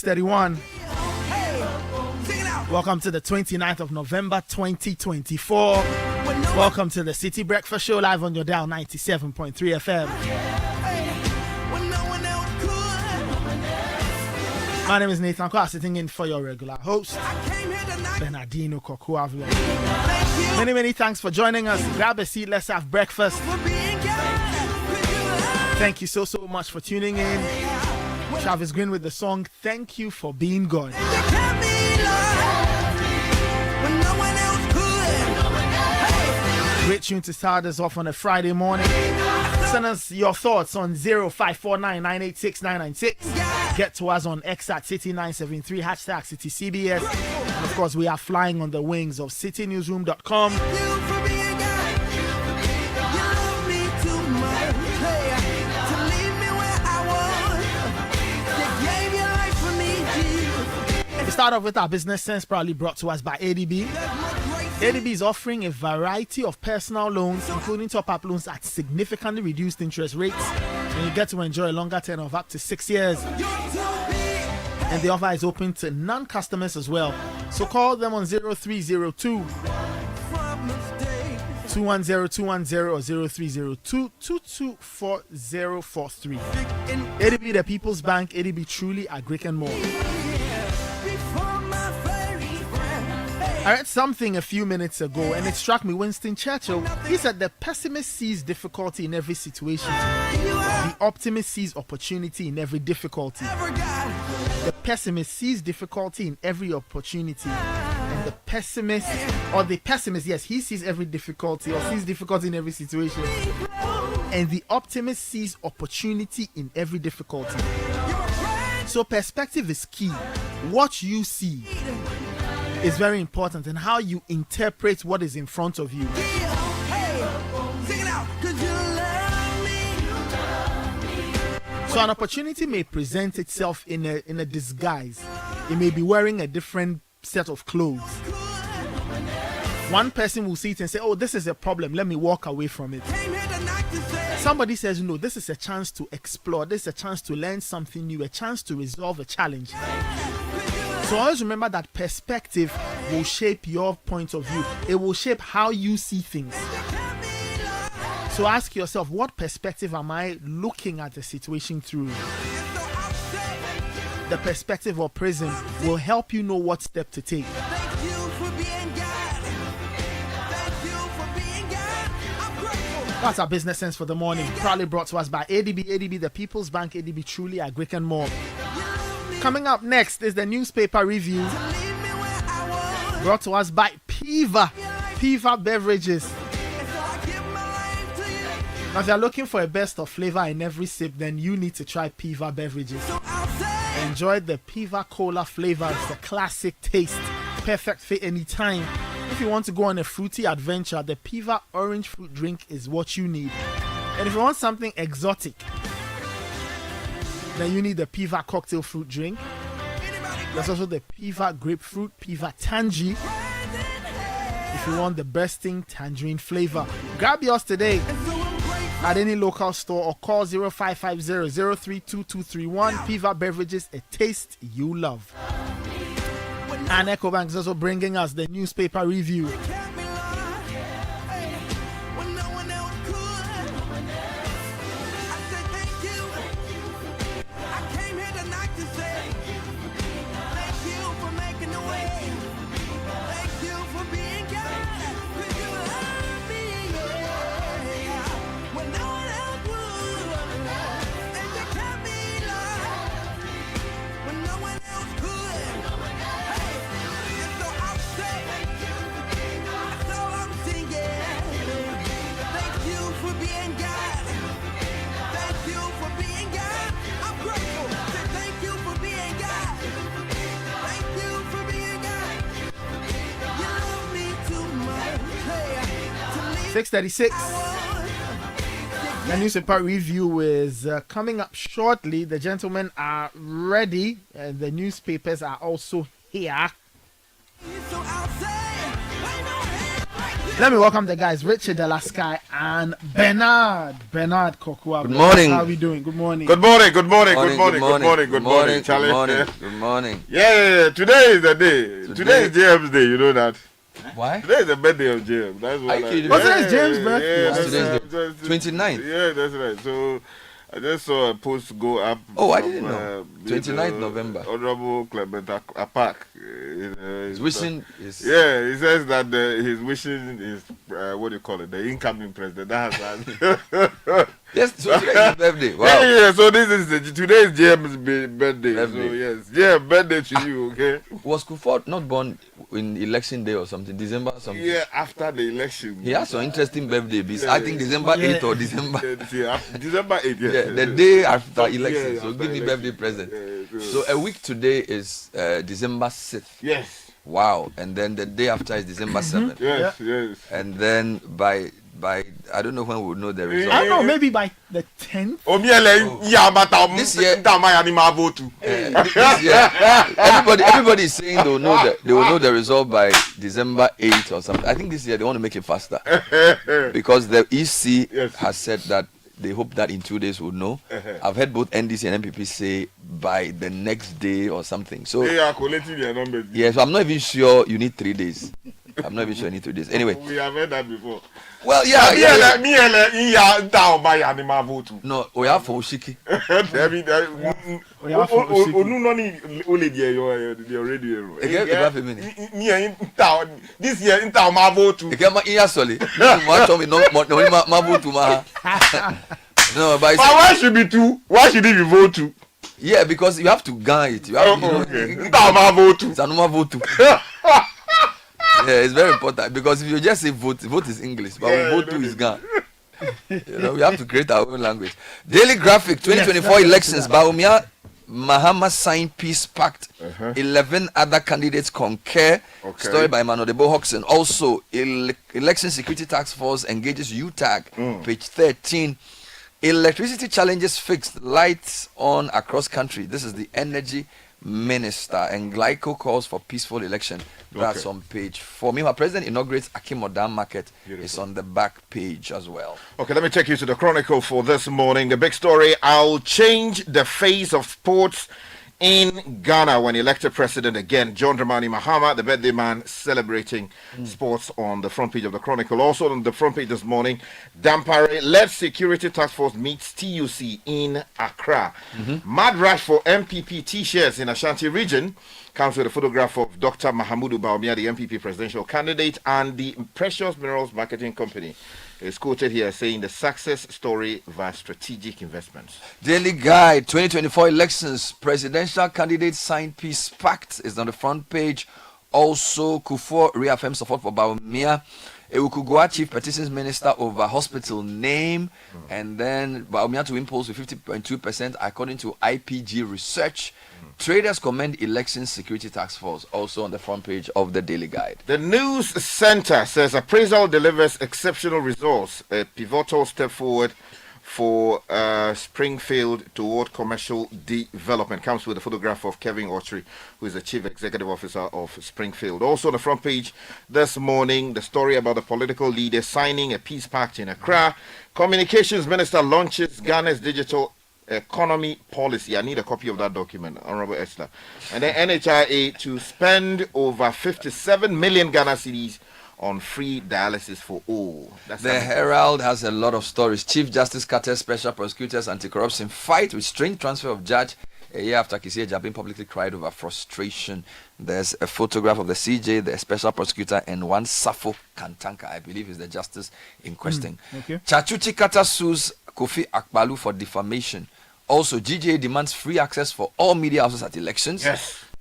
6:31. Welcome to the 29th of November 2024. Welcome to the Citi Breakfast Show live on your dial 97.3 FM. My name is Nathan Kwa, sitting in for your regular host, Bernardino Kokuavlo. Many thanks for joining us. Grab a seat, let's have breakfast. Thank you so much for tuning in. Travis Green with the song Thank You for Being God. Great tune to start us off on a Friday morning. Send us your thoughts on 0549986996. Get to us on X at Citi973, hashtag CityCBS. And of course, we are flying on the wings of CityNewsroom.com. We start off with our business sense, proudly brought to us by ADB. ADB is offering a variety of personal loans, including top-up loans at significantly reduced interest rates, and you get to enjoy a longer tenure of up to 6 years. And the offer is open to non-customers as well. So call them on 0302 210-210 or 0302 224043. ADB, the People's Bank. ADB, truly a brick and mortar. I read something a few minutes ago and it struck me. Winston Churchill, he said the pessimist sees difficulty in every situation. The optimist sees opportunity in every difficulty. The pessimist sees difficulty in every opportunity. And the pessimist, yes, he sees every difficulty or sees difficulty in every situation. And the optimist sees opportunity in every difficulty. So perspective is key. What you see is very important, and how you interpret what is in front of you. So an opportunity may present itself in a disguise. It may be wearing a different set of clothes. One person will see it and say, oh, this is a problem, let me walk away from it. Somebody says, no, this is a chance to explore, this is a chance to learn something new, a chance to resolve a challenge. So always remember that perspective will shape your point of view. It will shape how you see things. So ask yourself, what perspective am I looking at the situation through? The perspective or prism will help you know what step to take. That's our business sense for the morning. Proudly brought to us by ADB. ADB, the People's Bank. ADB, truly a brick and mortar. Coming up next is the newspaper review, brought to us by Piva Beverages. Now, if you're looking for a best of flavor in every sip, then you need to try Piva Beverages. Enjoy the Piva Cola flavor. It's a classic taste, perfect fit anytime. If you want to go on a fruity adventure, the Piva orange fruit drink is what you need. And if you want something exotic, then you need the Piva cocktail fruit drink. There's also the Piva grapefruit, Piva tangy. If you want the bursting tangerine flavor, grab yours today at any local store or call 0550-032231. Piva Beverages, a taste you love. And EcoBank is also bringing us the newspaper review. .36. The newspaper review is coming up shortly. The gentlemen are ready. The newspapers are also here. Let me welcome the guys, Richard Delasky and Bernard Kokua. Good morning. How are we doing? Good morning. Good morning. Good morning. Morning, Good morning. good Good morning. morning, Charlie. good morning, good morning. Yeah. Today is the day. Today is James' day. You know that. Why? Today is the birthday of James. That's what. What's today's James' birthday? What's today's day? 29th. Yeah, that's right. So I just saw a post go up. Oh, I didn't know. 29th November. Honorable Clement Pact. He's wishing. Yeah, he says that he's wishing his what do you call it? The incoming president. That's Yes, so today is his birthday. Wow. Yeah. So this is today's James' birthday. So yes, James' birthday to you. Okay. Was Kufort not born in election day or something? December something. Yeah, after the election. He has some interesting birthday. I think December 8th or December. December 8th. Yes. Yeah, the day after election. So after give me election. birthday present. So a week today is December 6th. Yes. Wow. And then the day after is December 7th. Yes. And then by I don't know when we'll know the result. I don't know, maybe by the 10th. This year, everybody is saying they will know the result by December 8th or something. I think this year they want to make it faster because the EC has said that they hope that in 2 days we'll know. I've heard both NDC and MPP say by the next day or something. So they are collecting their numbers. Yeah, so I'm not even sure you need 3 days. I'm not even sure you need 3 days. Anyway, we have heard that before. Well, yeah. No, we have for Ushiki. This year in town my vote. No, but why should be two? Why should it be vote two? Yeah, because you have to guide it. You have it's a normal vote too. Yeah, it's very important because if you just say vote is English, but vote too is gone. We have to create our own language. Daily Graphic 2024 elections. Baumia Mahama signed peace pact. 11 other candidates concur. Story by Emmanuel de Bohox. And also election security task force engages UTAG. Page 13. Electricity challenges fixed. Lights on across country. This is the energy minister, and Glyco calls for peaceful election. That's on page 4. Meanwhile, President inaugurates Akimodam Market. It's on the back page as well. Okay, let me take you to the Chronicle for this morning. The big story: I'll change the face of sports in Ghana when elected president again. John Dramani Mahama, the birthday man, celebrating sports on the front page of the Chronicle. Also on the front page this morning, Dampare-led security task force meets TUC in Accra. Mad rush for MPP T-shirts in Ashanti region comes with a photograph of Dr. Mahamudu Bawumia, the MPP presidential candidate, and the Precious Minerals Marketing Company is quoted here saying the success story via strategic investments. Daily Guide 2024 elections. Presidential candidates signed peace pact is on the front page. Also, Kufuor reaffirms support for Bawumia. Ewukugwa, Chief Petitions Minister over hospital name. And then Bawumia to win polls with 50.2% according to IPG research. Traders commend election security task force, also on the front page of the Daily Guide. The News Center says appraisal delivers exceptional results. A pivotal step forward for Springfield toward commercial development. Comes with a photograph of Kevin Autry, who is the Chief Executive Officer of Springfield. Also on the front page this morning, the story about the political leader signing a peace pact in Accra. Communications Minister launches Ghana's digital economy policy. I need a copy of that document, Honorable Esther. And then NHIA to spend over 57 million Ghana cedis on free dialysis for all. The Herald has a lot of stories. Chief Justice Carter, Special Prosecutors Anti-Corruption fight with strange transfer of judge a year after Kisia Jabin publicly cried over frustration. There's a photograph of the CJ, the Special Prosecutor, and one Safo Kantanka, I believe is the justice in question. Chachuchi Kata sues Kofi Akbalu for defamation. Also, GJA demands free access for all media houses at elections.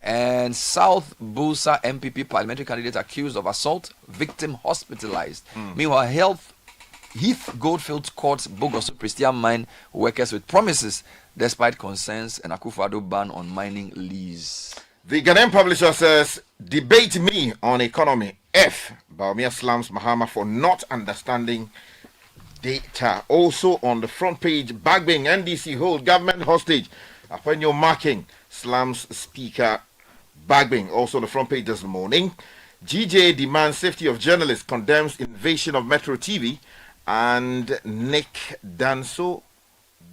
And South Busa MPP parliamentary candidate accused of assault, victim hospitalized. Meanwhile, Heath Goldfield court bogus Christian mine workers with promises despite concerns and Akufo-Addo ban on mining lease. The Ghanaian publisher says, debate me on economy. F. Bawumia slams Mahama for not understanding data. Also on the front page, Bagbing NDC hold government hostage. Apenyo marking slams Speaker Bagbing. Also on the front page this morning, GJ demands safety of journalists, condemns invasion of Metro TV, and Nick Danso,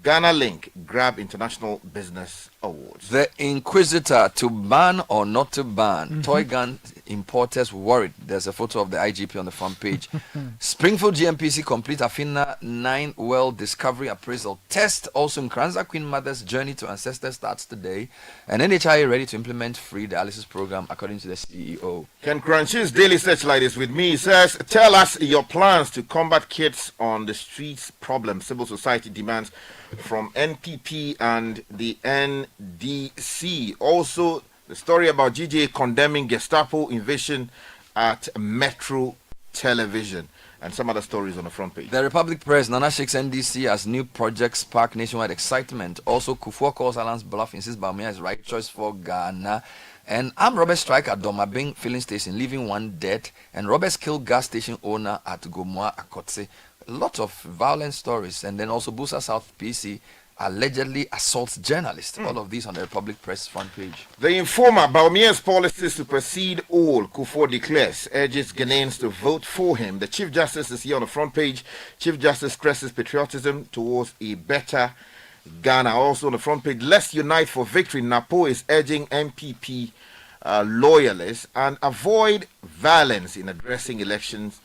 Ghana Link grab International Business Awards. The Inquisitor, to ban or not to ban. Toy gun importers worried. There's a photo of the IGP on the front page. Springfield GMPC complete Afina 9 well discovery appraisal test. Also in Kranza Queen Mother's journey to ancestors starts today. And NHIA ready to implement free dialysis program according to the CEO. Ken Crunch's Daily Searchlight is with me. He says, tell us your plans to combat kids on the streets problem. Civil society demands from NPP and the NDC. Also, the story about GJ condemning Gestapo invasion at Metro Television, and some other stories on the front page. The Republic Press, Nana Sheikh's NDC as new projects spark nationwide excitement. Also, Kufuor calls Alan's bluff, insists Bawumia is right choice for Ghana. And armed robbers strike at Domabing filling station, leaving one dead. And robbers kill gas station owner at Gomoa Akotse. A lot of violent stories. And then also Busa South PC allegedly assaults journalists. All of these on the Republic Press front page. The Informer, Baumia's policies supersede all, Kufuor declares, urges Ghanaians to vote for him. The Chief Justice is here on the front page. Chief Justice stresses patriotism towards a better Ghana. Also on the front page, let's unite for victory. Napo is urging MPP loyalists and avoid violence in addressing elections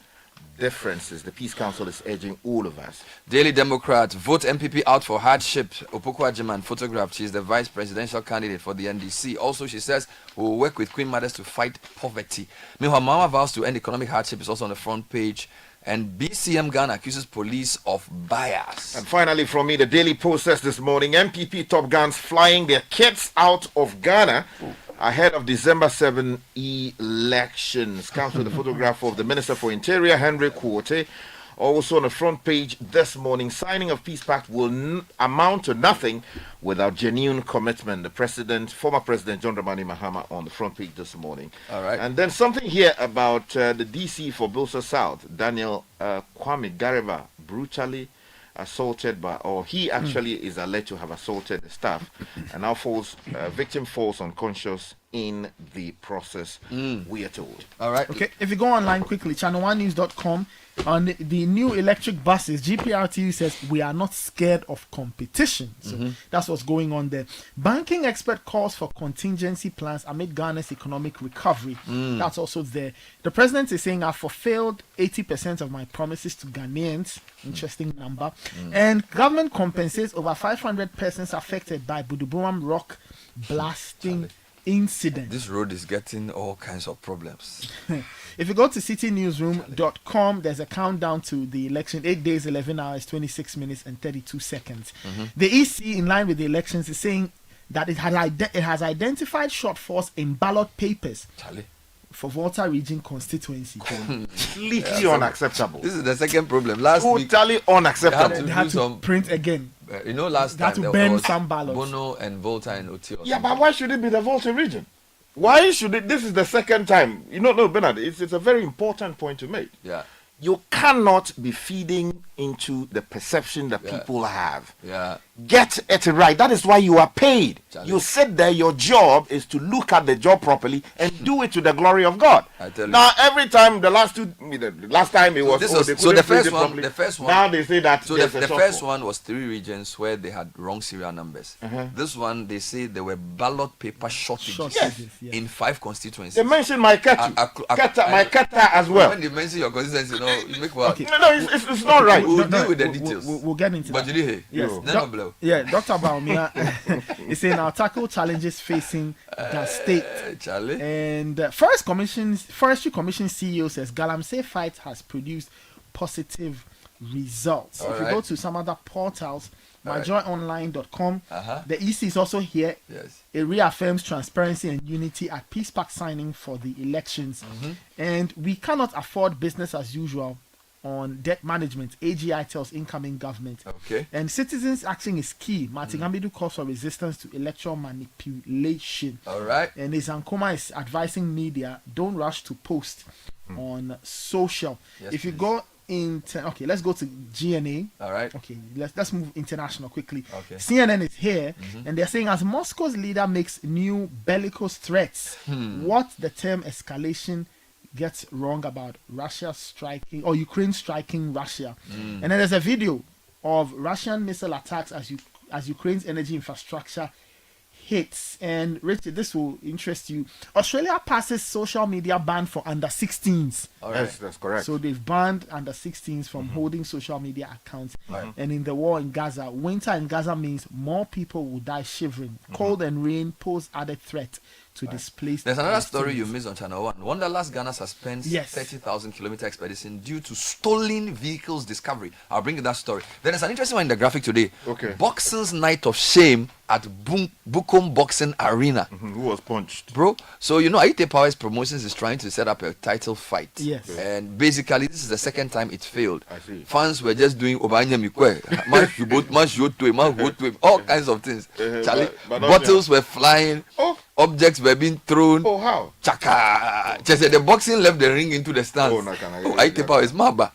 differences. The Peace Council is urging all of us. Daily Democrat, vote MPP out for hardship. Opoku Ajiman photographed. She is the vice presidential candidate for the NDC. Also, she says we will work with Queen Mothers to fight poverty. Meanwhile, Mama vows to end economic hardship is also on the front page. And BCM Ghana accuses police of bias. And finally, from me, the Daily Post says this morning, MPP top guns flying their kids out of Ghana ahead of December 7 elections. Comes with a photograph of the Minister for Interior, Henry Kwote. Also on the front page this morning, signing of Peace Pact will amount to nothing without genuine commitment. The President, former President John Dramani Mahama on the front page this morning. All right. And then something here about the DC for Busa South, Daniel Kwame Gareba, brutally assaulted by, or he actually is alleged to have assaulted the staff, and now victim falls unconscious in the process, we are told. All right. Okay, if you go online quickly, channel1news.com, on the new electric buses, GPRTU says we are not scared of competition. So that's what's going on there. Banking expert calls for contingency plans amid Ghana's economic recovery. That's also there. The president is saying I've fulfilled 80% of my promises to Ghanaians. Interesting number. And government compensates over 500 persons affected by Buduburam rock blasting incident. This road is getting all kinds of problems. If you go to citynewsroom.com, there's a countdown to the election. 8 days, 11 hours, 26 minutes, and 32 seconds. The EC, in line with the elections, is saying that it has identified shortfalls in ballot papers for Volta region constituency. Completely unacceptable. This is the second problem. Last week, Totally unacceptable. They had to print again. Last They had time to there burn was some ballots. Bono and Volta and Oti. Yeah, but why should it be the Volta region? Why should it? This is the second time. No, Bernard, it's a very important point to make. Yeah. You cannot be feeding into the perception that people have. Yeah. Get it right. That is why you are paid. Charlie. You sit there, your job is to look at the job properly and do it to the glory of God. I tell you. Now, every time, the last time it was, the first one. Now they say that. So the first one was 3 regions where they had wrong serial numbers. This one, they say there were ballot paper shortages in 5 constituencies. They mentioned my Keta as well. When they mention your constituency, you make what? Okay. No, it's not right. We'll deal with the details. We'll get into But that. you did hear? Yes. Never blow. Yeah, Dr. Bawumia is saying our tackle challenges facing the state. Charlie. And Forestry Commission CEO says Galamsey fight has produced positive results. All if you right. go to some other portals, myjoyonline.com, the EC is also here. Yes. It reaffirms transparency and unity at Peace Pact signing for the elections. And we cannot afford business as usual on debt management. AGI tells incoming government. Okay. And citizens' action is key. Martin Gambidu calls for resistance to electoral manipulation. All right. And Izankoma is advising media, don't rush to post on social. Yes, if you please. go into, okay, let's go to GNA. All right. Okay, let's move international quickly. Okay. CNN is here, and they're saying as Moscow's leader makes new bellicose threats, what the term escalation gets wrong about Russia striking or Ukraine striking Russia. And then there's a video of Russian missile attacks as Ukraine's energy infrastructure hits. And Richard, this will interest you. Australia passes social media ban for under 16s. Yes, that's correct. So they've banned under 16s from holding social media accounts. And in the war in Gaza, winter in Gaza means more people will die shivering. Cold and rain pose added threat to displaced. There's another Palestinians. story you missed on Channel 1. Wonderlust Ghana suspends Yes. 30,000 kilometer expedition due to stolen vehicles discovery. I'll bring you that story. Then there's an interesting one in the graphic today. Okay. Boxing's night of shame at Bukom Boxing Arena. Who was punched? Bro, so you know Aite Powers Promotions is trying to set up a title fight. Yes. And basically this is the second time it failed. I see. Fans were just doing Obanya Mikwe, all kinds of things. Charlie, but not bottles were flying, Oh. objects were being thrown. Oh, how? Chaka! Just said the boxing left the ring into the stands. Oh, no, can I- Aite Powers Maba.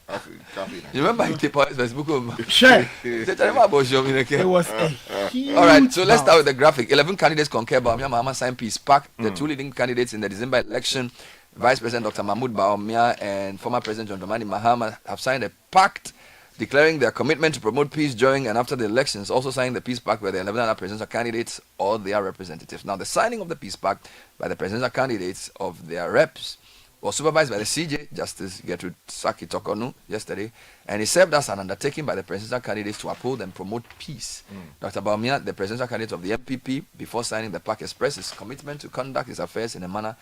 Copy. You remember Aite Powers Facebook? Sure. It It was a huge All right, so let's bout. start with the graphic. 11 candidates concur Baumia Mahama signed peace pact. The two leading candidates in the December election, Vice President Dr. Mahmoud Baumia and former President John Dramani Mahama, have signed a pact declaring their commitment to promote peace during and after the elections. Also signing the peace pact were the 11 other presidential candidates or their representatives. Now, the signing of the peace pact by the presidential candidates of their reps was supervised by the CJ, Justice Gertrude Saki Tokonu, yesterday, and it served as an undertaking by the presidential candidates to uphold and promote peace. Dr. Baumia, the presidential candidate of the MPP, before signing the pact, expressed his commitment to conduct his affairs in a manner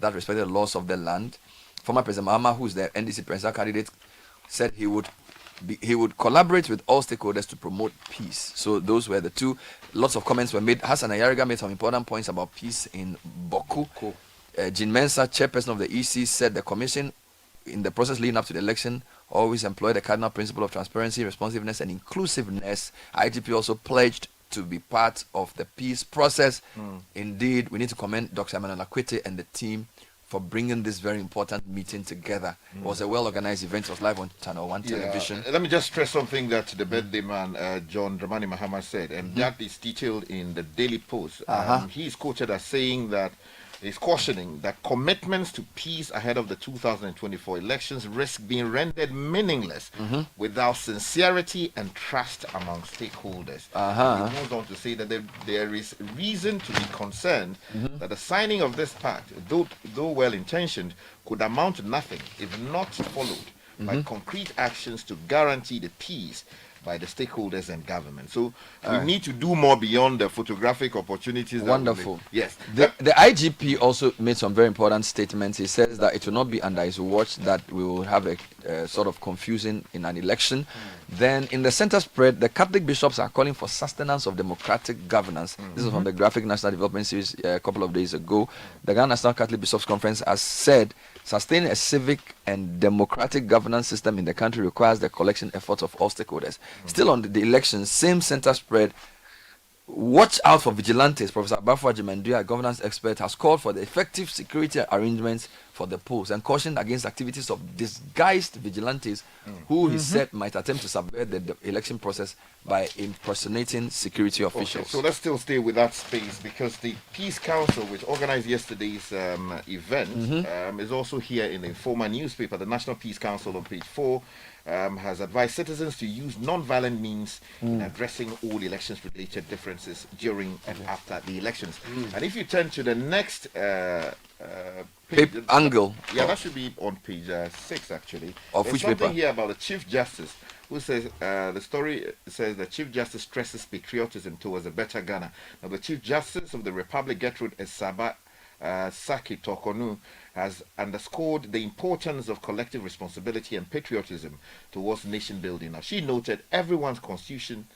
that respected the laws of the land. Former President Mahama, who is the NDC presidential candidate, said he would collaborate with all stakeholders to promote peace. So those were the two. Lots of comments were made. Hassan Ayariga made some important points about peace in Boku. Jean Mensah, chairperson of the EC, said the commission, in the process leading up to the election, always employed the cardinal principle of transparency, responsiveness, and inclusiveness. IGP also pledged to be part of the peace process. Indeed, we need to commend Dr. Emmanuel Akwete and the team for bringing this very important meeting together. It was a well-organized event. It was live on Channel 1 television. Let me just stress something that the birthday man, John Dramani Mahama, said, and that is detailed in the Daily Post. He is quoted as saying that he's cautioning that commitments to peace ahead of the 2024 elections risk being rendered meaningless without sincerity and trust among stakeholders. He goes on to say that there is reason to be concerned that the signing of this pact, though well-intentioned, could amount to nothing if not followed by concrete actions to guarantee the peace by the stakeholders and government. So we need to do more beyond the photographic opportunities. Wonderful. Yes. The IGP also made some very important statements. He says that it will not be under his watch that we will have a sort of confusion in an election. Then in the center spread, the Catholic bishops are calling for sustenance of democratic governance. This is from the Graphic National Development Series a couple of days ago. The Ghana National Catholic Bishops Conference has said sustaining a civic and democratic governance system in the country requires the collection efforts of all stakeholders. Still on the elections, same center spread. Watch out for vigilantes. Professor Bafwa Jemandua, a governance expert, has called for the effective security arrangements for the polls and cautioned against activities of disguised vigilantes who he said might attempt to subvert the election process by impersonating security officials. Okay, so let's still stay with that space because the Peace Council, which organized yesterday's event, is also here in the Informa newspaper. The National Peace Council on page 4 has advised citizens to use non-violent means in addressing all elections-related differences during and after the elections. And if you turn to the next page, Angle. yeah, that should be on page 6 actually. Of There's which something paper? here about the Chief Justice, who says the story says the Chief Justice stresses patriotism towards a better Ghana. Now, the Chief Justice of the Republic, Gertrude Esaba Saki Tokonu, has underscored the importance of collective responsibility and patriotism towards nation building. Now, she noted everyone's constitution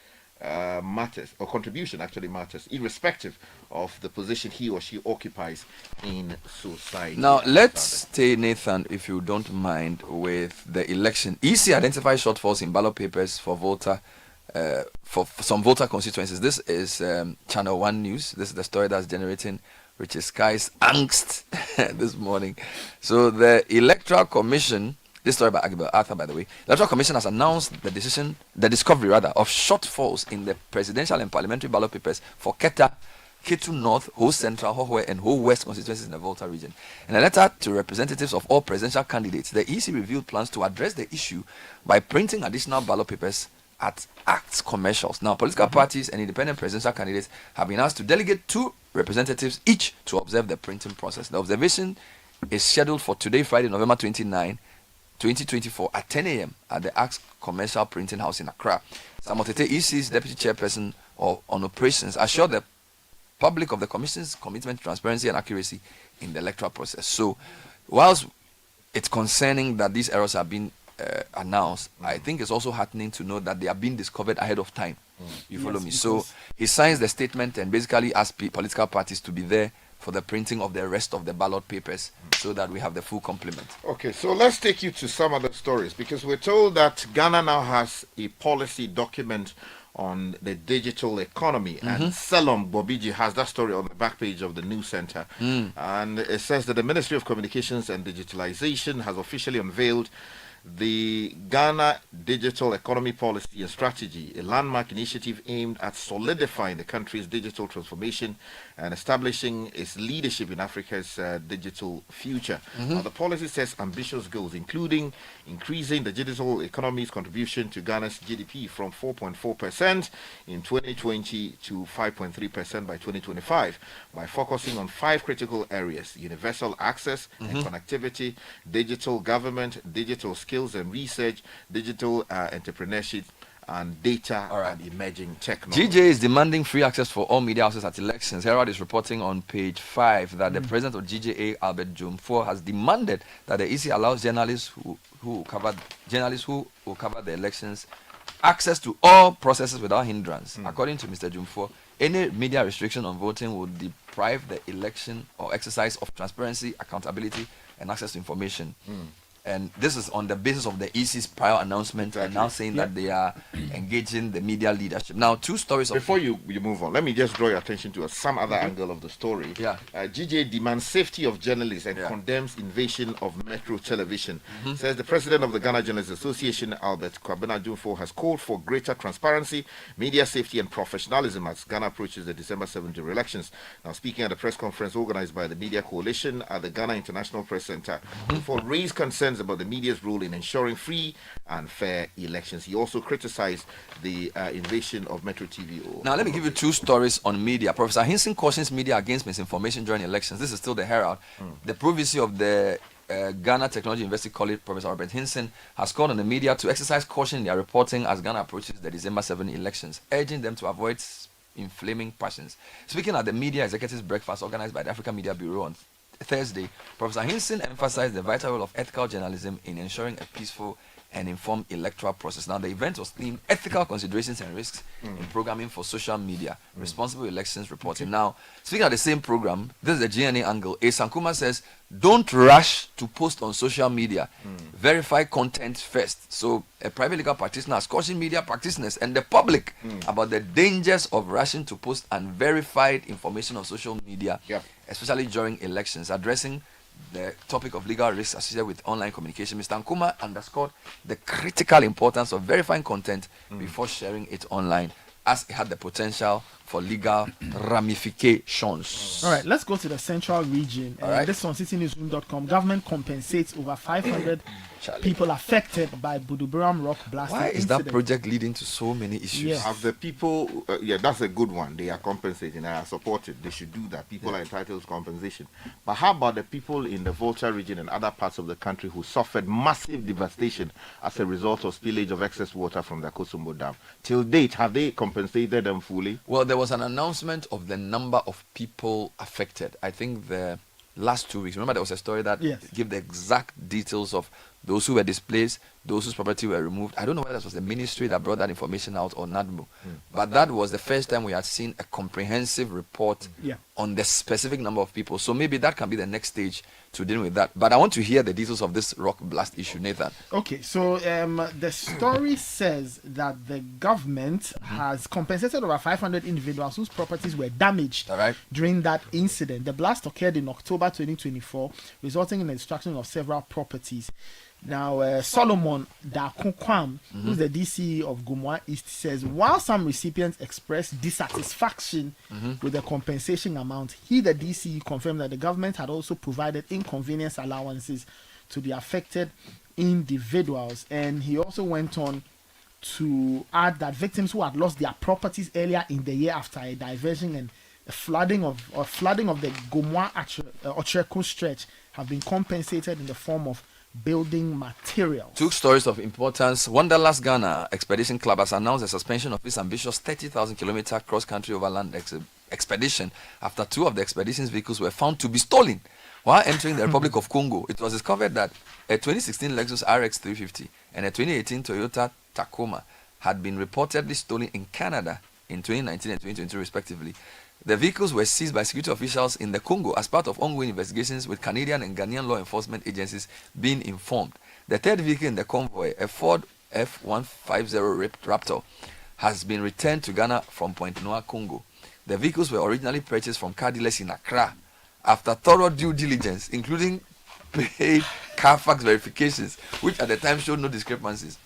matters, or contribution actually matters, irrespective of the position he or she occupies in society. Now, let's stay, Nathan, if you don't mind, with the election. EC identifies shortfalls in ballot papers for voter, for some voter constituencies. This is Channel 1 News. This is the story that's generating Richard Sky's angst this morning. So the Electoral Commission, this story by Agibel Arthur, by the way, the Electoral Commission has announced the discovery of shortfalls in the presidential and parliamentary ballot papers for Keta, Ketu North, Ho Central, Hohoe, and Ho West constituencies in the Volta region. In a letter to representatives of all presidential candidates, the EC revealed plans to address the issue by printing additional ballot papers at ACT's commercials. Now, political parties and independent presidential candidates have been asked to delegate 2 representatives each to observe the printing process. The observation is scheduled for today, Friday, November 29, 2024 at 10 a.m. at the ACT's commercial printing house in Accra. Samotete EC's deputy chairperson on operations assured the public of the commission's commitment to transparency and accuracy in the electoral process. So, whilst it's concerning that these errors are being announced, I think it's also heartening to know that they are being discovered ahead of time. You follow me? So he signs the statement and basically asks political parties to be there for the printing of the rest of the ballot papers so that we have the full complement. Okay, so let's take you to some other stories, because we're told that Ghana now has a policy document on the digital economy, and Selom Bobiji has that story on the back page of the News Center. And it says that the Ministry of Communications and Digitalization has officially unveiled the Ghana Digital Economy Policy and Strategy, a landmark initiative aimed at solidifying the country's digital transformation and establishing its leadership in Africa's digital future. Now, the policy sets ambitious goals, including increasing the digital economy's contribution to Ghana's GDP from 4.4% in 2020 to 5.3% by 2025, by focusing on 5 critical areas: universal access and connectivity, digital government, digital skills and research, digital entrepreneurship, and data and emerging technology. GJ is demanding free access for all media houses at elections. Herald is reporting on page 5 that the president of GJA, Albert Jumfor, has demanded that the EC allows journalists who will cover the elections access to all processes without hindrance. According to Mr. Jumfor, any media restriction on voting would deprive the election or exercise of transparency, accountability, and access to information. And this is on the basis of the EC's prior announcement, and now saying that they are engaging the media leadership. Now, 2 stories. Before you move on, let me just draw your attention to some other angle of the story. GJ demands safety of journalists and condemns invasion of Metro Television. Says the president of the Ghana Journalists Association, Albert Kwabena Jumfor, has called for greater transparency, media safety, and professionalism as Ghana approaches the December 7th elections. Now, speaking at a press conference organized by the Media Coalition at the Ghana International Press Center, Jumfor raised concerns about the media's role in ensuring free and fair elections. He also criticized the invasion of Metro TV. Now, let me give you 2 stories on media. Professor Hinson cautions media against misinformation during elections. This is still the Herald. The provisor of the Ghana Technology University College, Professor Robert Hinson, has called on the media to exercise caution in their reporting as Ghana approaches the December 7 elections, urging them to avoid inflaming passions. Speaking at the Media Executives Breakfast organized by the African Media Bureau on Thursday, Professor Hinson emphasized the vital role of ethical journalism in ensuring a peaceful and informed electoral process. Now, the event was themed Ethical Considerations and Risks in Programming for Social Media, Responsible Elections Reporting. Now, speaking of the same program, this is the GNA angle. A. Sankuma says, don't rush to post on social media. Verify content first. So, a private legal practitioner has cautioned media practitioners and the public about the dangers of rushing to post unverified information on social media, especially during elections. Addressing the topic of legal risks associated with online communication, Mr. Nkrumah underscored the critical importance of verifying content before sharing it online, as it had the potential for legal ramifications. All right, let's go to the central region. This on citynewsroom.com. Government compensates over 500 people affected by Buduburam rock blasting Why is incident. that project leading to so many issues? Yes. Have the people, that's a good one. They are compensating. I support it. They should do that. People are entitled to compensation. But how about the people in the Volta region and other parts of the country who suffered massive devastation as a result of spillage of excess water from the Kosombo Dam? Till date, have they compensated them fully? Well, there was an announcement of the number of people affected. I think the last 2 weeks. Remember, there was a story that gave the exact details of those who were displaced, those whose property were removed. I don't know whether it was the ministry that brought that information out or NADMO. But that was the first time we had seen a comprehensive report on the specific number of people. So maybe that can be the next stage to deal with that. But I want to hear the details of this rock blast issue, Nathan. Okay, so the story says that the government has compensated over 500 individuals whose properties were damaged during that incident. The blast occurred in October 2024, resulting in the destruction of several properties. Now, Solomon Dakokwam, who's the DC of Gumwa East, says while some recipients expressed dissatisfaction with the compensation amount, he, the DC, confirmed that the government had also provided inconvenience allowances to the affected individuals. And he also went on to add that victims who had lost their properties earlier in the year after a diversion and a flooding of the Gumwa Ocheko stretch have been compensated in the form of building materials. Two stories of importance. Wanderlust Ghana Expedition Club has announced the suspension of its ambitious 30,000 kilometer cross-country overland expedition after 2 of the expedition's vehicles were found to be stolen while entering the Republic of Congo. It was discovered that a 2016 Lexus RX 350 and a 2018 Toyota Tacoma had been reportedly stolen in Canada in 2019 and 2022 respectively. The vehicles were seized by security officials in the Congo as part of ongoing investigations, with Canadian and Ghanaian law enforcement agencies being informed. The third vehicle in the convoy, a Ford F-150 Raptor, has been returned to Ghana from Pointe Noire, Congo. The vehicles were originally purchased from car dealers in Accra after thorough due diligence, including paid Carfax verifications, which at the time showed no discrepancies.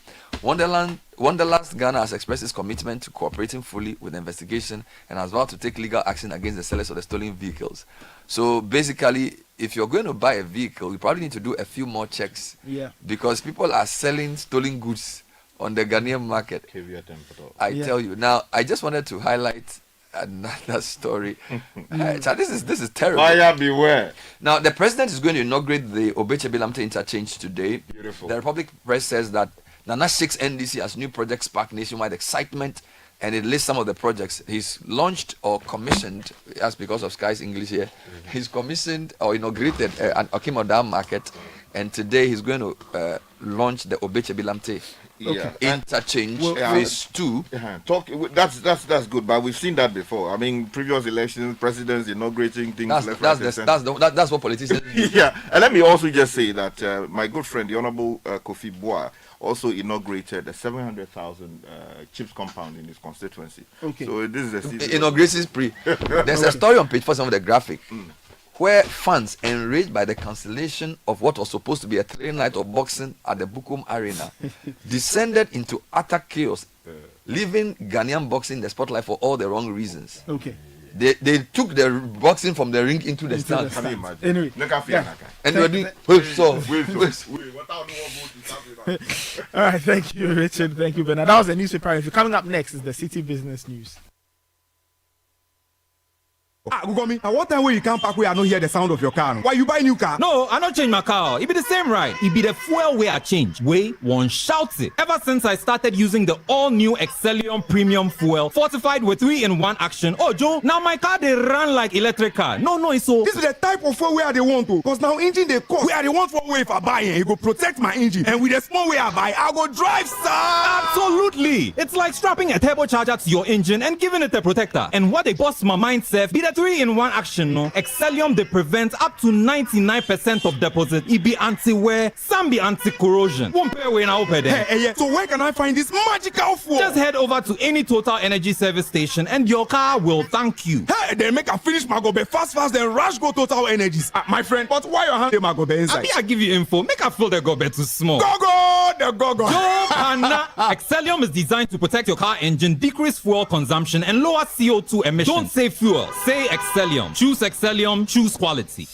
Wanderlust Ghana has expressed its commitment to cooperating fully with the investigation and has vowed to take legal action against the sellers of the stolen vehicles. So basically, if you're going to buy a vehicle, you probably need to do a few more checks. Yeah. Because people are selling stolen goods on the Ghanaian market. Tell you. Now, I just wanted to highlight another story. This is terrible. Buyer beware. Now, the president is going to inaugurate the Obeche-Bilamte interchange today. Beautiful. The Republic Press says that Nana Sheikh's NDC has new projects spark nationwide excitement, and it lists some of the projects he's launched or commissioned. That's because of Sky's English here. He's commissioned or inaugurated an Okimodam market, and today he's going to launch the Obeche-Bilamte interchange phase 2. That's good, but we've seen that before. I mean, previous elections, presidents inaugurating things. That's what politicians do. Yeah, and let me also just say that my good friend, the Honorable Kofi Boa, also inaugurated a 700,000 chips compound in his constituency. Okay. So this is a inauguration spree. There's a story on page 4 of the graphic where fans enraged by the cancellation of what was supposed to be a 3 night of boxing at the Bukum Arena descended into utter chaos, leaving Ghanaian boxing in the spotlight for all the wrong reasons. Okay. They took the boxing from the ring into the stand. Anyway, and they were doing all right, thank you, Richard. Thank you, Bernard. That was the newspaper. If you're coming up next is the City Business News. Gugomi, at what time when you come back we are not hear the sound of your car? Why you buy new car? No, I not change my car. It be the same right. It be the fuel way I change. Way one shouts it. Ever since I started using the all-new Excellium Premium Fuel, fortified with 3-in-1 action. Oh, Joe, now my car they run like electric car. No, it's so. This is the type of fuel where they want to. Because now engine they cost. Where they want for way if I buy it, it go protect my engine. And with the small way I buy, I go drive, sir. Absolutely. It's like strapping a turbocharger to your engine and giving it a protector. And what they bust my mind, Seth, be the 3-in-1 action, no. Excellium they prevent up to 99% of deposit. It be anti-wear, some be anti-corrosion. Won't pay away now, yeah. So where can I find this magical fuel? Just head over to any Total Energy service station and your car will thank you. Hey, they make a finish my gobe fast, then rush go Total Energies. My friend, but why your hand my gobe inside? I give you info. Make a feel the gobe too small. Go. Joe Pana. Excellium is designed to protect your car engine, decrease fuel consumption, and lower CO2 emissions. Don't say fuel, say Excellium. Choose Excellium, choose quality.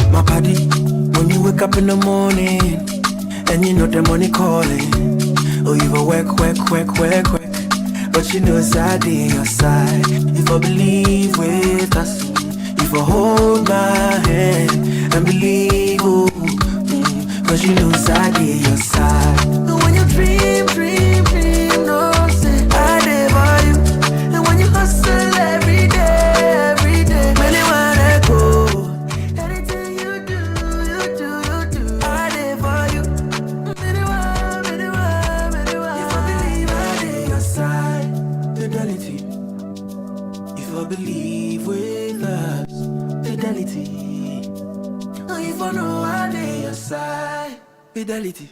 My body, when you wake up in the morning and you know the money calling, oh you go work, but you know it's out in your side. If I believe with us, if I hold my hand and believe, cause you know it's out in your side. And when you dream, no say I live for you. And when you hustle every day, when you wanna go, anything you do, I live for you. If I believe I live your side, fidelity. If I believe with us, fidelity. If I know I live your side, fidelity.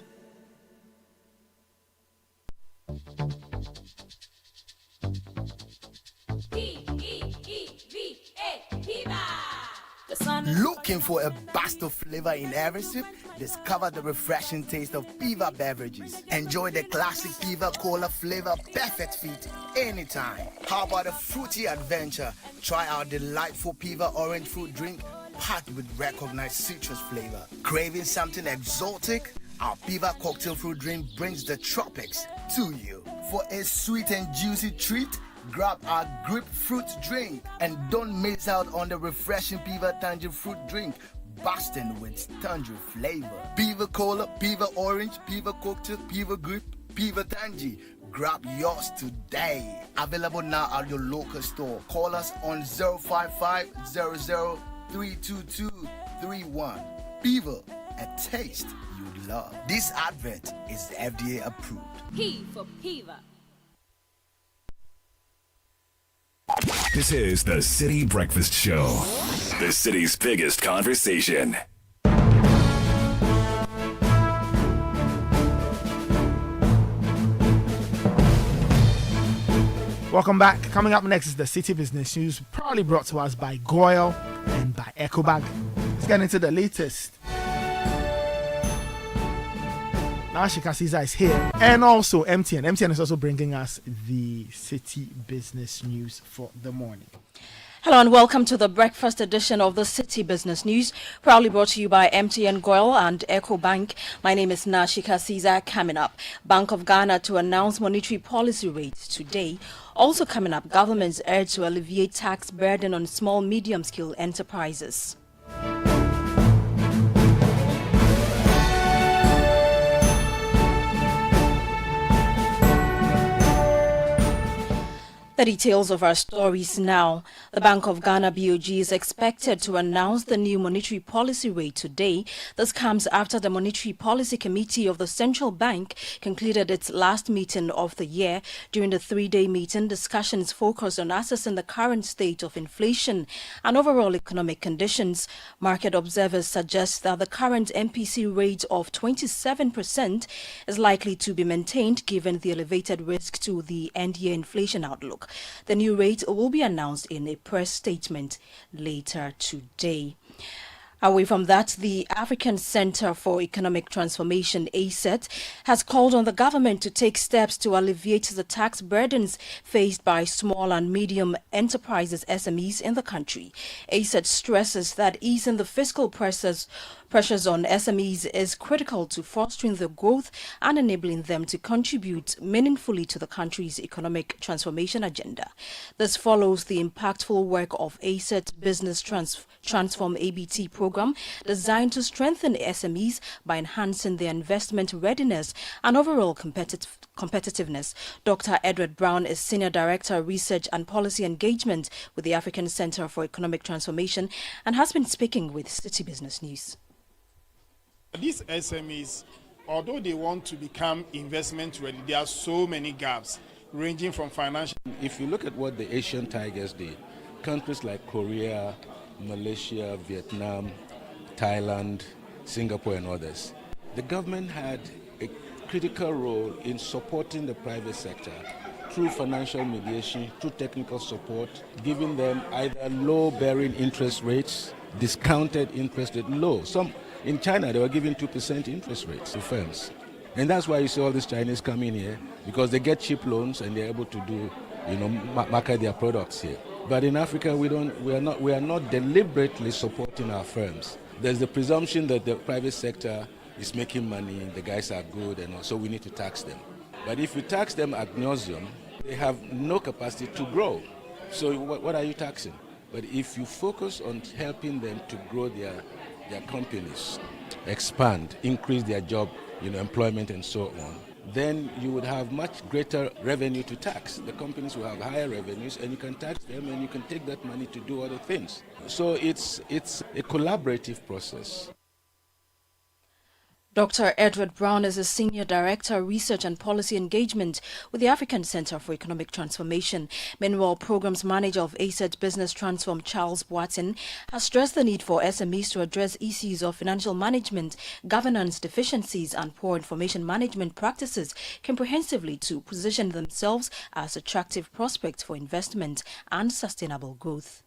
Looking for a burst of flavor in every sip? Discover the refreshing taste of Piva beverages. Enjoy the classic Piva Cola flavor, perfect fit anytime. How about a fruity adventure? Try our delightful Piva orange fruit drink packed with recognized citrus flavor. Craving something exotic? Our Piva cocktail fruit drink brings the tropics to you. For a sweet and juicy treat, grab our grapefruit drink and don't miss out on the refreshing Piva Tangerine fruit drink, bursting with tangerine flavor. Piva Cola, Piva Orange, Piva Cocktail, Piva Grape, Piva Tangy. Grab yours today. Available now at your local store. Call us on 055-00-322-31. Piva, a taste you'd love. This advert is FDA approved. P for Piva. This is the Citi Breakfast Show, the city's biggest conversation. Welcome back. Coming up next is the City Business News, proudly brought to us by Goyle and by EcoBank. Let's get into the latest. Ashika Caesar is here, and also MTN. MTN is also bringing us the City Business News for the morning. Hello and welcome to the breakfast edition of the City Business News, proudly brought to you by MTN Goyle and EcoBank. My name is Nashika Caesar. Coming up, Bank of Ghana to announce monetary policy rates today. Also coming up, government's urge to alleviate tax burden on small medium-scale enterprises. The details of our stories now. The Bank of Ghana BOG is expected to announce the new monetary policy rate today. This comes after the Monetary Policy Committee of the Central Bank concluded its last meeting of the year. During the three-day meeting, discussions focused on assessing the current state of inflation and overall economic conditions. Market observers suggest that the current MPC rate of 27% is likely to be maintained given the elevated risk to the end-year inflation outlook. The new rate will be announced in a press statement later today. Away from that, the African Center for Economic Transformation, ACET, has called on the government to take steps to alleviate the tax burdens faced by small and medium enterprises, SMEs, in the country. ACET stresses that easing the fiscal pressures on SMEs is critical to fostering their growth and enabling them to contribute meaningfully to the country's economic transformation agenda. This follows the impactful work of ACET Business Transform ABT program designed to strengthen SMEs by enhancing their investment readiness and overall competitiveness. Dr. Edward Brown is Senior Director, Research and Policy Engagement with the African Center for Economic Transformation and has been speaking with City Business News. These SMEs, although they want to become investment ready, there are so many gaps ranging from financial. If you look at what the Asian tigers did, countries like Korea, Malaysia, Vietnam, Thailand, Singapore and others, the government had a critical role in supporting the private sector through financial mediation, through technical support, giving them either low bearing interest rates, discounted interest rate, low. In China, they were giving 2% interest rates to firms. And that's why you see all these Chinese come in here, because they get cheap loans and they're able to do, market their products here. But in Africa, we are not deliberately supporting our firms. There's the presumption that the private sector is making money, the guys are good, and so we need to tax them. But if you tax them ad nauseum, they have no capacity to grow. So what are you taxing? But if you focus on helping them to grow their companies, expand, increase their job, employment and so on, then you would have much greater revenue to tax. The companies will have higher revenues and you can tax them and you can take that money to do other things. So it's a collaborative process. Dr. Edward Brown is a Senior Director, Research and Policy Engagement with the African Center for Economic Transformation. Meanwhile, Programs Manager of ACET Business Transform, Charles Boatin, has stressed the need for SMEs to address issues of financial management, governance deficiencies and poor information management practices comprehensively to position themselves as attractive prospects for investment and sustainable growth.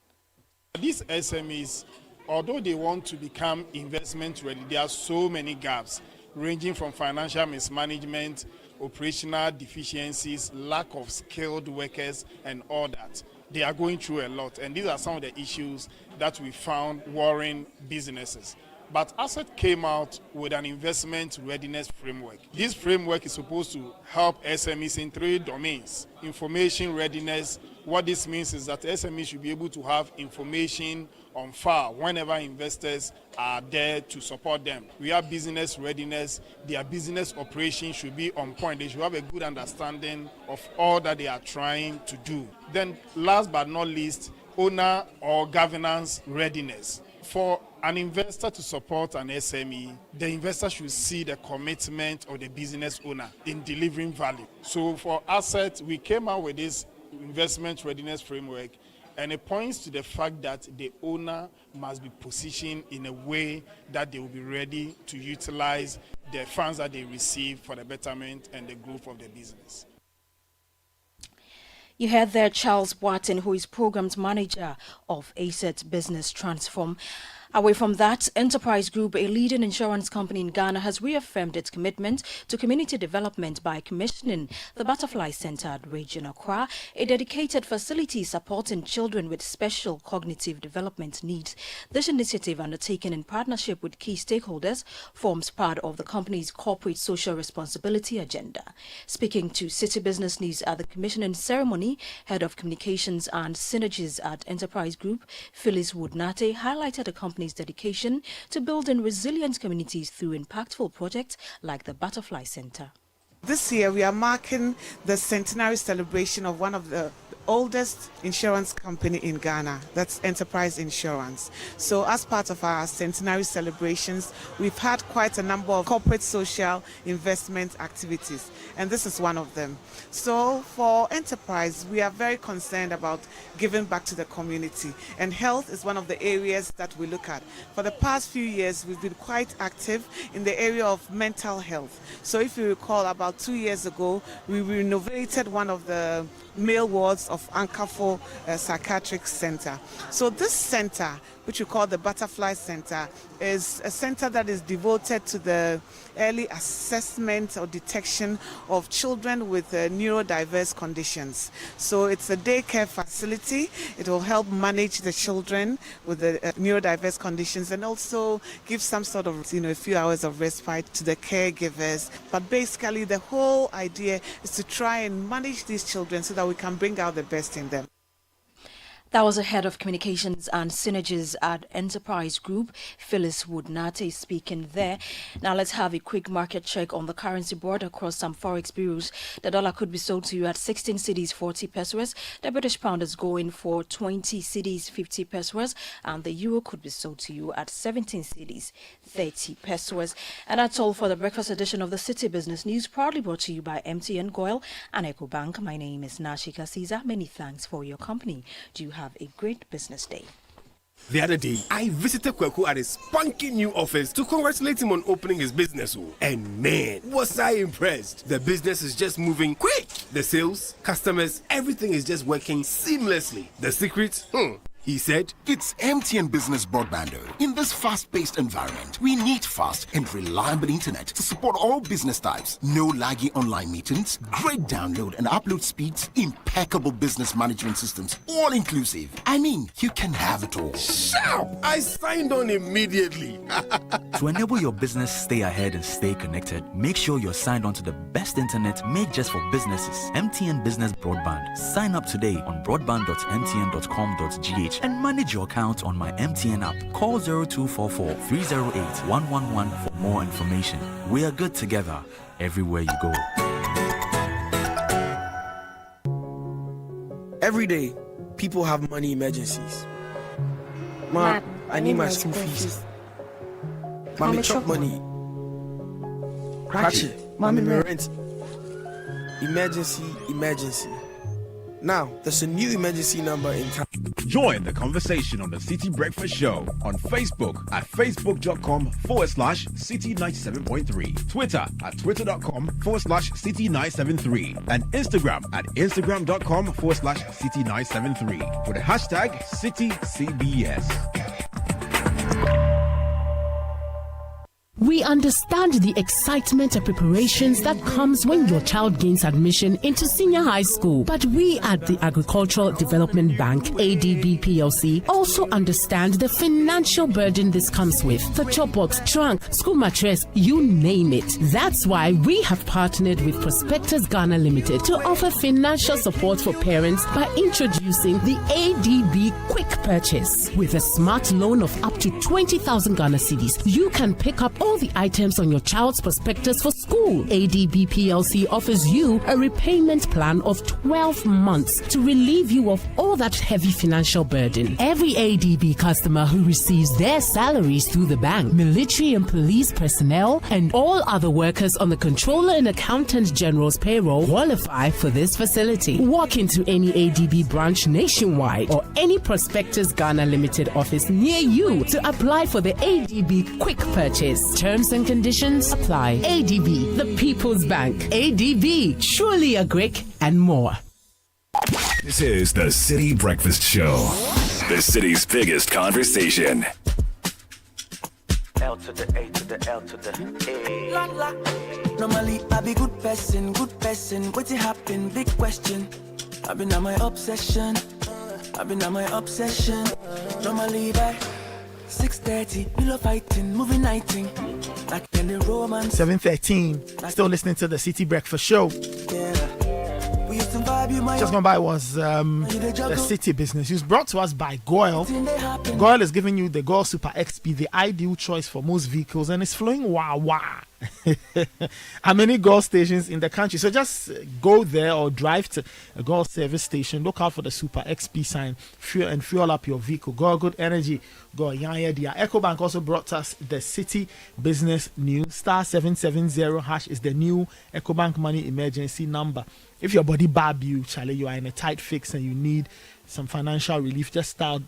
These SMEs, although they want to become investment ready, there are so many gaps, ranging from financial mismanagement, operational deficiencies, lack of skilled workers, and all that. They are going through a lot, and these are some of the issues that we found worrying businesses. But ASSET came out with an investment readiness framework. This framework is supposed to help SMEs in 3 domains. Information readiness. What this means is that SMEs should be able to have information on file whenever investors are there to support them. We have business readiness. Their business operations should be on point. They should have a good understanding of all that they are trying to do. Then last but not least, owner or governance readiness. For an investor to support an SME, the investor should see the commitment of the business owner in delivering value. So for ASSET, we came out with this investment readiness framework, and it points to the fact that the owner must be positioned in a way that they will be ready to utilize the funds that they receive for the betterment and the growth of the business. You heard there Charles Boateng, who is Programs Manager of ASSET Business Transform. Away from that, Enterprise Group, a leading insurance company in Ghana, has reaffirmed its commitment to community development by commissioning the Butterfly Center at Region Accra, a dedicated facility supporting children with special cognitive development needs. This initiative, undertaken in partnership with key stakeholders, forms part of the company's corporate social responsibility agenda. Speaking to Citi Business News at the commissioning ceremony, Head of Communications and Synergies at Enterprise Group, Phyllis Woodnate, highlighted the company's dedication to building resilient communities through impactful projects like the Butterfly Center. This year we are marking the centenary celebration of one of the oldest insurance company in Ghana, that's Enterprise Insurance. So as part of our centenary celebrations, we've had quite a number of corporate social investment activities, and this is one of them. So for Enterprise, we are very concerned about giving back to the community, and health is one of the areas that we look at. For the past few years, we've been quite active in the area of mental health. So if you recall, about 2 years ago, we renovated one of the male wards of Ankafo Psychiatric Center. So this center, which we call the Butterfly Center, is a center that is devoted to the early assessment or detection of children with neurodiverse conditions. So it's a daycare facility. It will help manage the children with the neurodiverse conditions and also give some sort of, a few hours of respite to the caregivers. But basically the whole idea is to try and manage these children so that we can bring out the best in them. That was a Head of Communications and Synergies at Enterprise Group, Phyllis Woodnate, speaking there. Now let's have a quick market check on the currency board across some forex bureaus. The dollar could be sold to you at 16 cedis 40 pesos. The British pound is going for 20 cedis 50 pesos, and the euro could be sold to you at 17 cedis 30 pesos. And that's all for the breakfast edition of the Citi Business News, proudly brought to you by MTN Goil and EcoBank. My name is Nashika Caesar. Many thanks for your company. Do you have a great business day. The other day, I visited Kweku at his spunky new office to congratulate him on opening his business. And man, was I impressed. The business is just moving quick. The sales, customers, everything is just working seamlessly. The secret? He said, it's MTN Business Broadband. In this fast-paced environment, we need fast and reliable internet to support all business types. No laggy online meetings, great download and upload speeds, impeccable business management systems, all inclusive. I mean, you can have it all. Sharp! I signed on immediately. To enable your business stay ahead and stay connected, make sure you're signed on to the best internet made just for businesses. MTN Business Broadband. Sign up today on broadband.mtn.com.gh and manage your account on my MTN app. Call 0244 308 111 for more information. We are good together everywhere you go. Every day, people have money emergencies. Ma, I need my school fees. Mommy, chop money. Cratchy, mommy, rent. Emergency. Now, there's a new emergency number in town. Join the conversation on the Citi Breakfast Show on Facebook at facebook.com/Citi97.3, Twitter at twitter.com/Citi973, and Instagram at instagram.com/Citi973 with the hashtag CitiCBS. We understand the excitement and preparations that comes when your child gains admission into senior high school. But we at the Agricultural Development Bank, ADB PLC, also understand the financial burden this comes with. The chop box, trunk, school mattress, you name it. That's why we have partnered with Prospectus Ghana Limited to offer financial support for parents by introducing the ADB Quick Purchase. With a smart loan of up to 20,000 Ghana cedis, you can pick up all the items on your child's prospectus for school. ADB PLC offers you a repayment plan of 12 months to relieve you of all that heavy financial burden. Every ADB customer who receives their salaries through the bank, military and police personnel, and all other workers on the Controller and Accountant General's payroll qualify for this facility. Walk into any ADB branch nationwide or any Prospectus Ghana Limited office near you to apply for the ADB Quick Purchase. Terms and conditions apply. ADB, the People's Bank. ADB, truly a Greek and more. This is the Citi Breakfast Show, the city's biggest conversation. L to the A to the L to the A. Normally I be good person. What it happen? Big question. I've been on my obsession. Normally by 6:30, pillow fighting, movie nighting, like in the romance. 7:13. Still listening to the Citi Breakfast Show. Just gone by was the City Business News, brought to us by Goyle. Goyle is giving you the Goyle Super XP, the ideal choice for most vehicles, and it's flowing wah. How many Goyle stations in the country? So just go there or drive to a Goyle service station. Look out for the Super XP sign. Fuel up your vehicle. Goyle Good Energy. Goyle Yanya Dia. EcoBank also brought us the City Business News. Star 770 hash is the new EcoBank Money Emergency number. If your body bab you, Charlie, you are in a tight fix and you need some financial relief, just dial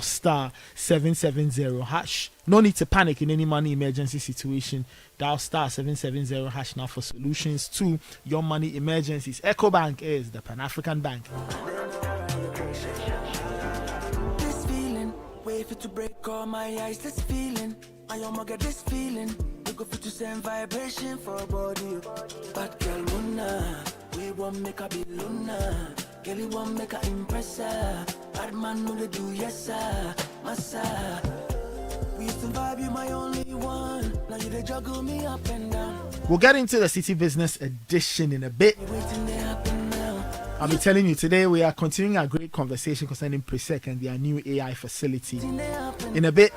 star 770 hash. No need to panic in any money emergency situation. Dial star 770 hash now for solutions to your money emergencies. EcoBank is the Pan-African bank. This feeling, wait for to break all my eyes. This feeling, I almost get this feeling. We go for to send vibration for a body. But girl, Luna, we won't make a be Luna. Girl, you won't make a impress her. Bad man, no they do yes sir, massa. We used to vibe, you my only one. Now you they juggle me up and down. We'll get into the City Business Edition in a bit. I'll be telling you today we are continuing a great conversation concerning Prostate and their new AI facility in a bit.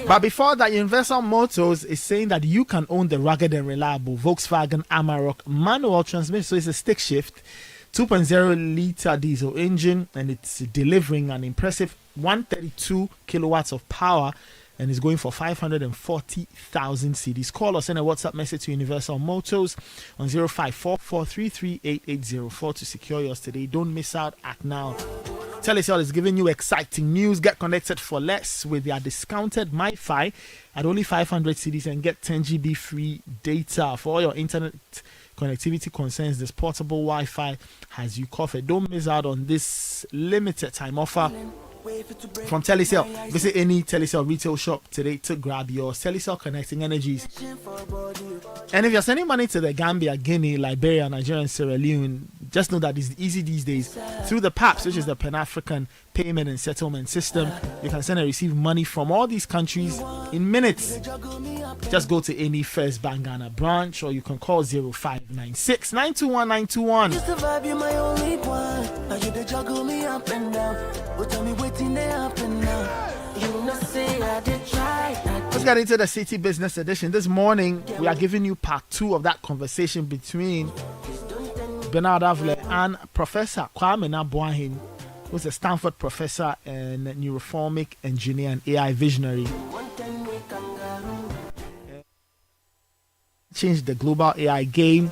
But before that, Universal Motors is saying that you can own the rugged and reliable Volkswagen Amarok manual transmission. So it's a stick shift, 2.0 liter diesel engine, and it's delivering an impressive 132 kilowatts of power, and is going for 540,000 cedis. Call or send a WhatsApp message to Universal Motors on 0544338804 to secure yours today. Don't miss out, act now. Telecel is giving you exciting news. Get connected for less with their discounted MiFi at only 500 cedis and get 10 GB free data. For all your internet connectivity concerns, this portable Wi-Fi has you covered. Don't miss out on this limited time offer from Telecel. Visit any Telecel retail shop today to grab your Telecel Connecting Energies. And if you're sending money to the Gambia, Guinea, Liberia, Nigeria, and Sierra Leone, just know that it's easy these days. Through the PAPS, which is the Pan-African Payment and Settlement System, you can send and receive money from all these countries in minutes. Just go to any First Bank Ghana branch, or you can call 0596 921 921. Just to vibe, you my only one. Now you they juggle me up and down. But tell me waiting there up and down. You not say I did try. Let's get into the City Business Edition. This morning, we are giving you part 2 of that conversation between Bernard Avle and Professor Kwame Nabuahin, who's a Stanford professor and neuroformic engineer and AI visionary. Change the global AI game.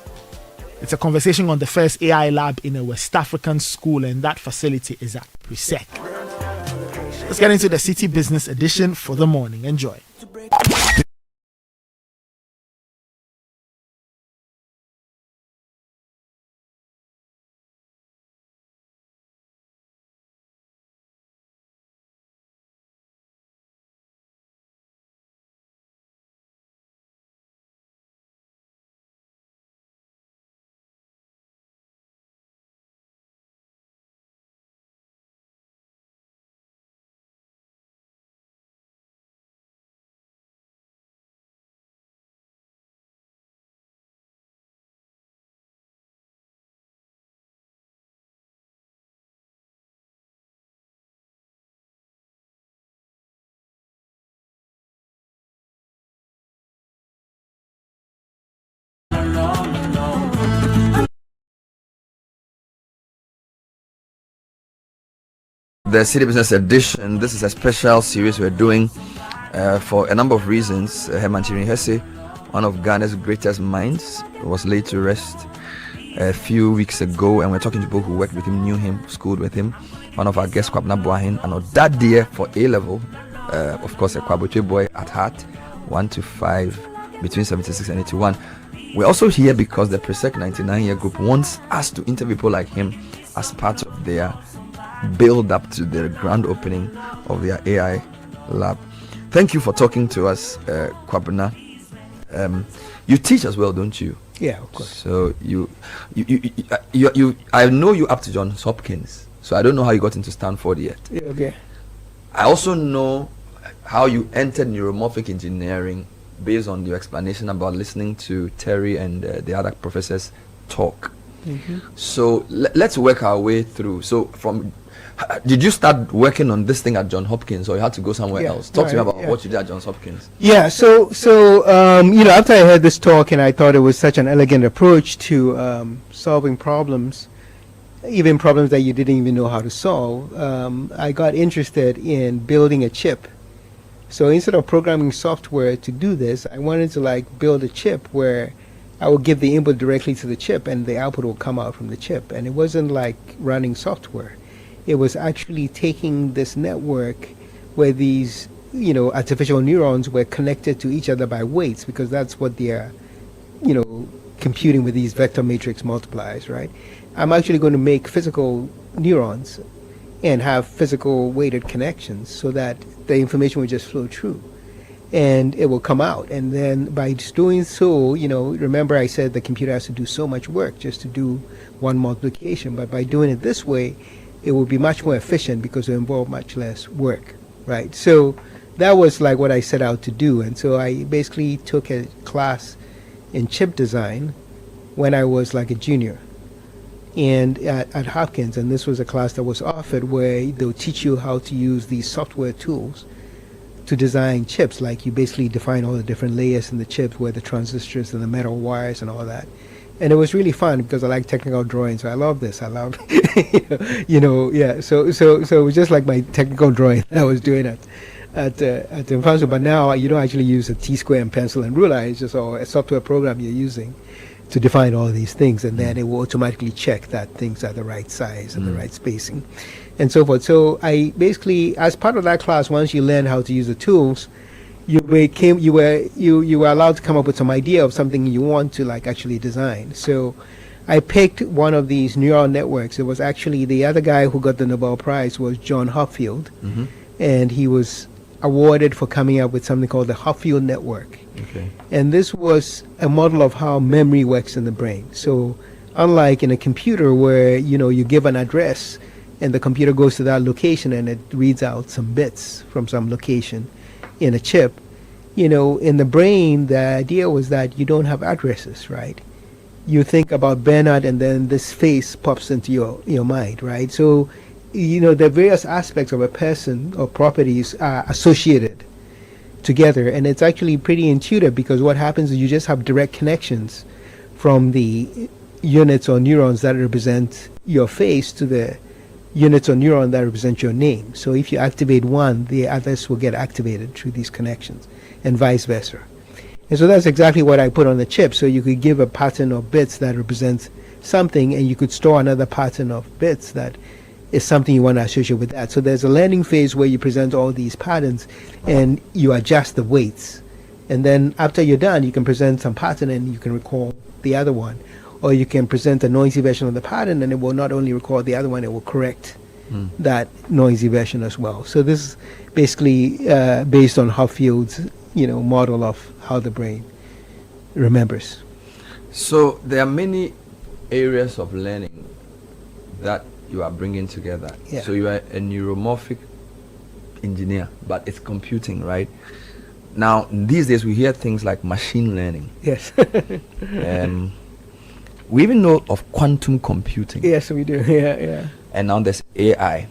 It's a conversation on the first AI lab in a West African school, and that facility is at Prostate. Let's get into the City Business Edition for the morning. Enjoy. the City Business Edition. This is a special series we're doing for a number of reasons. Herman Chirin Hesse, one of Ghana's greatest minds, was laid to rest a few weeks ago, and we're talking to people who worked with him, knew him, schooled with him. One of our guests, Kwabena Boahin, and that year for A level, of course, a Kwaboche boy at heart, 1 to 5, between 76 and 81. We're also here because the Presec 99-year group wants us to interview people like him as part of their build up to the grand opening of their AI lab. Thank you for talking to us, Kwabena. You teach as well, don't you? Yeah, of course. So you I know you up to Johns Hopkins. So I don't know how you got into Stanford yet. Yeah, okay. I also know how you entered neuromorphic engineering based on your explanation about listening to Terry and the other professors talk. Mm-hmm. So let's work our way through. So did you start working on this thing at Johns Hopkins, or you had to go somewhere else? Talk to me about what you did at Johns Hopkins. Yeah, so after I heard this talk and I thought it was such an elegant approach to solving problems, even problems that you didn't even know how to solve, I got interested in building a chip. So instead of programming software to do this, I wanted to build a chip where I would give the input directly to the chip and the output will come out from the chip. And it wasn't like running software. It was actually taking this network where these, artificial neurons were connected to each other by weights, because that's what they're, computing with these vector matrix multipliers, right? I'm actually going to make physical neurons and have physical weighted connections so that the information will just flow through and it will come out. And then by doing so, remember I said the computer has to do so much work just to do one multiplication, but by doing it this way, it will be much more efficient because it will involve much less work, right? So that was what I set out to do. And so I basically took a class in chip design when I was a junior and at Hopkins, and this was a class that was offered where they'll teach you how to use these software tools to design chips. You basically define all the different layers in the chips, where the transistors and the metal wires and all that. And it was really fun because I like technical drawing, so I love this. I love, yeah. So it was just like my technical drawing that I was doing at Infanso. But now you don't actually use a T-square and pencil and ruler. It's just a software program you're using to define all these things, and then it will automatically check that things are the right size and the right spacing, and so forth. So I basically, as part of that class, once you learn how to use the tools, you were allowed to come up with some idea of something you want to actually design. So I picked one of these neural networks. It was actually the other guy who got the Nobel Prize was John Hopfield, and he was awarded for coming up with something called the Hopfield network. Okay. And this was a model of how memory works in the brain. So unlike in a computer where you give an address and the computer goes to that location and it reads out some bits from some location in a chip, in the brain, the idea was that you don't have addresses, right? You think about Bernard and then this face pops into your mind, right? So, the various aspects of a person or properties are associated together, and it's actually pretty intuitive because what happens is you just have direct connections from the units or neurons that represent your face to the units or neuron that represent your name. So if you activate one, the others will get activated through these connections, and vice versa. And so that's exactly what I put on the chip. So you could give a pattern of bits that represents something, and you could store another pattern of bits that is something you want to associate with that. So there's a learning phase where you present all these patterns and you adjust the weights. And then after you're done, you can present some pattern and you can recall the other one. Or you can present a noisy version of the pattern and it will not only record the other one, it will correct that noisy version as well. So this is basically based on Hoffield's model of how the brain remembers. So there are many areas of learning that you are bringing together. Yeah. So you are a neuromorphic engineer, but it's computing, right? Now, these days we hear things like machine learning. Yes. We even know of quantum computing. Yes, we do. Yeah. And now there's AI.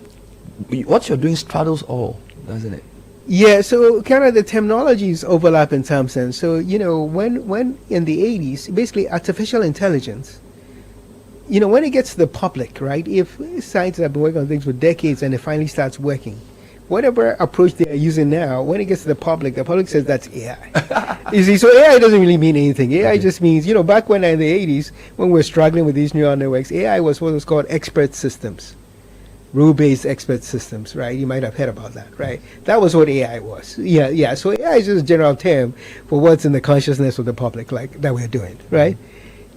What you're doing straddles all, doesn't it? Yeah, so kind of the terminologies overlap in some sense. So, when in the 80s, basically artificial intelligence when it gets to the public, right? If scientists have been working on things for decades and it finally starts working, whatever approach they are using now, when it gets to the public says that's AI. You see, so AI doesn't really mean anything. AI just means, back when in the 80s, when we were struggling with these neural networks, AI was what was called expert systems, rule-based expert systems, right? You might have heard about that, right? That was what AI was. Yeah. So AI is just a general term for what's in the consciousness of the public, like that we're doing, right?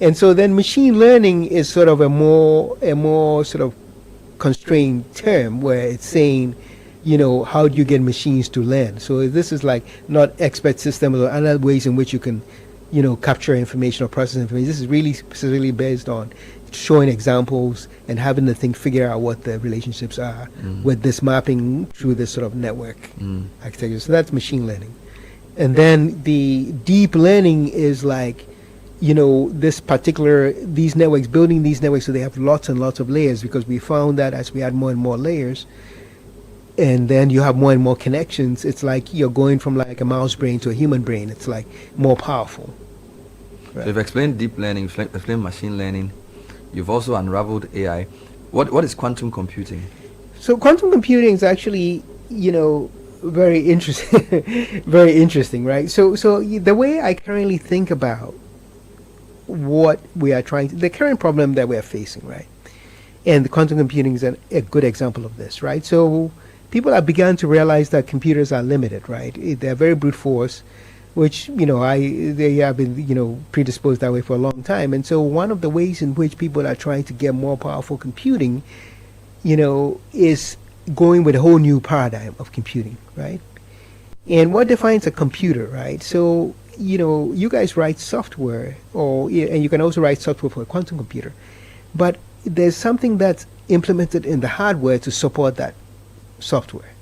And so then machine learning is sort of a more sort of constrained term where it's saying, how do you get machines to learn? So this is like not expert systems or other ways in which you can, capture information or process information. This is really specifically based on showing examples and having the thing figure out what the relationships are with this mapping through this sort of network architecture. So that's machine learning. And then the deep learning is like, these networks, building these networks so they have lots and lots of layers, because we found that as we add more and more layers, and then you have more and more connections, it's like you're going from like a mouse brain to a human brain. It's like more powerful. Right. So you've explained deep learning, you've explained machine learning, you've also unraveled AI. What is quantum computing? So quantum computing is actually, very interesting, very interesting, right? So the way I currently think about what we are the current problem that we are facing, right? And the quantum computing is a good example of this, right? So people have begun to realize that computers are limited, right? They're very brute force, which, they have been, predisposed that way for a long time. And so one of the ways in which people are trying to get more powerful computing, is going with a whole new paradigm of computing, right? And what defines a computer, right? So, you guys write software, and you can also write software for a quantum computer, but there's something that's implemented in the hardware to support that software.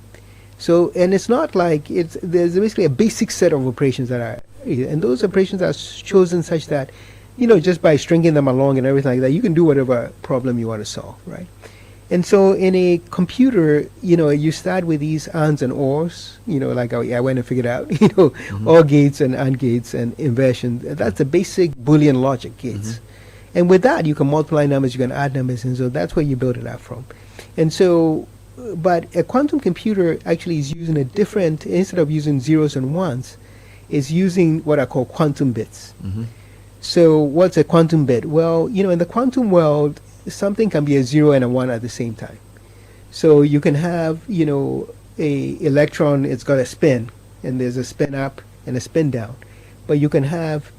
So, and it's not like there's basically a basic set of operations that are, and those operations are chosen such that, just by stringing them along and everything like that, you can do whatever problem you want to solve, right? And so in a computer, you start with these ands and ors, like I went and figured out, OR gates and AND gates and inversion. That's the basic Boolean logic gates. And with that, you can multiply numbers, you can add numbers, and so that's where you build it out from. And so, but a quantum computer actually is using a different, instead of using zeros and ones, is using what I call quantum bits. So what's a quantum bit? Well, in the quantum world, something can be a 0 and a 1 at the same time. So you can have, a electron, it's got a spin, and there's a spin up and a spin down. But you can have,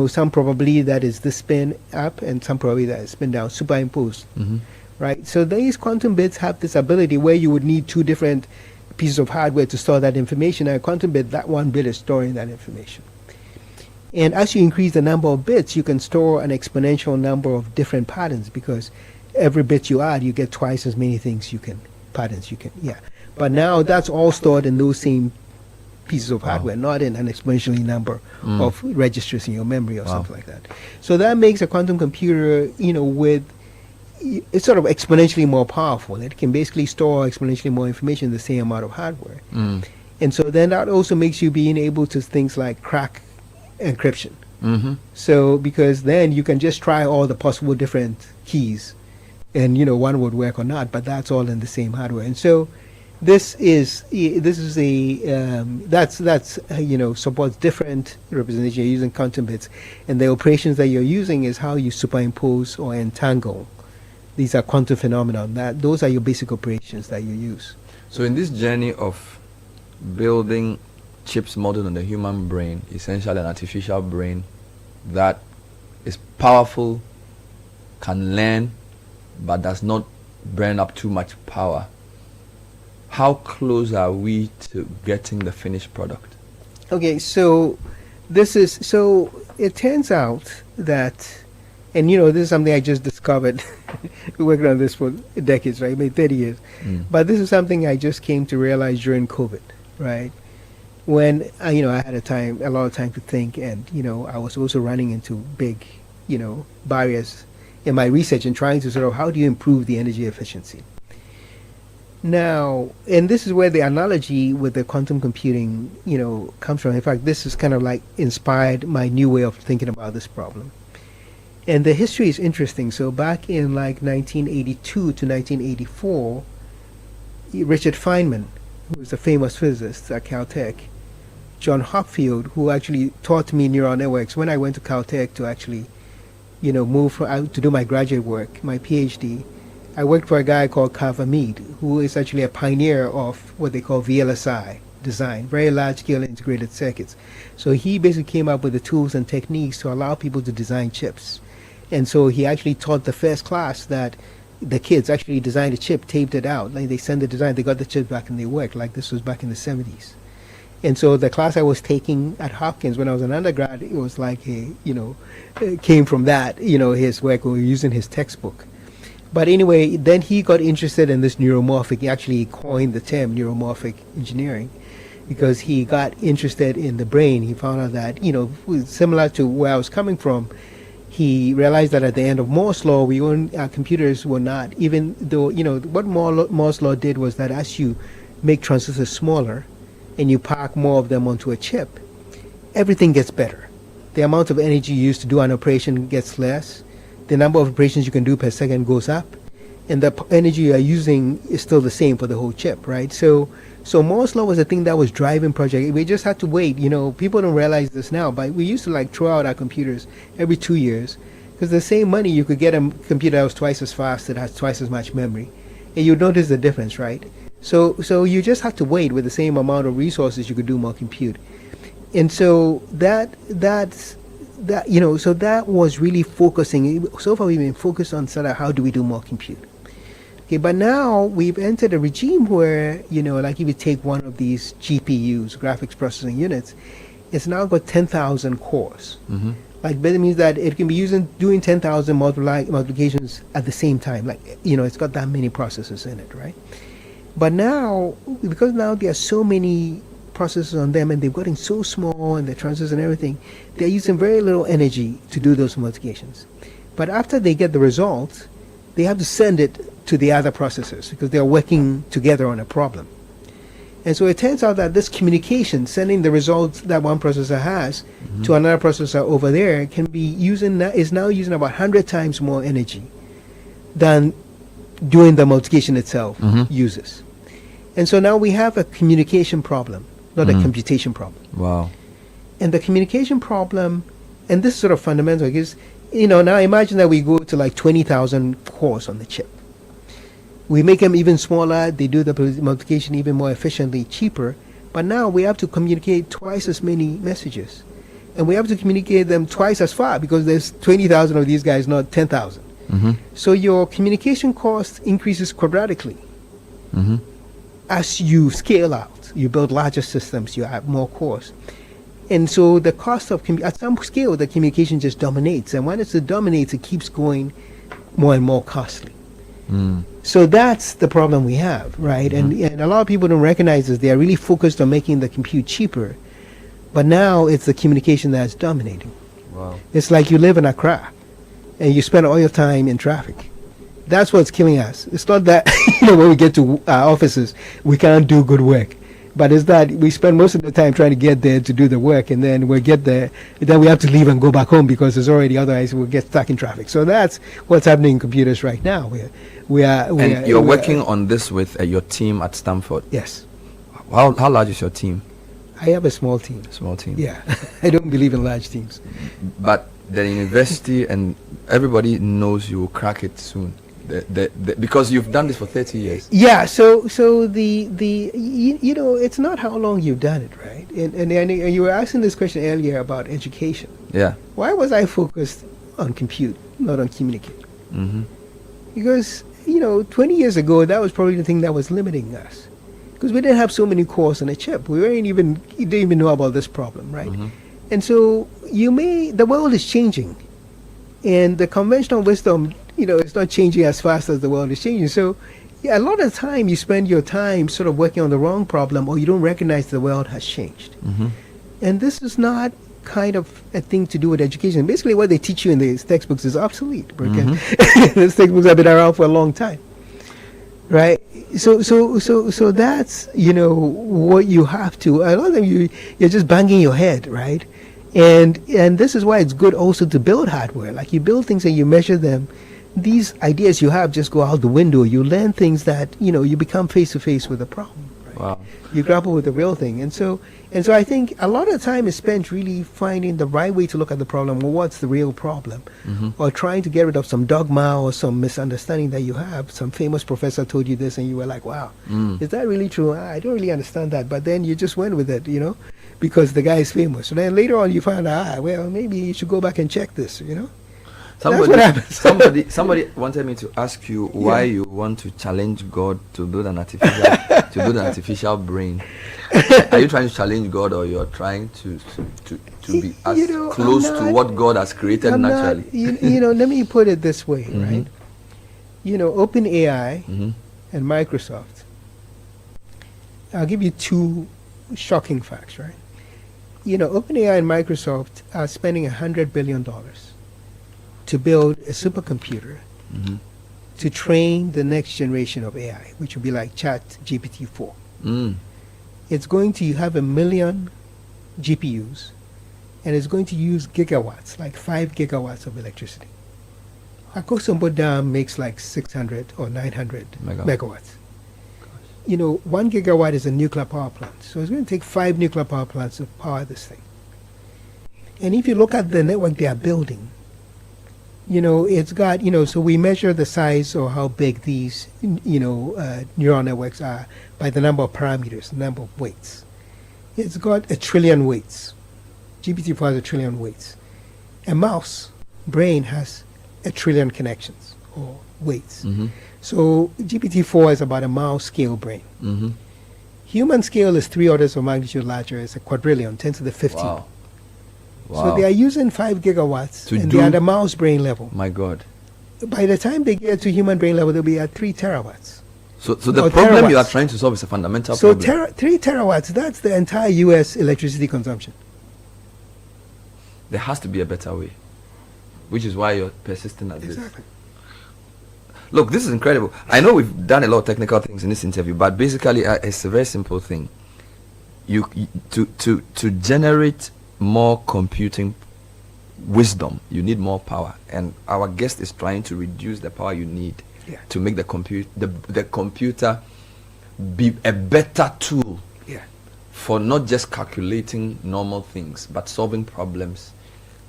some probability that is the spin up and some probability that is spin down, superimposed. Right? So these quantum bits have this ability where you would need two different pieces of hardware to store that information. And a quantum bit, that one bit is storing that information. And as you increase the number of bits, you can store an exponential number of different patterns, because every bit you add, you get twice as many patterns you can. But now that's all stored in those same pieces of hardware, not in an exponentially number of registers in your memory or something like that. So that makes a quantum computer, it's sort of exponentially more powerful. It can basically store exponentially more information in the same amount of hardware. And so then that also makes you being able to things like crack encryption. So because then you can just try all the possible different keys, and one would work or not, but that's all in the same hardware. And so this is supports different representation. You're using quantum bits, and the operations that you're using is how you superimpose or entangle. These are quantum phenomena. Those are your basic operations that you use. So in this journey of building chips modeled on the human brain, essentially an artificial brain that is powerful, can learn, but does not burn up too much power, how close are we to getting the finished product? Okay, so it turns out that, and this is something I just discovered, working on this for decades, right, maybe 30 years, but this is something I just came to realize during COVID, right? When I had a lot of time to think, and I was also running into big barriers in my research and trying to sort of, how do you improve the energy efficiency? Now, and this is where the analogy with the quantum computing comes from. In fact, this is kind of like inspired my new way of thinking about this problem. And the history is interesting. So back in like 1982 to 1984, Richard Feynman, who was a famous physicist at Caltech, John Hopfield, who actually taught me neural networks when I went to Caltech to actually, move out to do my graduate work, my PhD. I worked for a guy called Carver Mead, who is actually a pioneer of what they call VLSI design, very large-scale integrated circuits. So he basically came up with the tools and techniques to allow people to design chips. And so he actually taught the first class that the kids actually designed a chip, taped it out. Like they sent the design, they got the chip back and they worked. Like this was back in the 70s. And so the class I was taking at Hopkins when I was an undergrad, it was like it came from that, his work. We were using his textbook. But anyway, then he got interested in this neuromorphic. He actually coined the term neuromorphic engineering because he got interested in the brain. He found out that, similar to where I was coming from, he realized that at the end of Moore's law, our computers were not, even though, what Moore's law did was that as you make transistors smaller and you pack more of them onto a chip, everything gets better. The amount of energy used to do an operation gets less. The number of operations you can do per second goes up. And the energy you are using is still the same for the whole chip, right? So Moore's law was a thing that was driving project. We just had to wait. People don't realize this now, but we used to throw out our computers every 2 years because the same money you could get a computer that was twice as fast, that has twice as much memory, and you'd notice the difference, right? So you just have to wait. With the same amount of resources, you could do more compute. And so that was really focusing. So far we've been focused on sort of how do we do more compute. Okay, but now we've entered a regime where, like if you take one of these GPUs, graphics processing units, it's now got 10,000 cores. Mm-hmm. Like, that means that it can be doing 10,000 multiplications at the same time. Like, it's got that many processors in it, right? But now, because now there are so many processors on them and they've gotten so small and the transistors and everything, they're using very little energy to do those multiplications. But after they get the results, they have to send it to the other processors because they're working together on a problem. And so it turns out that this communication, sending the results that one processor has to another processor over there, is now using about 100 times more energy than doing the multiplication itself uses. And so now we have a communication problem, not a computation problem. Wow. And the communication problem, and this is sort of fundamental, because now imagine that we go to like 20,000 cores on the chip. We make them even smaller, they do the multiplication even more efficiently, cheaper, but now we have to communicate twice as many messages. And we have to communicate them twice as far because there's 20,000 of these guys, not 10,000. So your communication cost increases quadratically. As you scale out, you build larger systems, you have more cores. And so the cost of, at some scale, the communication just dominates. And when it dominates, it keeps going more and more costly. So that's the problem we have, right? And a lot of people don't recognize this. They are really focused on making the compute cheaper. But now it's the communication that's dominating. Wow. It's like you live in Accra and you spend all your time in traffic. That's what's killing us. It's not that when we get to our offices, we can't do good work. But it's that we spend most of the time trying to get there to do the work, and then we get there, then we have to leave and go back home because it's already, otherwise we'll get stuck in traffic. So that's what's happening in computers right now. You're working on this with your team at Stanford? Yes. How large is your team? I have a small team. Small team. Yeah. I don't believe in large teams. But the university and everybody knows you will crack it soon. Because you've done this for 30 years. Yeah, so it's not how long you've done it, right? And you were asking this question earlier about education. Yeah. Why was I focused on compute, not on communicate? Because 20 years ago, that was probably the thing that was limiting us, because we didn't have so many cores on a chip. You didn't even know about this problem, right? And so the world is changing, and the conventional wisdom, it's not changing as fast as the world is changing. So, a lot of the time you spend your time sort of working on the wrong problem, or you don't recognize the world has changed. And this is not kind of a thing to do with education. Basically, what they teach you in these textbooks is obsolete. These textbooks have been around for a long time, right? So that's what you have to. A lot of them you're just banging your head, right? And this is why it's good also to build hardware. Like you build things and you measure them. These ideas you have just go out the window. You learn things that, you become face to face with a problem. Right? Wow. You grapple with the real thing. And so I think a lot of time is spent really finding the right way to look at the problem, or what's the real problem, or trying to get rid of some dogma or some misunderstanding that you have. Some famous professor told you this and you were like, wow, is that really true? I don't really understand that. But then you just went with it, because the guy is famous. So then later on you find out, well, maybe you should go back and check this, That's what happens. Somebody wanted me to ask you why you want to challenge God to build an artificial brain. Are you trying to challenge God, or you're trying to be as close to what God has created naturally? Let me put it this way, right? OpenAI and Microsoft. I'll give you two shocking facts, right? OpenAI and Microsoft are spending $100 billion to build a supercomputer to train the next generation of AI, which will be like ChatGPT-4. It's going to have 1 million GPUs, and it's going to use gigawatts, like 5 gigawatts of electricity. Akosombo Dam makes like 600 or 900 megawatts. 1 gigawatt is a nuclear power plant. So it's going to take 5 nuclear power plants to power this thing. And if you look at the network they are building, it's got, so we measure the size or how big these, neural networks are by the number of parameters, the number of weights. It's got 1 trillion weights. GPT-4 has 1 trillion weights. A mouse brain has 1 trillion connections or weights. So GPT-4 is about a mouse scale brain. Human scale is 3 orders of magnitude larger. It's a quadrillion, 10 to the 15. Wow. So they are using 5 gigawatts, and they're at the mouse brain level. My God. By the time they get to human brain level, they'll be at 3 terawatts. So the problem you are trying to solve is a fundamental problem. So 3 terawatts, that's the entire U.S. electricity consumption. There has to be a better way, which is why you're persisting at this. Look, this is incredible. I know we've done a lot of technical things in this interview, but basically it's a very simple thing. To generate more computing wisdom, you need more power, and our guest is trying to reduce the power you need to make the computer be a better tool for not just calculating normal things, but solving problems,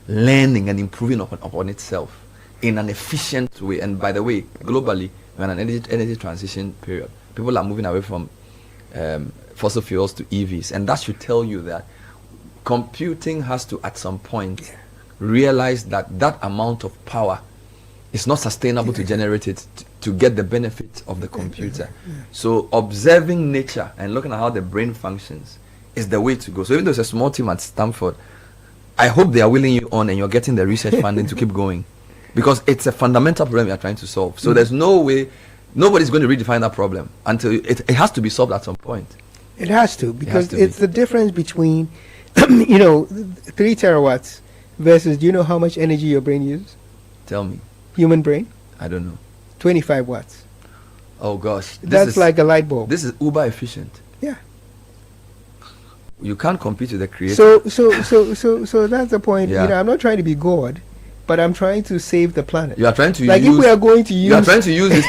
learning and improving upon itself in an efficient way. And by the way, globally, we're in an energy transition period. People are moving away from fossil fuels to EVs, and that should tell you that computing has to, at some point, realize that amount of power is not sustainable to generate it to get the benefit of the computer. So observing nature and looking at how the brain functions is the way to go. So even though it's a small team at Stanford, I hope they are willing you on and you're getting the research funding to keep going, because it's a fundamental problem you are trying to solve. So there's no way, nobody's going to redefine that problem until it has to be solved at some point. It has to, because it's the difference between 3 terawatts versus, do you know how much energy your brain uses? Tell me. Human brain? I don't know. 25 watts. Oh gosh. That's like a light bulb. This is uber efficient. Yeah. You can't compete with the creator. So that's the point. I'm not trying to be God, but I'm trying to save the planet. You are trying to if we are going to use... You are trying to use this...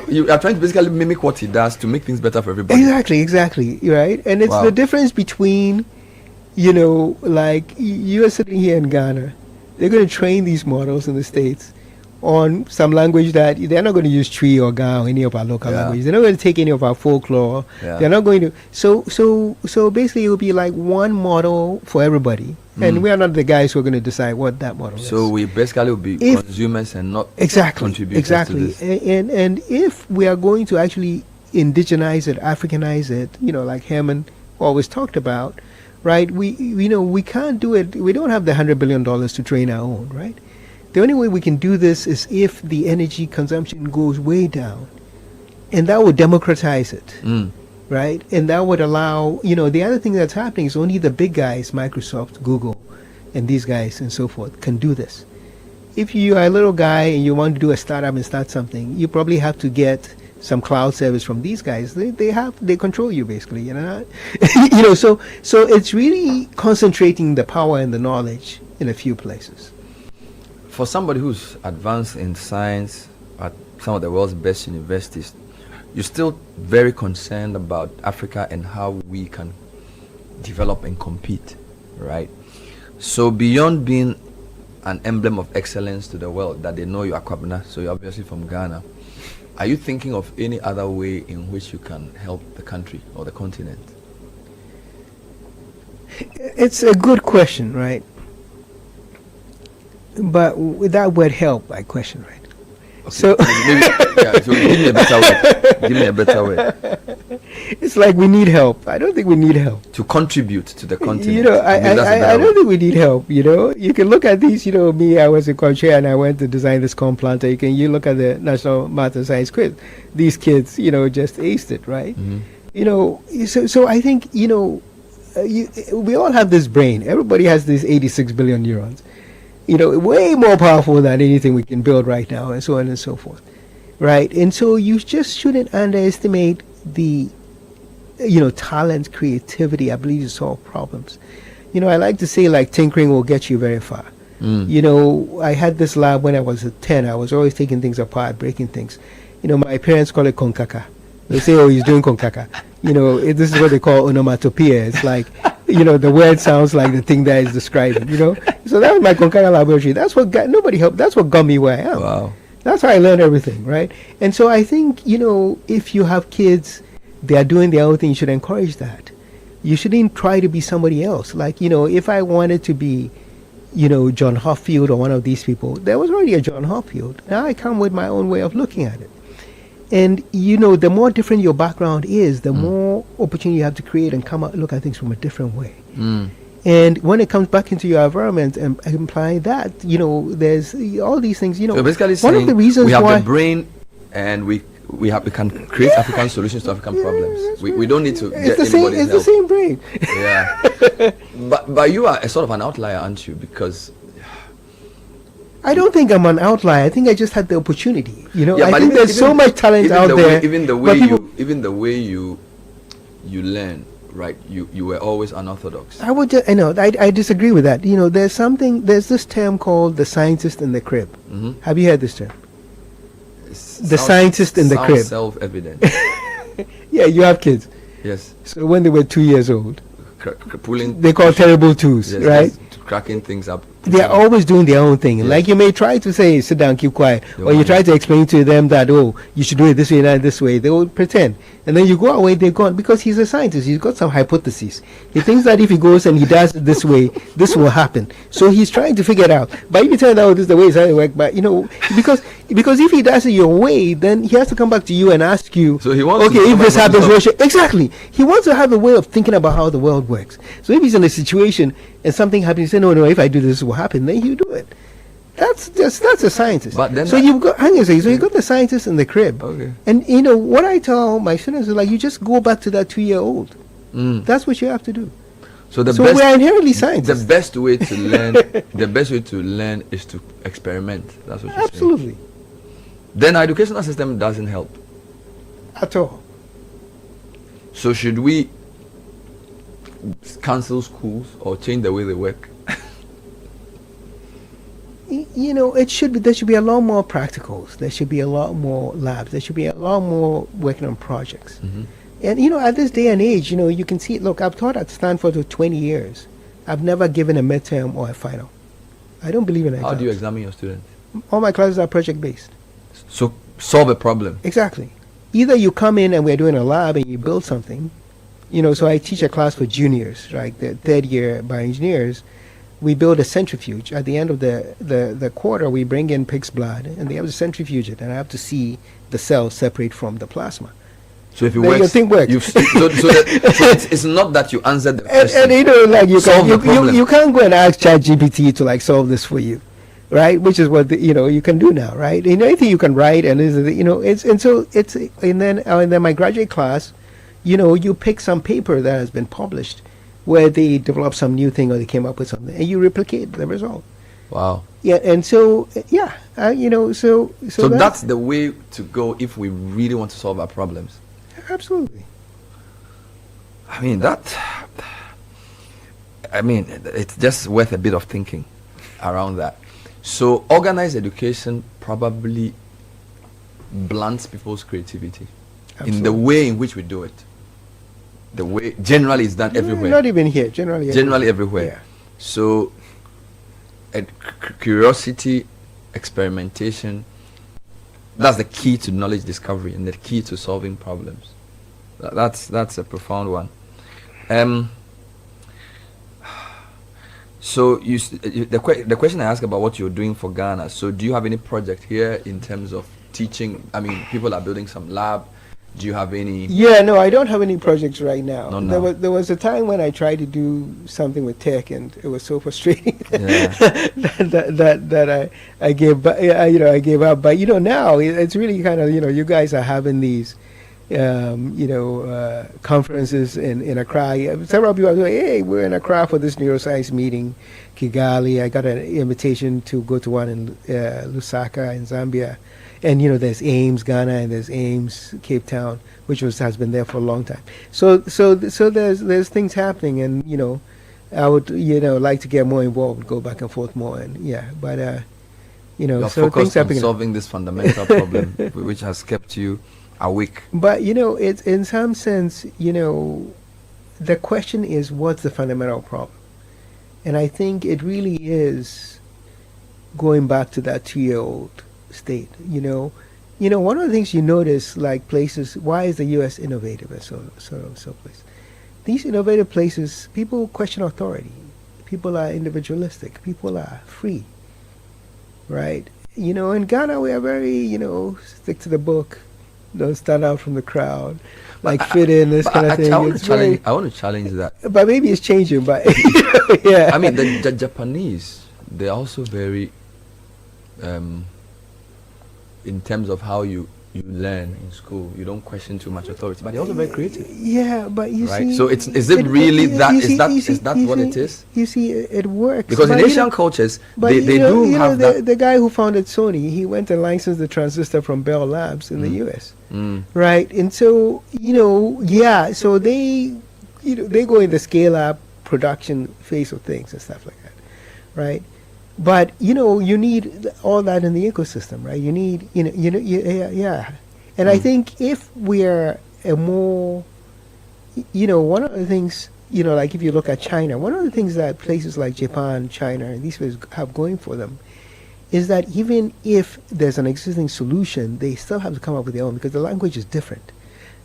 you are trying to basically mimic what he does to make things better for everybody. Exactly. Right? And it's the difference between... like you are sitting here in Ghana, they're going to train these models in the States on some language that they're not going to use Tree or Ga or any of our local languages. They're not going to take any of our folklore. They're not going to. So basically, it will be like one model for everybody, and we are not the guys who are going to decide what that model is. So we basically will be consumers and not contributors to this. And if we are going to actually indigenize it, Africanize it, like Herman always talked about. Right, we can't do it. We don't have the $100 billion to train our own, right? The only way we can do this is if the energy consumption goes way down, and that would democratize it, right? And that would allow, the other thing that's happening is only the big guys, Microsoft, Google, and these guys and so forth, can do this. If you are a little guy and you want to do a startup and start something, you probably have to get some cloud service from these guys, they control you basically, you know. So it's really concentrating the power and the knowledge in a few places. For somebody who's advanced in science at some of the world's best universities, you're still very concerned about Africa and how we can develop and compete, right? So beyond being an emblem of excellence to the world, that they know you are Kwabena, so you're obviously from Ghana, are you thinking of any other way in which you can help the country or the continent? It's a good question, right? But with that word help, I question, right? Okay. So give me a better word. Give me a better word. It's like we need help. I don't think we need help. To contribute to the continent. You know, I don't think we need help, you know. You can look at these, you know, me, I was a co-chair and I went to design this corn planter. You look at the National Math and Science quiz. These kids, you know, just aced it, right? Mm-hmm. You know, so I think, you know, we all have this brain. Everybody has these 86 billion neurons. You know, way more powerful than anything we can build right now, and so on and so forth, right? And so you just shouldn't underestimate the, you know, talent, creativity, ability to solve problems. You know, I like to say, like, tinkering will get you very far. You know, I had this lab when I was 10. I was always taking things apart, breaking things. You know, my parents call it konkaka. They say, oh, he's doing konkaka. You know, this is what they call onomatopoeia. It's like, you know, the word sounds like the thing that is describing, you know. So that was my konkaka laboratory. That's what got, nobody helped. That's what got me where I am. Wow. That's how I learned everything, right? And so I think, you know, if you have kids, they are doing their own thing, you should encourage that. You shouldn't try to be somebody else. Like, you know, if I wanted to be, you know, John Hopfield or one of these people, there was already a John Hopfield. Now I come with my own way of looking at it. And, you know, the more different your background is, the more opportunity you have to create and come out, look at things from a different way. And when it comes back into your environment and imply that, you know, there's all these things, you know. So basically one of the reasons we have why the brain and we can create African solutions to African problems. We don't need to get anybody's help. It's the same brain. Yeah. But you are a sort of an outlier, aren't you? Because I don't think I'm an outlier. I think I just had the opportunity. You know, yeah, I think there's so much talent out there. Even the way you learn, right? You were always unorthodox. I disagree with that. You know, there's this term called the scientist in the crib. Have you heard this term? The scientist in the crib. Self-evident. Yeah, you have kids. Yes. So when they were 2 years old, pulling. They call terrible twos, yes, right? Cracking things up. They're always doing their own thing. Yes. Like you may try to say, sit down, keep quiet. Or you try to explain to them that, oh, you should do it this way, not this way. They will pretend. And then you go away, they're gone. Because he's a scientist. He's got some hypotheses. He thinks that if he goes and he does it this way, this will happen. So he's trying to figure it out. But if you tell him, oh, this is the way it's going to work, but, you know, because if he does it your way, then he has to come back to you and ask you, so he wants okay, if this happens, exactly. He wants to have a way of thinking about how the world works. So if he's in a situation and something happens, he says, no, if I do this will happen, then you do it. That's a scientist. But then so you've got you got the scientist in the crib. Okay. And you know what I tell my students is like, you just go back to that 2-year-old. That's what you have to do. So we are inherently scientists. The best way to learn, is to experiment. That's what you're Absolutely. saying. Then our educational system doesn't help at all. So should we cancel schools or change the way they work? You know, there should be a lot more practicals. There should be a lot more labs. There should be a lot more working on projects. And, you know, at this day and age, you know, you can see, look, I've taught at Stanford for 20 years. I've never given a midterm or a final. I don't believe in exams. How do you examine your students? All my classes are project-based. So solve a problem. Exactly. Either you come in and we're doing a lab and you build something. You know, so I teach a class for juniors, right, the third year bioengineers. We build a centrifuge. At the end of the quarter, we bring in pig's blood, and they have to centrifuge it, and I have to see the cells separate from the plasma. So if it then works, your thing works. So it's not that you answer the question. And you know, like you can't go and ask ChatGPT to like solve this for you, right? Which is what you can do now, right? You know, anything you can write, and then my graduate class, you know, you pick some paper that has been published, where they developed some new thing or they came up with something, and you replicate the result. Wow. Yeah, and so So that's the way to go if we really want to solve our problems. Absolutely. I mean it's just worth a bit of thinking around that. So organized education probably blunts people's creativity in the way in which we do it. The way generally it's done everywhere. Not even here, generally everywhere. Yeah. So curiosity, experimentation, that's the key to knowledge discovery and the key to solving problems. That's a profound one. So the question I asked about what you're doing for Ghana. So do you have any project here in terms of teaching? I mean, people are building some lab. Do you have any? Yeah, no, I don't have any projects right now. No. There was a time when I tried to do something with tech, and it was so frustrating that I gave, I gave up. But now it's really kind of you guys are having these. Conferences in Accra. Several people are saying, hey, we're in Accra for this neuroscience meeting, Kigali. I got an invitation to go to one in Lusaka in Zambia. And, there's AIMS Ghana and there's AIMS Cape Town, which has been there for a long time. So there's things happening, and, I would, like to get more involved, go back and forth more. And, but, You're so things focused on happening. solving this fundamental problem, which has kept you awake. But it's in some sense, the question is, what's the fundamental problem? And I think it really is going back to that 2-year-old state. One of the things you notice, like places, why is the U.S. innovative and so place? These innovative places, people question authority. People are individualistic. People are free, right? In Ghana we are very, stick to the book. Don't stand out from the crowd, fit in, this kind of thing. I want to challenge that. But maybe it's changing. But yeah, I mean, the Japanese, they're also very, in terms of how you learn in school. You don't question too much authority, but they're also very creative. Yeah, but you see, so is it really that? Is that what it is? You see, it works because in Asian cultures, they do have that. The guy who founded Sony, he went and licensed the transistor from Bell Labs in the U.S. Right, and so so they go in the scale up production phase of things and stuff like that, right? But you need all that in the ecosystem, right? You need and I think if we're a more one of the things like if you look at China, one of the things that places like Japan, China, and these places have going for them is that even if there's an existing solution, they still have to come up with their own, because the language is different.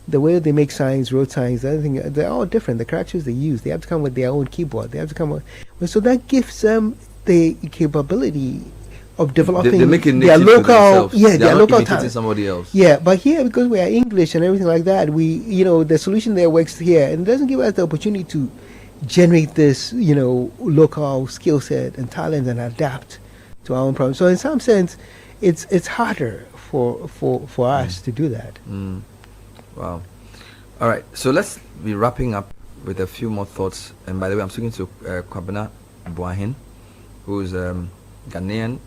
The way they make signs, road signs, everything, they're all different. The characters they use, they have to come with their own keyboard. They have to come with, so that gives them the capability of developing their local, their local talent. Somebody else. Yeah, but here, because we are English and everything like that, we, the solution there works here, and it doesn't give us the opportunity to generate this, local skill set and talent and adapt to our own problems. So in some sense, it's harder for us to do that. Wow. All right. So let's be wrapping up with a few more thoughts. And by the way, I'm speaking to Kwabena Boahin, who's Ghanaian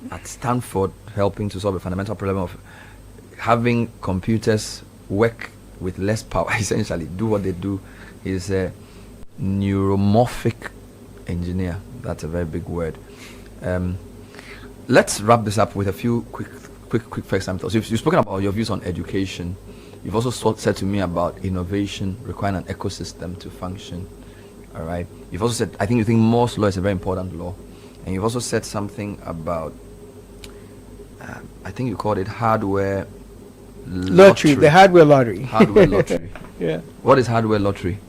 at Stanford, helping to solve a fundamental problem of having computers work with less power, essentially do what they do. He's a neuromorphic engineer. That's a very big word. Let's wrap this up with a few quick first-time thoughts. You've spoken about your views on education. You've also said to me about innovation requiring an ecosystem to function. All right. You've also said, I think you think Moore's law is a very important law, and you've also said something about, I think you called it hardware lottery. The hardware lottery. Hardware lottery. Yeah. What is hardware lottery?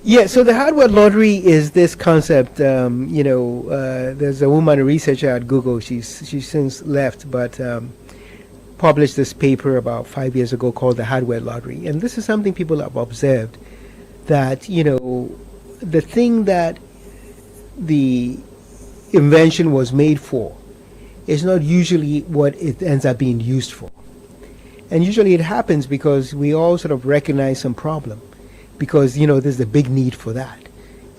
Yeah, so the hardware lottery is this concept. There's a woman, a researcher at Google. She's since left, but published this paper about 5 years ago called the hardware lottery. And this is something people have observed, that the thing that the invention was made for is not usually what it ends up being used for. And usually it happens because we all sort of recognize some problem, because there's a big need for that,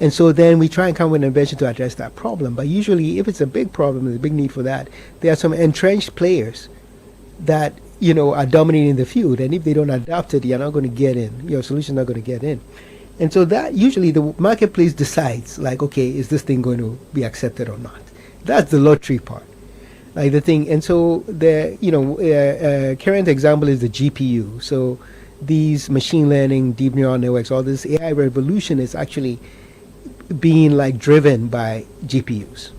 And so then we try and come with an invention to address that problem. But usually, if it's a big problem, there's a big need for that, there are some entrenched players that, are dominating the field. And if they don't adopt it, you're not going to get in. Your solution's not going to get in. And so that usually the marketplace decides, like, okay, is this thing going to be accepted or not? That's the lottery part. Like the thing. And so the, current example is the GPU. So these machine learning, deep neural networks, all this AI revolution is actually being like driven by GPUs,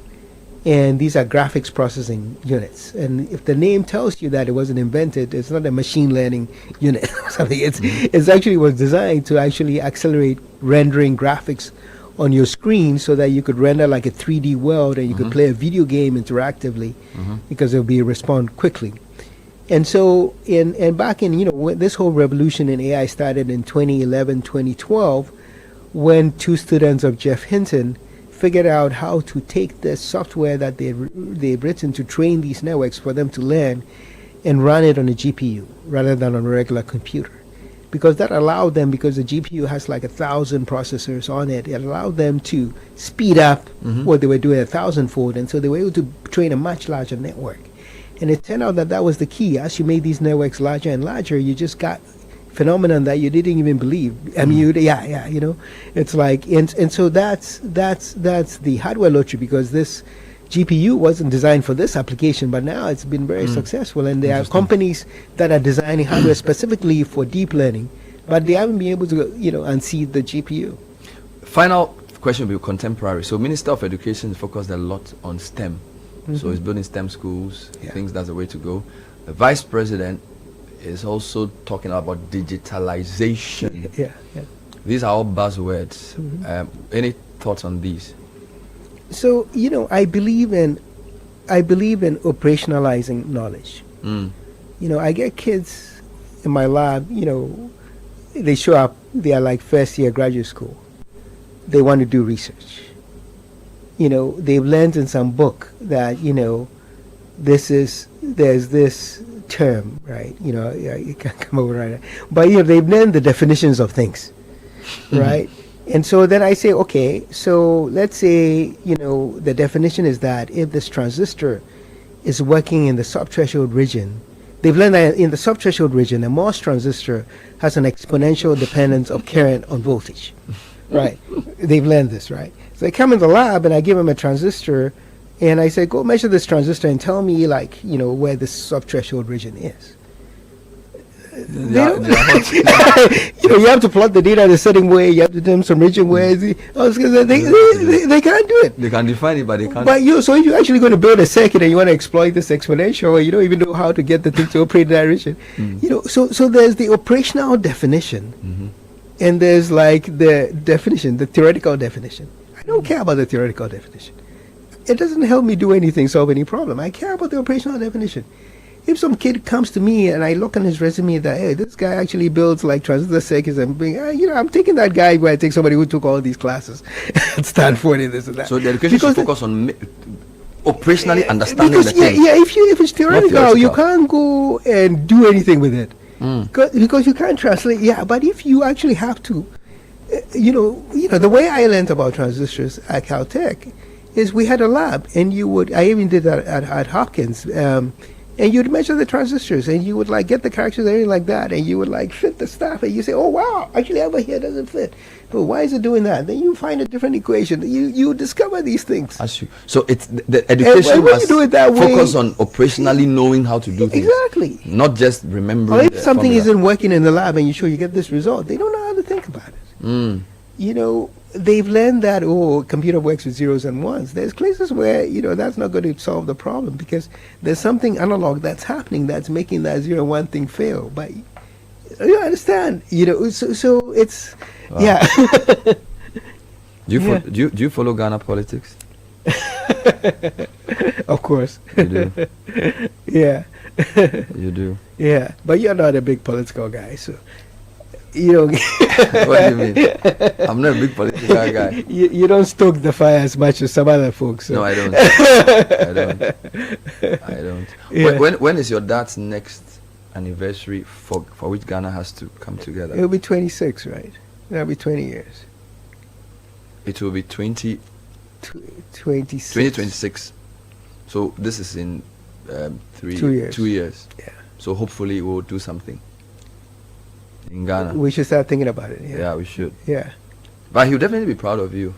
and these are graphics processing units. And if the name tells you that it wasn't invented, it's not a machine learning unit or something. It's actually was designed to actually accelerate rendering graphics on your screen so that you could render like a 3D world and you could play a video game interactively because it'll be respond quickly. And so and back in when this whole revolution in AI started in 2011, 2012. When two students of Jeff Hinton figured out how to take the software that they've written to train these networks for them to learn and run it on a GPU rather than on a regular computer. Because that allowed them, because the GPU has like 1,000 processors on it, it allowed them to speed up what they were doing 1,000-fold. And so they were able to train a much larger network. And it turned out that that was the key. As you made these networks larger and larger, you just got phenomenon that you didn't even believe. I mean, it's like, and so that's the hardware lottery, because this GPU wasn't designed for this application, but now it's been very successful, and there are companies that are designing hardware specifically for deep learning, but they haven't been able to, unseat the GPU. Final question will be contemporary. So Minister of Education focused a lot on STEM. So he's building STEM schools. He thinks that's the way to go. The Vice President is also talking about digitalization. These are all buzzwords. Any thoughts on these? So I believe in operationalizing knowledge. I get kids in my lab. They show up. They are like first year graduate school. They want to do research. They've learned in some book that there's this term, right? You can't come over right now. But they've learned the definitions of things, right? And so then I say, okay, so let's say, the definition is that if this transistor is working in the subthreshold region, they've learned that in the subthreshold region, a MOS transistor has an exponential dependence of current on voltage, right? They've learned this, right? So they come in the lab and I give them a transistor and I say, go measure this transistor and tell me, where this subthreshold region is. You have to plot the data the certain way. You have to tell them some region where they can't do it. They can define it, but they can't. But so if you're actually going to build a circuit and you want to exploit this exponential, or you don't even know how to get the thing to operate in that region, so there's the operational definition, and there's like the definition, the theoretical definition. I don't care about the theoretical definition. It doesn't help me do anything, solve any problem. I care about the operational definition. If some kid comes to me and I look on his resume that, hey, this guy actually builds like transistor circuits and I'm taking that guy where I take somebody who took all these classes at Stanford and this and that. So the education should focus on operationally understanding the thing. If it's theoretical, you can't go and do anything with it. Because you can't translate. Yeah, but if you actually have to, the way I learned about transistors at Caltech is we had a lab, and I even did that at Hopkins, and you'd measure the transistors, and you would like get the characters and everything like that, and you would like fit the stuff, and you say, oh wow, actually over here doesn't fit. But why is it doing that? Then you find a different equation. You discover these things. So it's the education must do it that focus on operationally knowing how to do things. Exactly. Not just remembering. Or if something isn't working in the lab and you get this result, they don't know how to think about it. They've learned that, computer works with zeros and ones. There's places where, that's not going to solve the problem because there's something analog that's happening that's making that 0 and 1 thing fail. But you understand, so it's, yeah. Do you follow Ghana politics? Of course. You do? Yeah. You do? Yeah, but you're not a big political guy, so... You don't. What do you mean? I'm not a big political guy. You don't stoke the fire as much as some other folks. So. No, I don't. I don't. Yeah. When is your dad's next anniversary for which Ghana has to come together? It'll be 26, right? That'll be 20 years. It will be 2026. So this is in 2 years. Yeah. So hopefully we'll do something in Ghana. We should start thinking about it. Yeah, we should. Yeah. But he'll definitely be proud of you.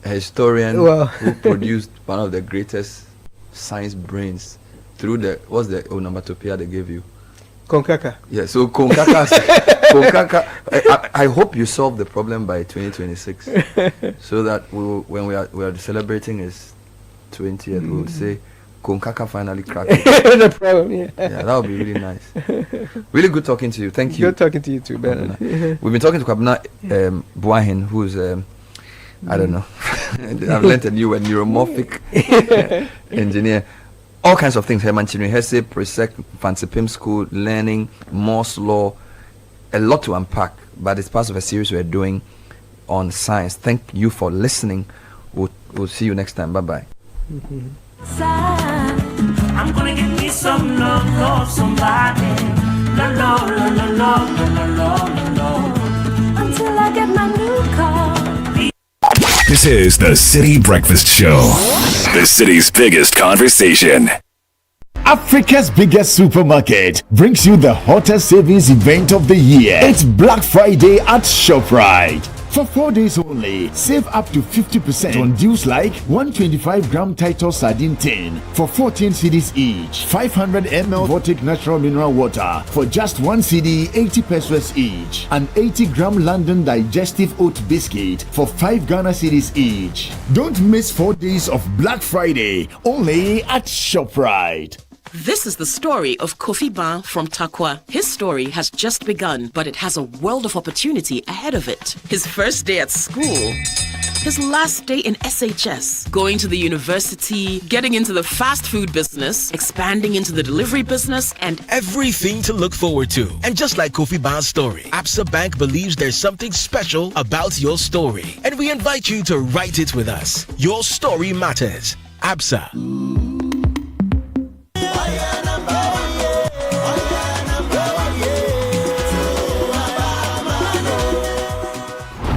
A historian who produced one of the greatest science brains through what's the onomatopoeia they gave you? Konkaka. Yeah, so Konkaka. I hope you solve the problem by 2026, so that when we are celebrating his 20th, we will say Konkaka finally cracked it. The problem, yeah. Yeah, that would be really nice. Really good talking to you. Thank you. Good talking to you too, Bernard. We've been talking to Kwabena Buahin, who's I don't know. I've learned a new word, neuromorphic engineer. All kinds of things. Herman Chinwe Hesse, Presec, Fancy Pim School, learning, Morse law, a lot to unpack. But it's part of a series we're doing on science. Thank you for listening. We'll see you next time. Bye-bye. I'm gonna get me some love, somebody. Love, until I get my new car. This is the Citi Breakfast Show, the city's biggest conversation. Africa's biggest supermarket brings you the hottest savings event of the year. It's Black Friday at ShopRite. For 4 days only, save up to 50% on deals like 125-gram Titus sardine tin for 14 cedis each, 500 ml Vortic natural mineral water for just 1 cedi, 80 pesos each, and 80-gram London digestive oat biscuit for 5 Ghana cedis each. Don't miss 4 days of Black Friday only at ShopRite. This is the story of Kofi Ban from Takwa. His story has just begun, but it has a world of opportunity ahead of it. His first day at school, his last day in SHS, going to the university, getting into the fast food business, expanding into the delivery business, and everything to look forward to. And just like Kofi Ban's story, Absa Bank believes there's something special about your story. And we invite you to write it with us. Your story matters. Absa.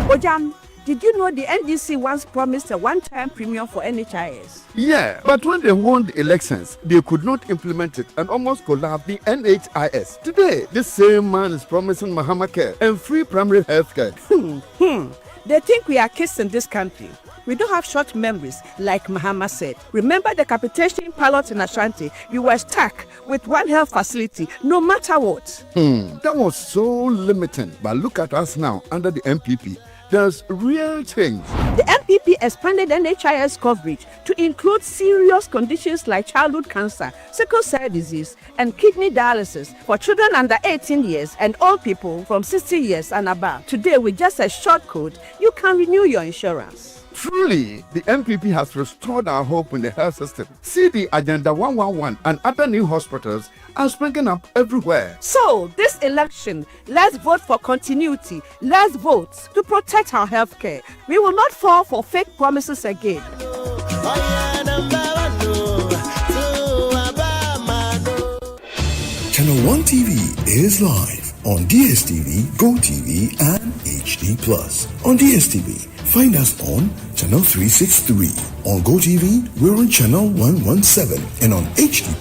Ojam, did you know the NDC once promised a one-time premium for NHIS? Yeah, but when they won the elections, they could not implement it and almost collapsed the NHIS. Today, this same man is promising Mahama care and free primary health care. They think we are kids in this country. We don't have short memories, like Mahama said. Remember the capitation pilot in Ashanti? You were stuck with one health facility, no matter what. That was so limiting. But look at us now under the MPP. There's real change. The MPP expanded NHIS coverage to include serious conditions like childhood cancer, sickle cell disease, and kidney dialysis for children under 18 years and old people from 60 years and above. Today, with just a short code, you can renew your insurance. Truly, the MPP has restored our hope in the health system. See the Agenda 111 and other new hospitals are springing up everywhere. So, this election, let's vote for continuity. Let's vote to protect our health care. We will not fall for fake promises again. Channel 1 TV is live on DSTV, GoTV, and HD+. On DSTV, find us on Channel 363. On GoTV, we're on Channel 117. And on HD+,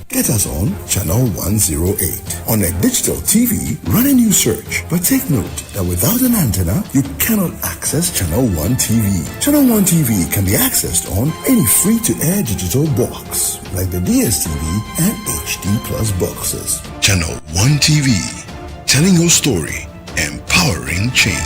get us on Channel 108. On a digital TV, run a new search. But take note that without an antenna, you cannot access Channel 1 TV. Channel 1 TV can be accessed on any free-to-air digital box, like the DSTV and HD+ boxes. Channel 1 TV, telling your story, empowering change.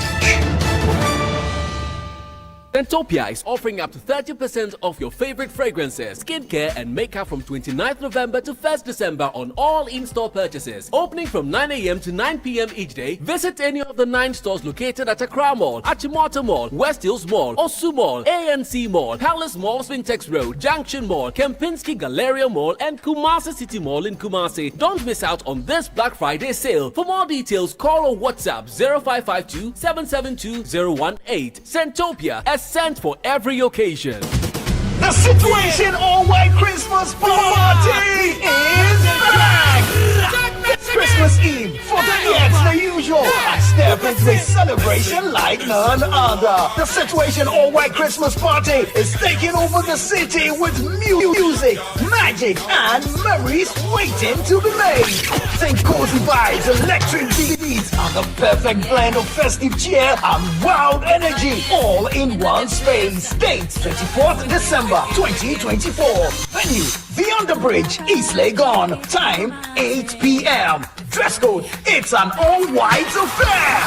Santopia is offering up to 30% off your favorite fragrances, skincare, and makeup from 29th November to 1st December on all in-store purchases. Opening from 9 a.m. to 9 p.m. each day, visit any of the 9 stores located at Accra Mall, Achimota Mall, West Hills Mall, Osu Mall, ANC Mall, Palace Mall, Spintex Road, Junction Mall, Kempinski Galleria Mall, and Kumasi City Mall in Kumasi. Don't miss out on this Black Friday sale. For more details, call or WhatsApp 0552 772 018. Santopia, sent for every occasion. The Situation All White Christmas Party is back! Christmas Eve for the forget the usual and step into a celebration like none other. The Situation All White Christmas Party is taking over the city with music, magic, and memories waiting to be made. Think cozy vibes, electric beats, and the perfect blend of festive cheer and wild energy all in one space. Date 24th December 2024. Venue The Underbridge, East Legon. Time 8 p.m. Dress code, it's an all-white affair.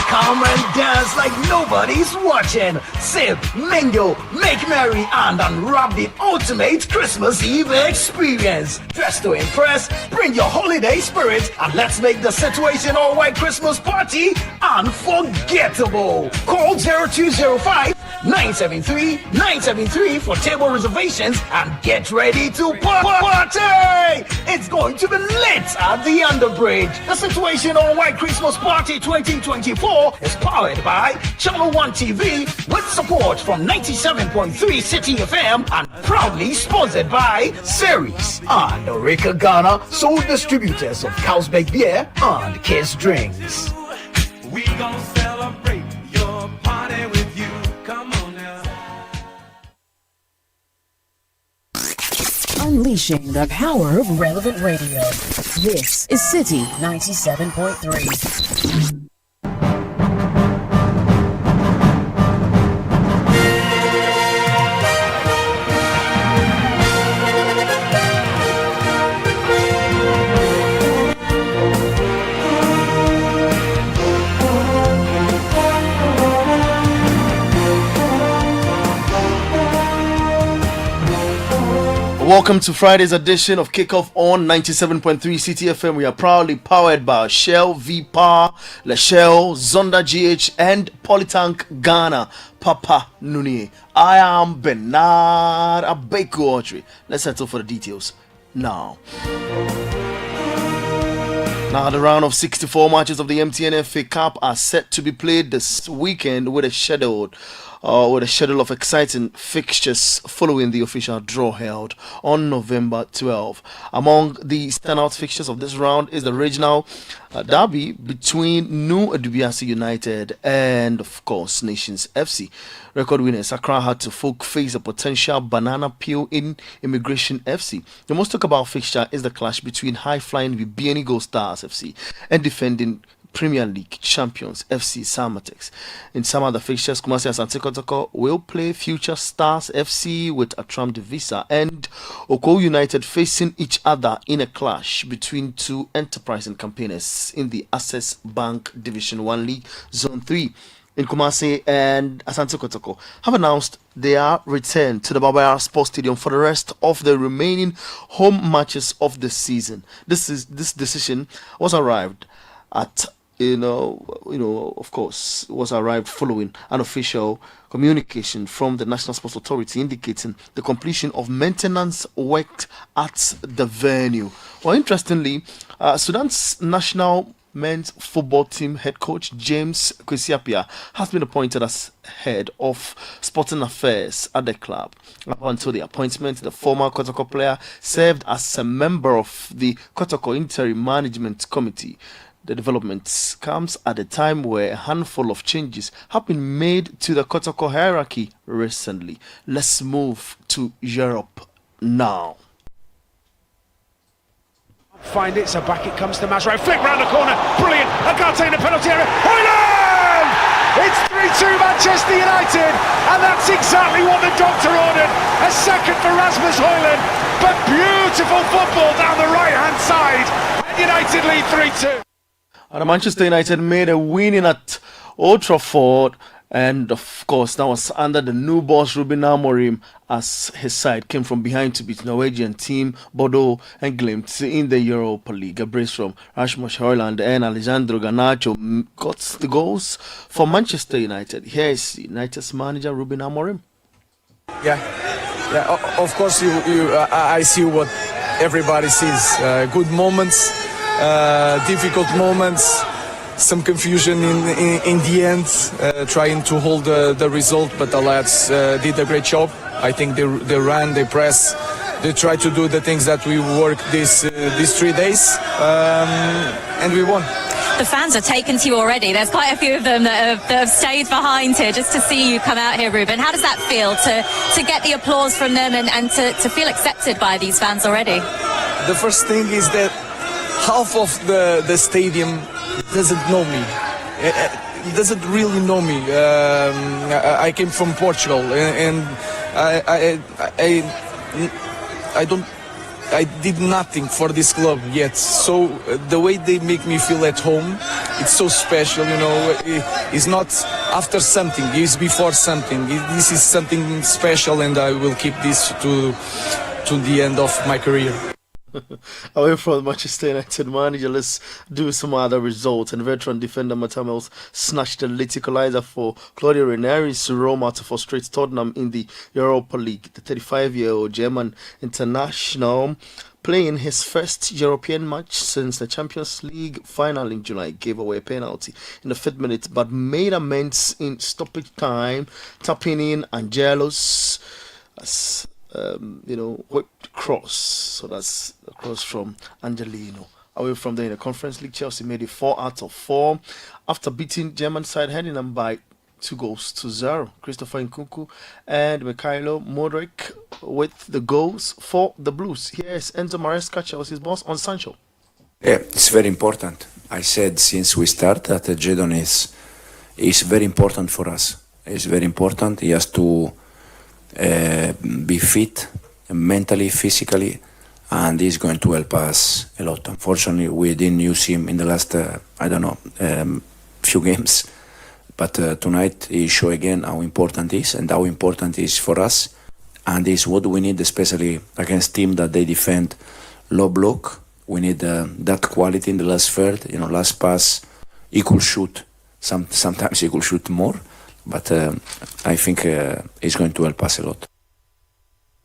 Come and dance like nobody's watching. Sip, mingle, make merry, and unwrap the ultimate Christmas Eve experience. Dress to impress, bring your holiday spirit, and let's make the Situation All White Christmas Party unforgettable. Call 0205 973 for table reservations and get ready to party! It's going to be lit at the Underbridge. The Situation All White Christmas Party 2024 is powered by Channel 1 TV with support from 97.3 Citi FM and proudly sponsored by Ceres and Orica Ghana, sole distributors of Carlsberg beer and Kiss drinks. We gon' celebrate your party with you. Come on now. Unleashing the power of relevant radio. This is Citi 97.3. Welcome to Friday's edition of Kickoff on 97.3 Citi FM. We are proudly powered by Shell, V-Power, La Shell, Zonda GH, and Polytank Ghana. Papa Nuni. I am Bernard Abeku. Let's settle for the details now. Now, the round of 64 matches of the MTN FA Cup are set to be played this weekend with a schedule of exciting fixtures following the official draw held on November 12. Among the standout fixtures of this round is the regional derby between New Adubiasi United and, of course, Nations FC. Record winners Accra had to face a potential banana peel in Immigration FC. The most talked about fixture is the clash between high-flying Bibiani Gold Stars FC and defending Premier League champions FC Samatex. In some other fixtures, Kumasi Asante Kotoko will play Future Stars FC with Atram Divisa and Oko United facing each other in a clash between two enterprising campaigners in the Access Bank Division 1 League Zone 3. In Kumasi and Asante Kotoko have announced their return to the Babaya Sports Stadium for the rest of the remaining home matches of the season. This decision was arrived at of course, was arrived following an official communication from the National Sports Authority indicating the completion of maintenance work at the venue. Well, interestingly, Sudan's national men's football team head coach James Kwesiapia has been appointed as head of sporting affairs at the club. Up until the appointment, the former Kotoko player served as a member of the Kotoko Interim Management Committee. The development comes at a time where a handful of changes have been made to the Kotoko hierarchy recently. Let's move to Europe now. Find it, so back it comes to Masro. Flick round the corner, brilliant. Agate in the penalty area. Hoyland! It's 3-2 Manchester United, and that's exactly what the doctor ordered. A second for Rasmus Hoyland, but beautiful football down the right-hand side. And United lead 3-2. And Manchester United made a winning at Old Trafford, and of course that was under the new boss Ruben Amorim, as his side came from behind to beat Norwegian team Bordeaux and Glimt in the Europa League. A brace from Rasmus Højlund and Alejandro Garnacho got the goals for Manchester United. Here is United's manager Ruben Amorim. Yeah, of course I see what everybody sees. Good moments. Difficult moments, some confusion in the end, trying to hold the result, but the lads did a great job. I think they ran, they press, they try to do the things that we worked these 3 days, and we won. The fans are taken to you already. There's quite a few of them that have stayed behind here just to see you come out here, Ruben. How does that feel to get the applause from them and to feel accepted by these fans already? The first thing is that half of the stadium doesn't know me. It doesn't really know me. I came from Portugal, and I did nothing for this club yet. So the way they make me feel at home, it's so special, you know. It's not after something, it's before something. This is something special, and I will keep this to the end of my career. Away from Manchester United manager, let's do some other results. And veteran defender Matamels snatched the late equalizer for Claudio Ranieri's Roma to frustrate Tottenham in the Europa League. The 35-year-old German international, playing his first European match since the Champions League final in July, gave away a penalty in the 5th minute but made amends in stoppage time, tapping in Angelos whipped cross. So that's a cross from Angelino. Away from there in the Conference League, Chelsea made it 4 out of 4 after beating German side Heidenheim by 2-0. Christopher Nkunku and Mikhailo Modric with the goals for the Blues. Here's Enzo Maresca, Chelsea's boss, on Sancho. Yeah, it's very important. I said since we start that Jadon is very important for us. It's very important. He has to be fit mentally, physically, and he's going to help us a lot. Unfortunately, we didn't use him in the last few games, but tonight he showed again how important he is and how important he is for us, and is what we need, especially against teams that they defend low block. We need that quality in the last third, last pass. He could shoot, sometimes he could shoot more, but I think he's going to help us a lot.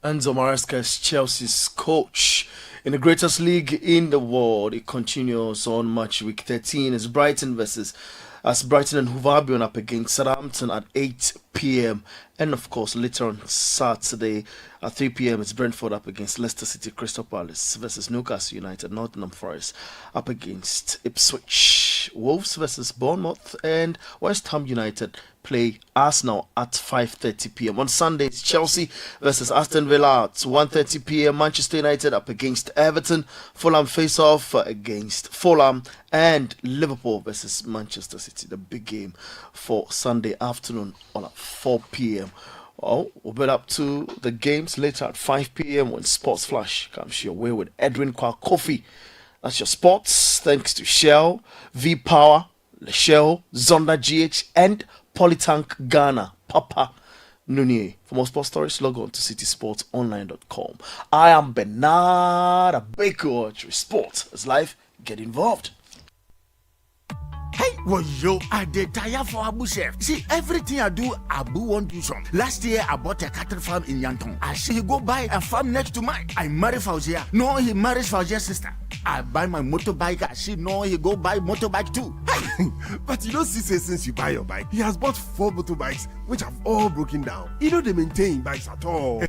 Enzo Maresca is Chelsea's coach. In the greatest league in the world, it continues on match week 13 as Brighton and Hove Albion up against Southampton at 8 p.m. And of course, later on Saturday at 3 p.m. it's Brentford up against Leicester City, Crystal Palace versus Newcastle United, Nottingham Forest up against Ipswich, Wolves versus Bournemouth, and West Ham United play Arsenal at 5:30 p.m. On Sunday, it's Chelsea versus Aston Villa at 1:30 p.m. Manchester United up against Everton, Fulham face off against Fulham, and Liverpool versus Manchester City, the big game for Sunday afternoon on at 4 p.m. Well, we'll build up to the games later at 5 p.m. when Sports Flash comes your way with Edwin Kwakofi. That's your sports, thanks to Shell, V-Power, Shell, Zonda GH, and Polytank Ghana, Papa Nunye. For more sports stories, log on to citysportsonline.com. I am Bernard Baker. Sports is life. Get involved. Hey, well, yo, I did tire for Abu Chef. See, everything I do, Abu won't do some. Last year, I bought a cattle farm in Yanton. I see he go buy a farm next to mine. I marry Fauzia. No, he marries Fauzia's sister. I buy my motorbike. I see no, he go buy motorbike too. Hey, but you don't see since you buy your bike, he has bought 4 motorbikes, which have all broken down. He don't maintain bikes at all.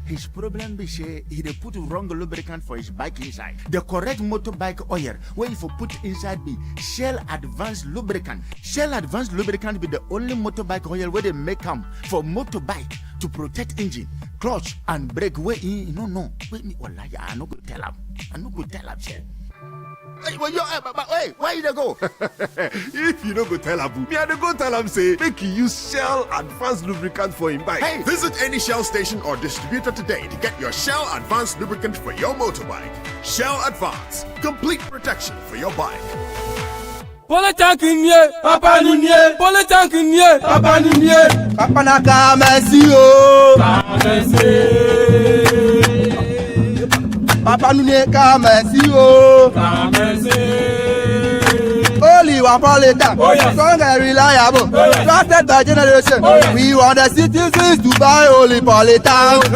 His problem is he dey put wrong lubricant for his bike inside. The correct motorbike oil, where if you put inside be Shell Advanced Lubricant. Shell Advanced Lubricant be the only motorbike oil where they make them for motorbike to protect engine, clutch, and brake. Wait, no. Wait me, I no go tell him. Hey, well, hey, where you go? If you don't go tell Abu, me I go tell him say make you use Shell Advanced Lubricant for him bike. Hey, visit any Shell station or distributor today to get your Shell Advanced Lubricant for your motorbike. Shell Advance, complete protection for your bike. Papa Nunye, Papa Nunye, Papa Naka Papa Nunye only one politician, strong and reliable, trusted by generation. We want the citizens to buy only politicians.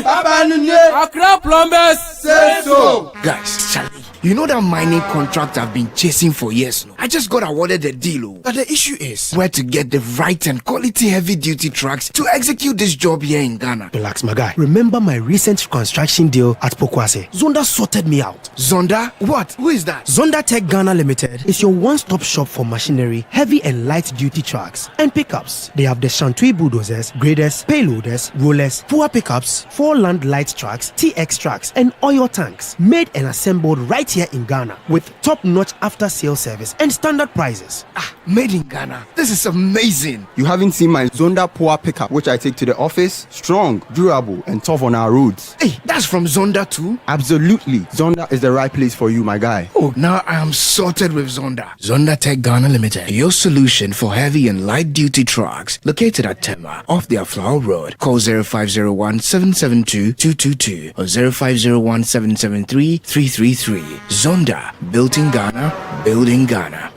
Papa Nunye, Accra plumbers say so. Guys, Charlie, You know that mining contract I've been chasing for years now? I just got awarded the deal. But the issue is where to get the right and quality heavy-duty trucks to execute this job here in Ghana. Relax, my guy. Remember my recent construction deal at Pokwase? Zonda sorted me out. Zonda? What? Who is that? Zonda Tech Ghana Limited is your one-stop shop for machinery, heavy and light-duty trucks, and pickups. They have the Shantui bulldozers, graders, payloaders, rollers, poor pickups, 4-land light trucks, TX trucks, and oil tanks, made and assembled right here in Ghana with top-notch after-sale service and standard prices. Made in Ghana. This is amazing. You haven't seen my Zonda Power pickup, which I take to the office. Strong, durable, and tough on our roads. Hey, that's from Zonda too? Absolutely. Zonda is the right place for you, my guy. Oh, now I am sorted with Zonda. Zonda Tech Ghana Limited, your solution for heavy and light-duty trucks, located at Tema, off the Flower Road. Call 0501-772-222 or 0501-773-333. Zonda, built in Ghana, building Ghana.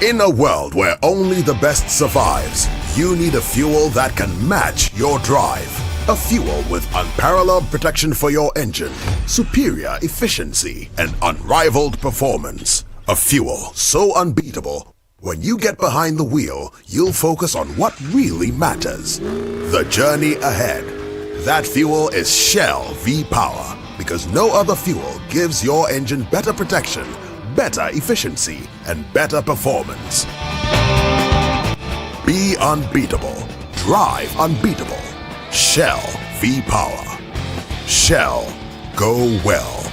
In a world where only the best survives, you need a fuel that can match your drive. A fuel with unparalleled protection for your engine, superior efficiency, and unrivaled performance. A fuel so unbeatable, when you get behind the wheel, you'll focus on what really matters. The journey ahead. That fuel is Shell V-Power, because no other fuel gives your engine better protection, better efficiency, and better performance. Be unbeatable. Drive unbeatable. Shell V-Power. Shell. Go well.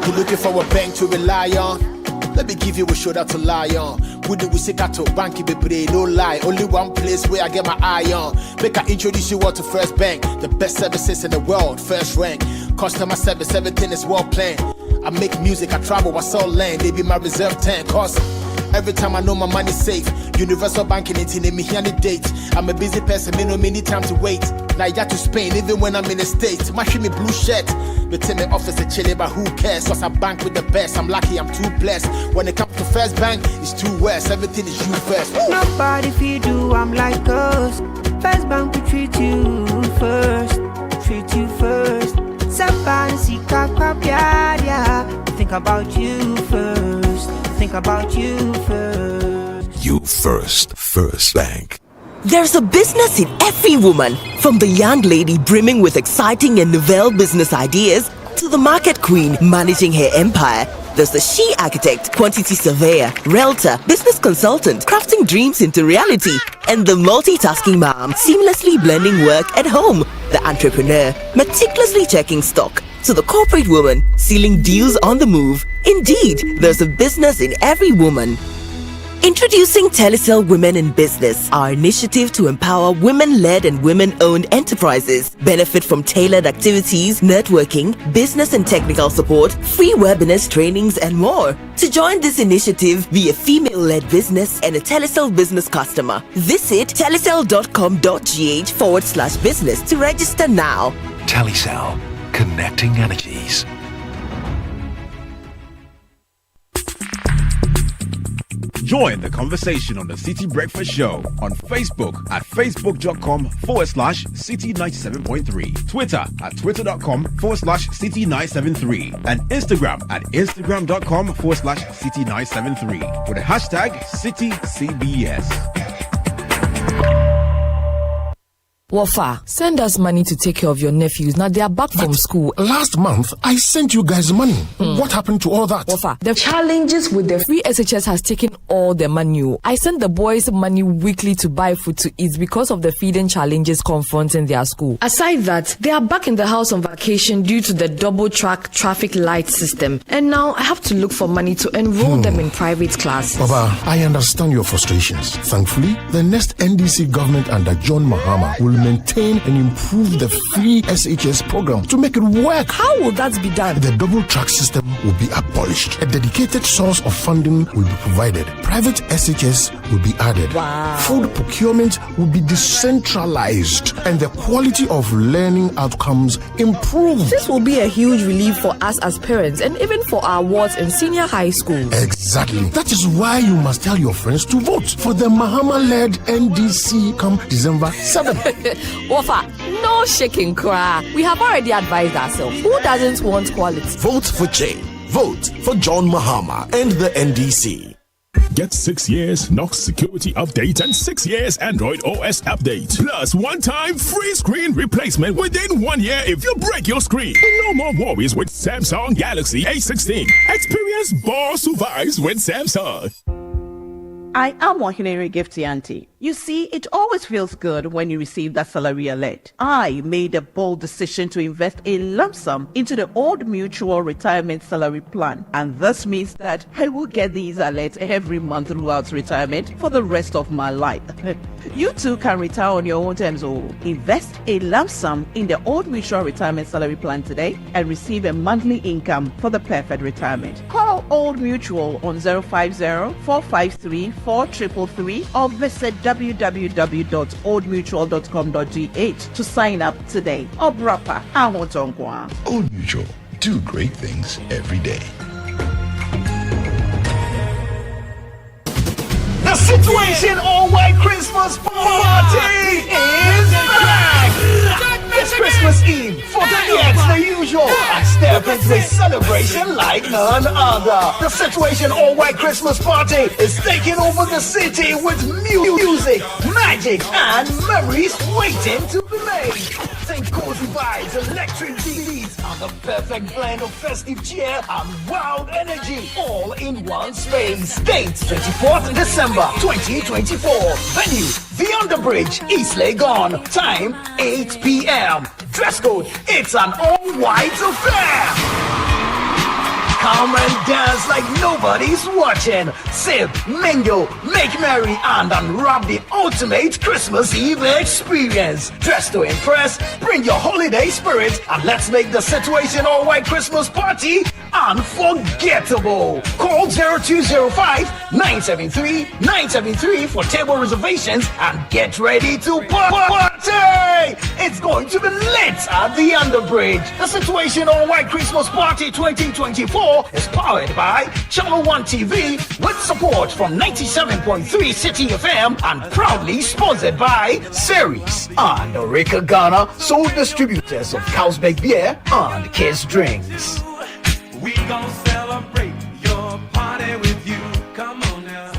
You're looking for a bank to rely on? Let me give you a shoulder to lie on. We do we say to bank be pray, no lie. Only one place where I get my eye on. Make I introduce you all to First Bank, the best services in the world, first rank. Customer service, everything is well planned. I make music, I travel, I sell land. They be my reserve tank. Cause every time I know my money's safe. Universal banking ain't in me here the date. I'm a busy person, me no many time to wait. Now I got to Spain even when I'm in the States. My me blue shirt. But tell me office a chilly, but who cares? Cause I bank with the best. I'm lucky, I'm too blessed. When it comes to First Bank, it's too west. Everything is you first. Woo! Nobody feed you, I'm like us. First Bank we treat you first. Treat you first. Think about you first. Think about you first. You first. First Bank. There's a business in every woman, from the young lady brimming with exciting and novel business ideas to the market queen managing her empire. There's the she architect, quantity surveyor, realtor, business consultant, crafting dreams into reality, and the multitasking mom, seamlessly blending work at home. The entrepreneur, meticulously checking stock, to the corporate woman, sealing deals on the move. Indeed, there's a business in every woman. Introducing Telecel Women in Business, our initiative to empower women-led and women-owned enterprises. Benefit from tailored activities, networking, business and technical support, free webinars, trainings, and more. To join this initiative, be a female-led business and a Telecel business customer. Visit telecel.com.gh/business to register now. Telecel, connecting energies. Join the conversation on the Citi Breakfast Show on Facebook at facebook.com/Citi97.3, Twitter at twitter.com/Citi973, and Instagram at instagram.com/Citi973 with the hashtag CitiCBS. Wafa, send us money to take care of your nephews. Now they are back from school. Last month, I sent you guys money. What happened to all that? Wafa, the challenges with the free SHS has taken all the money. I sent the boys money weekly to buy food to eat because of the feeding challenges confronting their school. Aside that, they are back in the house on vacation due to the double track traffic light system. And now I have to look for money to enroll them in private classes. Baba, I understand your frustrations. Thankfully, the next NDC government under John Mahama will maintain and improve the free SHS program to make it work. How will that be done? The double track system will be abolished. A dedicated source of funding will be provided. Private SHS will be added. Wow. Food procurement will be decentralized and the quality of learning outcomes improved. This will be a huge relief for us as parents and even for our wards in senior high school. Exactly. That is why you must tell your friends to vote for the Mahama-led NDC come December 7th. Wafa, no shaking cry. We have already advised ourselves. Who doesn't want quality? Vote for change. Vote for John Mahama and the NDC. Get 6 years Knox security update and 6 years Android OS update. Plus one-time free screen replacement within 1 year if you break your screen. No more worries with Samsung Galaxy A16. Experience more survives with Samsung. I am Wahinere Gifty Auntie. You see, it always feels good when you receive that salary alert. I made a bold decision to invest a lump sum into the Old Mutual Retirement Salary Plan. And this means that I will get these alerts every month throughout retirement for the rest of my life. You too can retire on your own terms. Invest a lump sum in the Old Mutual Retirement Salary Plan today and receive a monthly income for the perfect retirement. Call Old Mutual on 050-453-4333 or visit www.oldmutual.com.gh to sign up today. Obrapa, Old Mutual, do great things every day. The Situation All-White Christmas Party is back! It's Christmas Eve, 48th, the usual, and step into a celebration like none other. The Situation All-White Christmas Party is taking over the city with music, magic, and memories waiting to be made. Think cozy vibes, electric beats, and the perfect blend of festive cheer and wild energy all in one space. Date 24th December 2024. Venue The Underbridge, East Legon. Time 8 p.m. Dress code, it's an all-white affair. Come and dance like nobody's watching. Sip, mingle, make merry, and unwrap the ultimate Christmas Eve experience. Dress to impress, bring your holiday spirit, and let's make the Situation All-White Christmas Party unforgettable. Call 0205-973-973 for table reservations and get ready to party. It's going to be lit at the Underbridge. The Situation All-White Christmas Party 2024 is powered by Channel 1 TV with support from 97.3 City FM and proudly sponsored by Ceres and Orica Ghana, sole distributors of Carlsberg beer and Kiss drinks. We gon' celebrate your party with you. Come on now.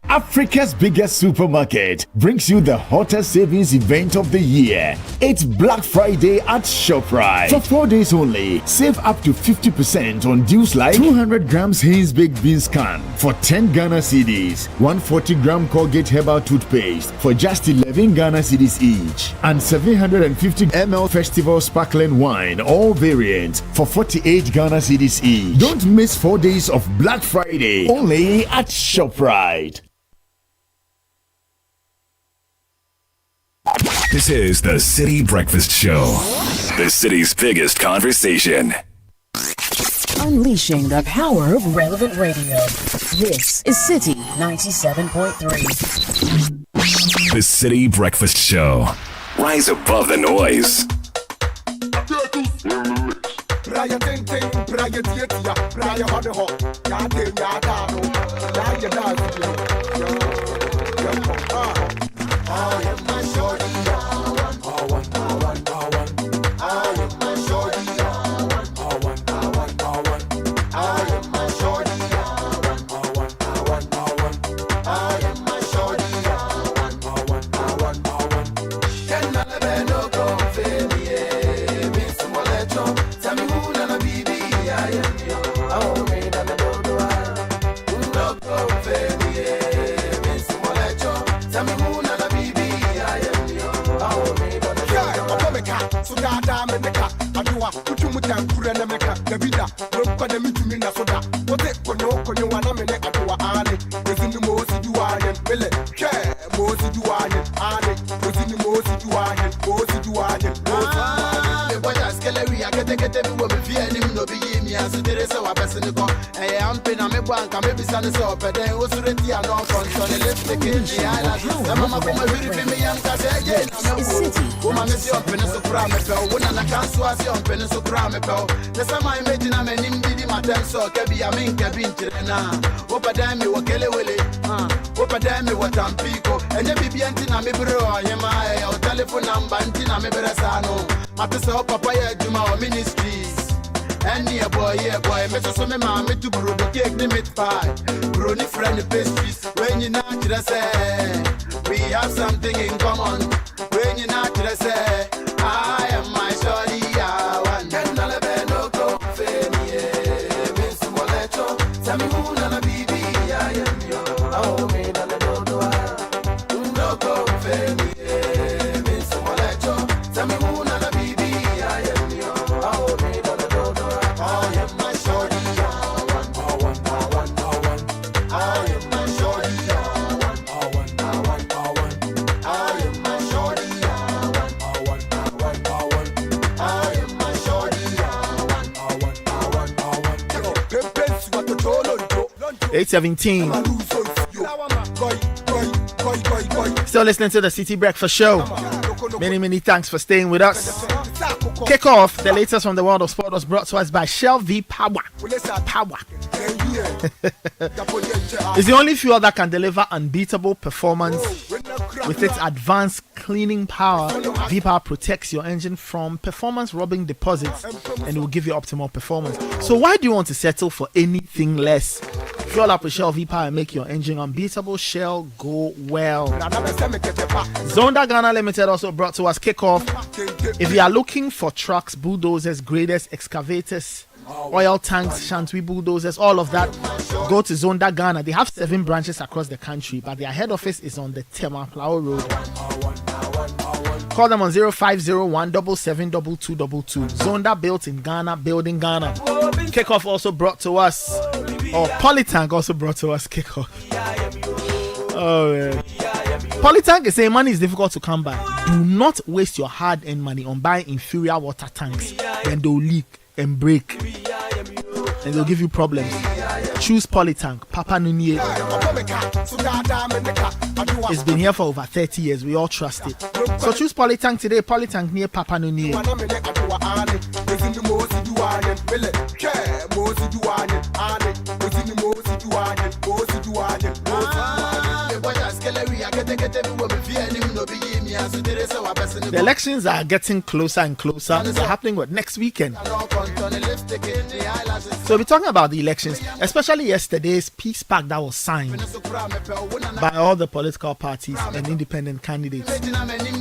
Africa's biggest supermarket brings you the hottest savings event of the year. It's Black Friday at ShopRite. For 4 days only, save up to 50% on deals like 200 grams Heinz Baked Beans can for 10 Ghana cedis, 140-gram Colgate Herbal Toothpaste for just 11 Ghana cedis each, and 750 ml Festival Sparkling Wine, all variants, for 48 Ghana cedis each. Don't miss 4 days of Black Friday, only at ShopRite. This is the Citi Breakfast Show, the city's biggest conversation. Unleashing the power of relevant radio. This is Citi 97.3. The Citi Breakfast Show. Rise above the noise. adua utumuta kura na meka gabida rompa na mitumi na soda wote konyo wana mene adua ane ezini mosi duane mele ke mosi duane ane ezini mosi duane me boya skelewi akete bi wo me fie nim no bi yimi asudere se wa bese ne ko ampe na me banka me bisa ne se opede osureti ano konso ne left ke ala mama ko ma hiri bi me yam ka se ye na me wo ma me si opene so kra me pe wo na na kan so asi opene so kra me pe ne sama imagine na me nim di matem so ke bi amin ke bi ntire na wo pada mi wo kele wele wo pada mi wo tampiko enye bibi anti na me bro ayema o telephone number anti na me beresa no mate so papa ya juma o ministries any boy me so me mama to bro the cake ni meat pie bro ni friend pastries when you not say we have something in common when you not say I am my shorty I want to let no go fame miss molecho tell me who na bibi I am yo oh me na no go fame miss molecho tell me who na bibi I am yo oh me I am my shorty I want I am my shorty I want I am my shorty I want 8:17. Still listening to the Citi Breakfast Show. Many thanks for staying with us. Kick off, the latest from the world of sport was brought to us by Shell V Power. It's the only fuel that can deliver unbeatable performance. With its advanced cleaning power, V Power protects your engine from performance robbing deposits and it will give you optimal performance. So why do you want to settle for anything less? Fuel up with Shell V Power and make your engine unbeatable. Shell, go well. Zonda Ghana Limited also brought to us Kickoff. If you are looking for trucks, bulldozers, graders, excavators, oil tanks, shantui bulldozers, all of that, go to Zonda Ghana. They have 7 branches across the country, but their head office is on the Tema Plao Road. Call them on 0501 772222. Zonda, built in Ghana, building Ghana. Kickoff also brought to us, or Polytank also brought to us Kickoff. Oh man. Polytank is saying money is difficult to come by. Do not waste your hard-earned money on buying inferior water tanks. Then they'll leak and break, and they'll give you problems. Choose Polytank. Papa Nunye. It's been here for over 30 years. We all trust it. So choose Polytank today. Polytank near Papa Nunye. The elections are getting closer and closer. They're happening next weekend. So we're talking about the elections, especially yesterday's peace pact that was signed by all the political parties and independent candidates.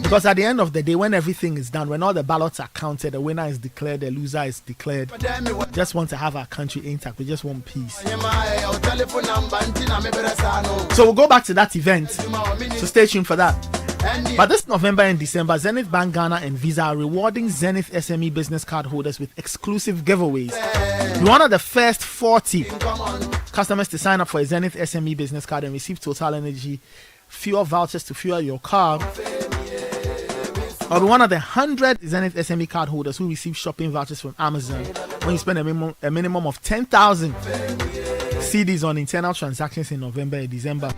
Because at the end of the day, when everything is done, when all the ballots are counted, the winner is declared, the loser is declared. We just want to have our country intact. We just want peace. So we'll go back to that event. So stay tuned for that. But this November and December, Zenith Bank Ghana and Visa are rewarding Zenith SME business card holders with exclusive giveaways. You're one of the first 40 customers to sign up for a Zenith SME business card and receive Total Energy fuel vouchers to fuel your car. Or be one of the 100 Zenith SME card holders who receive shopping vouchers from Amazon when you spend a minimum of 10,000 CDs on internal transactions in November and December.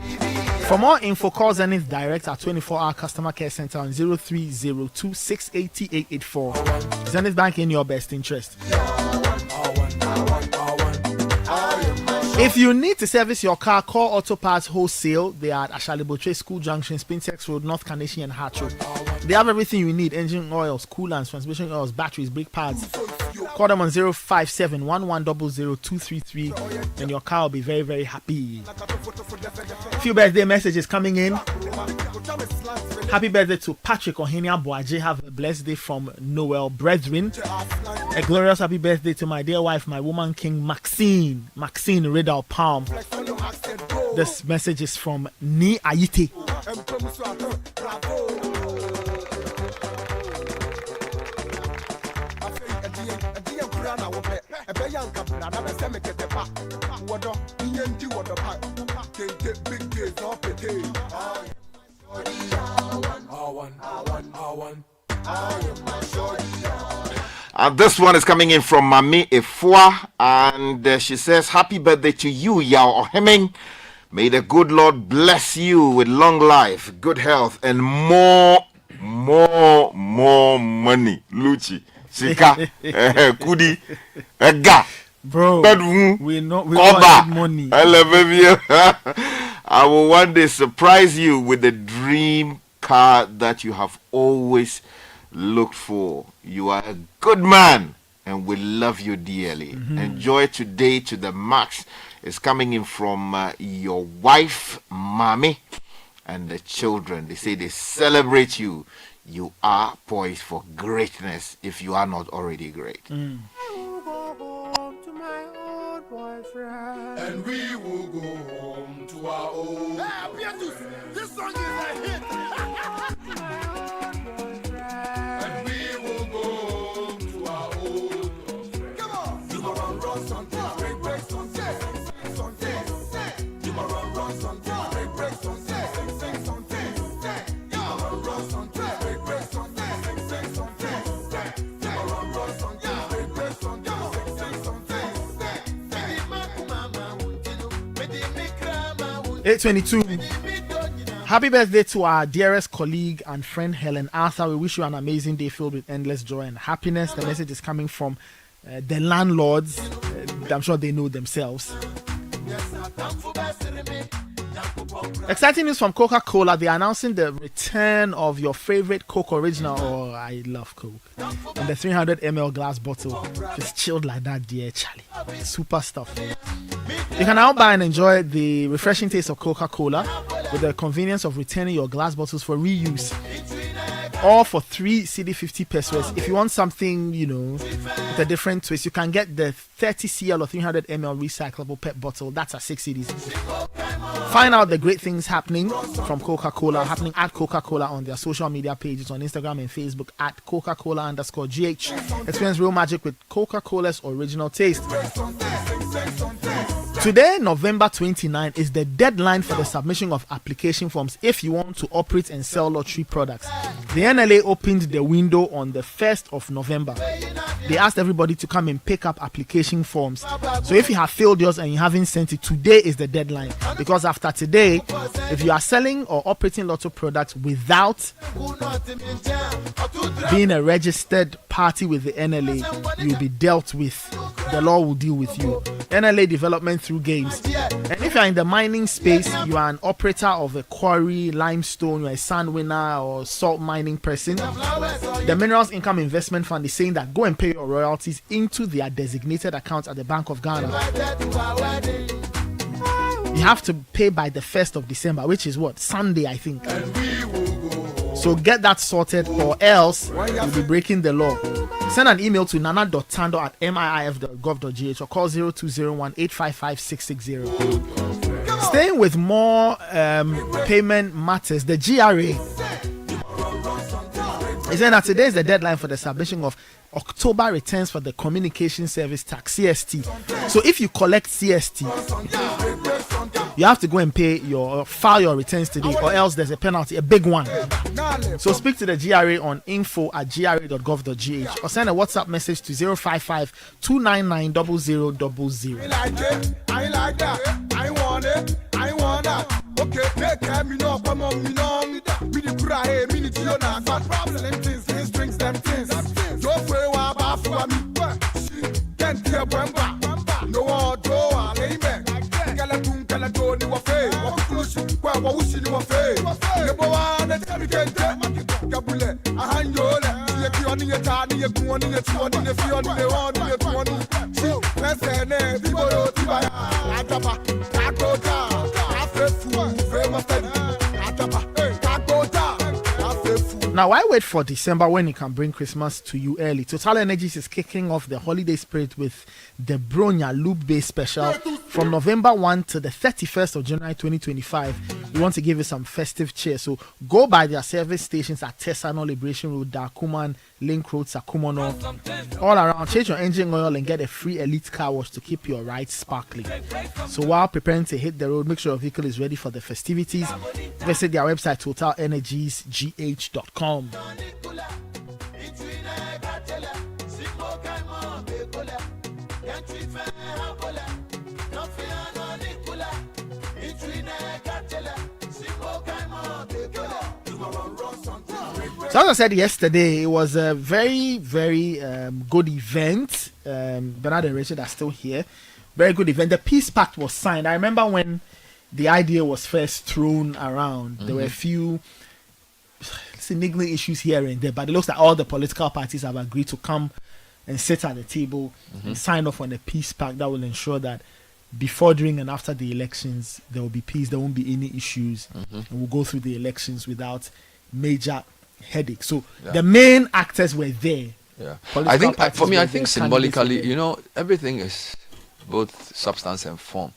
For more info, call Zenith Direct at 24-hour customer care center on 0302 680 884. Zenith Bank, in your best interest. If you need to service your car, call Auto Parts Wholesale. They are at Ashalibotre School Junction, Spintex Road, North Carnation and Hart Road. They have everything you need: engine oils, coolants, transmission oils, batteries, brake pads. Call them on 057 1100233 and your car will be very, very happy. Few birthday messages coming in. Happy birthday to Patrick Ohenia Boaje. Have a blessed day from Noel Brethren. A glorious happy birthday to my dear wife, my woman king Maxine Riddle Palm. This message is from Ni Ayite. And this one is coming in from Mami Efua, and she says, "Happy birthday to you, Yao Oheming. May the good Lord bless you with long life, good health, and more money." Luchi, Sika, Kudi, Ega, bro. Bedroom, we not money. I love you. I will one day surprise you with the dream car that you have always looked for. You are a good man, and we love you dearly. Enjoy today to the max. It's coming in from your wife, Mommy, and the children. They say they celebrate you. You are poised for greatness if you are not already great. And we will go home to our own. This song is a hit. And we will go home to our own. Come on. You will run something, break something, something. You will run something, break something, something. You will run something, break something, something. You will run something, break something, something. 8:22. Happy birthday to our dearest colleague and friend Helen Arthur. We wish you an amazing day filled with endless joy and happiness. The message is coming from the landlords. I'm sure they know themselves. Exciting news from Coca-Cola. They're announcing the return of your favorite Coke Original. Oh, I love Coke. And the 300 ml glass bottle. Just chilled like that, dear Charlie. Super stuff. You can now buy and enjoy the refreshing taste of Coca-Cola with the convenience of returning your glass bottles for reuse. All for 3 CD50 pesos. If you want something, with a different twist, you can get the 30 cl or 300 ml recyclable PET bottle. That's at 6 CDs. Find out the great things happening from Coca-Cola, happening at Coca-Cola on their social media pages on Instagram and Facebook at Coca-Cola_GH. Experience real magic with Coca-Cola's original taste. Today, November 29, is the deadline for the submission of application forms if you want to operate and sell lottery products. The NLA opened the window on the 1st of November. They asked everybody to come and pick up application forms. So if you have filled yours and you haven't sent it, today is the deadline. Because after today, if you are selling or operating lotto products without being a registered party with the NLA, you'll be dealt with. The law will deal with you. NLA development through games. And if you're in the mining space, you are an operator of a quarry, limestone, you're a sand winner or salt mining person, the Minerals Income Investment Fund is saying that go and pay your royalties into their designated accounts at the Bank of Ghana. You have to pay by the 1st of December, which is what? Sunday, I think. So get that sorted, or else you'll be breaking the law. Send an email to nana.tando@miif.gov.gh or call 0201-855-660. Staying with more payment matters, the GRA is saying that today is the deadline for the submission of October returns for the Communication Service Tax, CST. So if you collect CST, you have to go and file your returns today, or else there's a penalty, a big one. So speak to the GRA on info@gra.gov.gh or send a WhatsApp message to 055-299-0000. I like that. I want it. Okay, me no come on, me no. Me the cry, me the Giona. Got problem things, drinks them things. Don't worry about for me. Can't hear Bamba. No one do amen. Kala do ni wa fe. Wa kulushi kwa wa ushi ni wa fe. Lebo wa na tell me kente. Kabule ahanyola. Ye kioni ye tani ye kuoni ye tuoni ye fioni ye woni ye tuoni. Let's say ne biboro tibaya. Atapa takota. Now, why wait for December when it can bring Christmas to you early? Total Energies is kicking off the holiday spirit with the Bronya Loop Bay special from November 1 to the 31st of January 2025 We want to give you some festive cheer. So go by their service stations at Tesano, Liberation Road, Dakuman, Link Road, Sakumono, all around. Change your engine oil and get a free elite car wash to keep your ride sparkling. So while preparing to hit the road, make sure your vehicle is ready for the festivities. Visit their website, totalenergiesgh.com. So as I said yesterday, it was a very, very good event. Bernard and Richard are still here. Very good event. The peace pact was signed. I remember when the idea was first thrown around, there were a few niggling issues here and there, but it looks like all the political parties have agreed to come and sit at the table and sign off on a peace pact that will ensure that before, during, and after the elections, there will be peace. There won't be any issues, and we'll go through the elections without major headaches. So the main actors were there. Yeah, I think for me, I think symbolically, everything is both substance and form.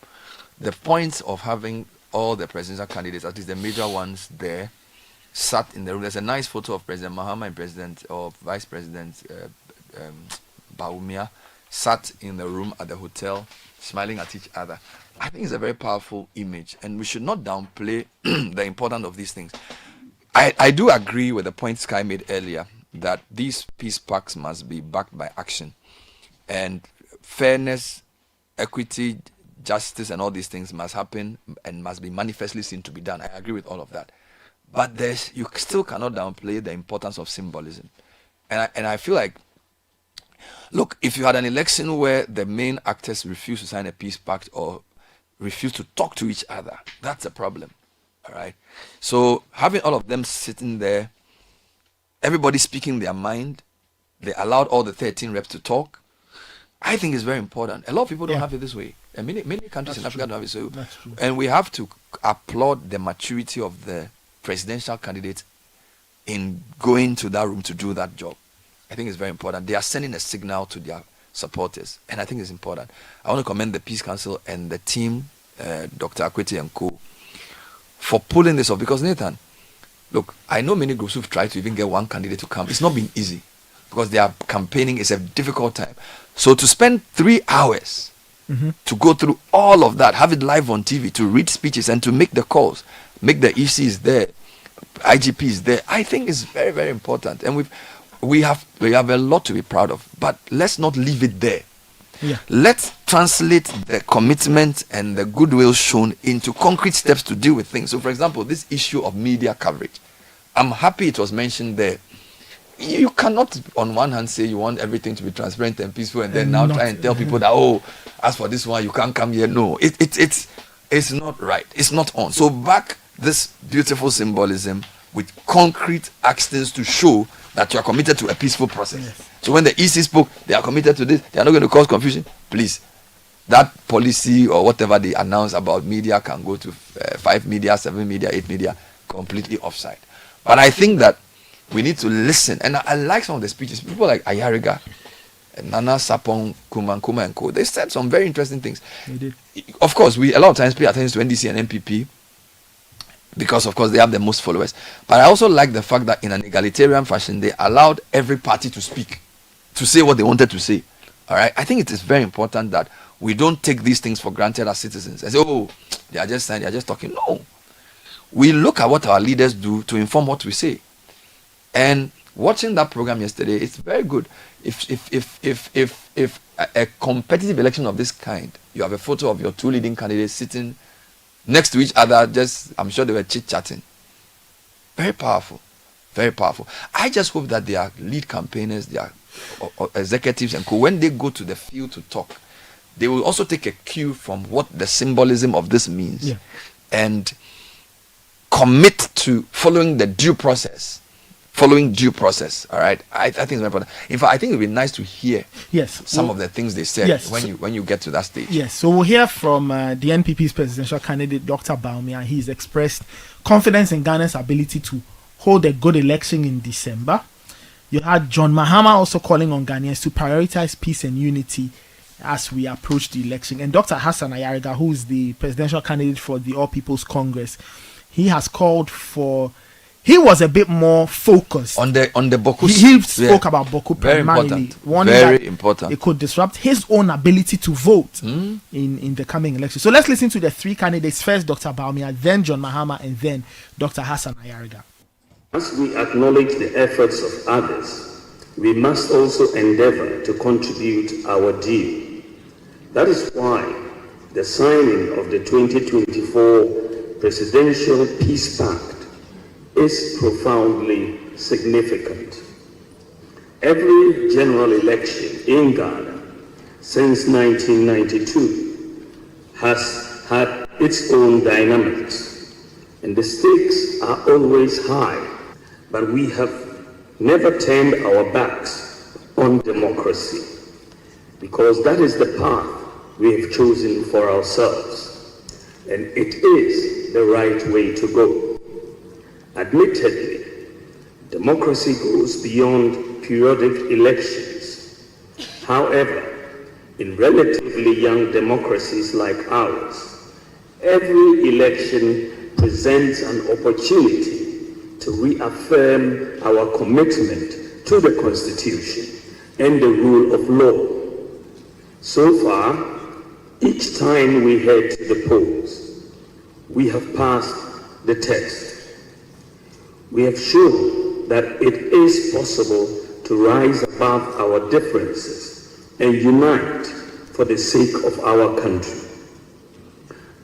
The point of having all the presidential candidates, at least the major ones there, sat in the room. There's a nice photo of President Mahama and Vice President Baumia sat in the room at the hotel, smiling at each other. I think it's a very powerful image, and we should not downplay the importance of these things. I do agree with the point Sky made earlier that these peace pacts must be backed by action, and fairness, equity, justice, and all these things must happen and must be manifestly seen to be done. I agree with all of that, but you still cannot downplay the importance of symbolism, and I feel like, look, if you had an election where the main actors refuse to sign a peace pact or refuse to talk to each other, that's a problem. All right. So having all of them sitting there, everybody speaking their mind, they allowed all the 13 reps to talk. I think is very important. A lot of people don't have it this way. And many countries in Africa don't have it so. And we have to applaud the maturity of the presidential candidates in going to that room to do that job. I think it's very important. They are sending a signal to their supporters, and I think it's important. I want to commend the Peace Council and the team, Dr. Akwete and co, for pulling this off. Because Nathan, look, I know many groups who've tried to even get one candidate to come. It's not been easy because they are campaigning. It's a difficult time. So to spend 3 hours to go through all of that, have it live on TV, to read speeches and to make the calls, make the ECs there, IGPs there, I think is very, very important. And we have a lot to be proud of. But let's not leave it there. Yeah. Let's translate the commitment and the goodwill shown into concrete steps to deal with things. So, for example, this issue of media coverage, I'm happy it was mentioned there. You cannot, on one hand, say you want everything to be transparent and peaceful, and then now try and tell people that, as for this one, you can't come here. No, it's not right. It's not on. So back this beautiful symbolism with concrete actions to show that you are committed to a peaceful process. Yes. So when the EC spoke, they are committed to this, they are not going to cause confusion. Please, that policy or whatever they announce about media can go to 5 media, 7 media, 8 media, completely offside. But I think that we need to listen. And I like some of the speeches. People like Ayariga, Nana Sapong, Kuma and Co. They said some very interesting things. They did. Of course, we a lot of times pay attention to NDC and MPP because, of course, they have the most followers. But I also like the fact that in an egalitarian fashion, they allowed every party to speak, to say what they wanted to say. All right? I think it is very important that we don't take these things for granted as citizens and say, they are just saying, they are just talking. No. We look at what our leaders do to inform what we say. And watching that program yesterday, it's very good. If a competitive election of this kind, you have a photo of your 2 leading candidates sitting next to each other, I'm sure they were chit-chatting. Very powerful. Very powerful. I just hope that their lead campaigners, their executives and co, when they go to the field to talk, they will also take a cue from what the symbolism of this means and commit to following due process. All right. I think it's very important. In fact, I think it would be nice to hear some of the things they said when you get to that stage. Yes. So we'll hear from the NPP's presidential candidate, Dr. Baumia. He's expressed confidence in Ghana's ability to hold a good election in December. You had John Mahama also calling on Ghanaians to prioritize peace and unity as we approach the election. And Dr. Hassan Ayariga, who is the presidential candidate for the All People's Congress, he has called for. He was a bit more focused on the Boko. He spoke about Boko very primarily, important. Very important. It could disrupt his own ability to vote in the coming election. So let's listen to the three candidates. First, Dr. Baumia, then John Mahama, and then Dr. Hassan Ayariga. As we acknowledge the efforts of others, we must also endeavor to contribute our due. That is why the signing of the 2024 Presidential Peace Pact is profoundly significant. Every general election in Ghana since 1992 has had its own dynamics, and the stakes are always high, but we have never turned our backs on democracy, because that is the path we have chosen for ourselves, and it is the right way to go. Admittedly, democracy goes beyond periodic elections. However, in relatively young democracies like ours, every election presents an opportunity to reaffirm our commitment to the Constitution and the rule of law. So far, each time we head to the polls, we have passed the test. We have shown that it is possible to rise above our differences and unite for the sake of our country.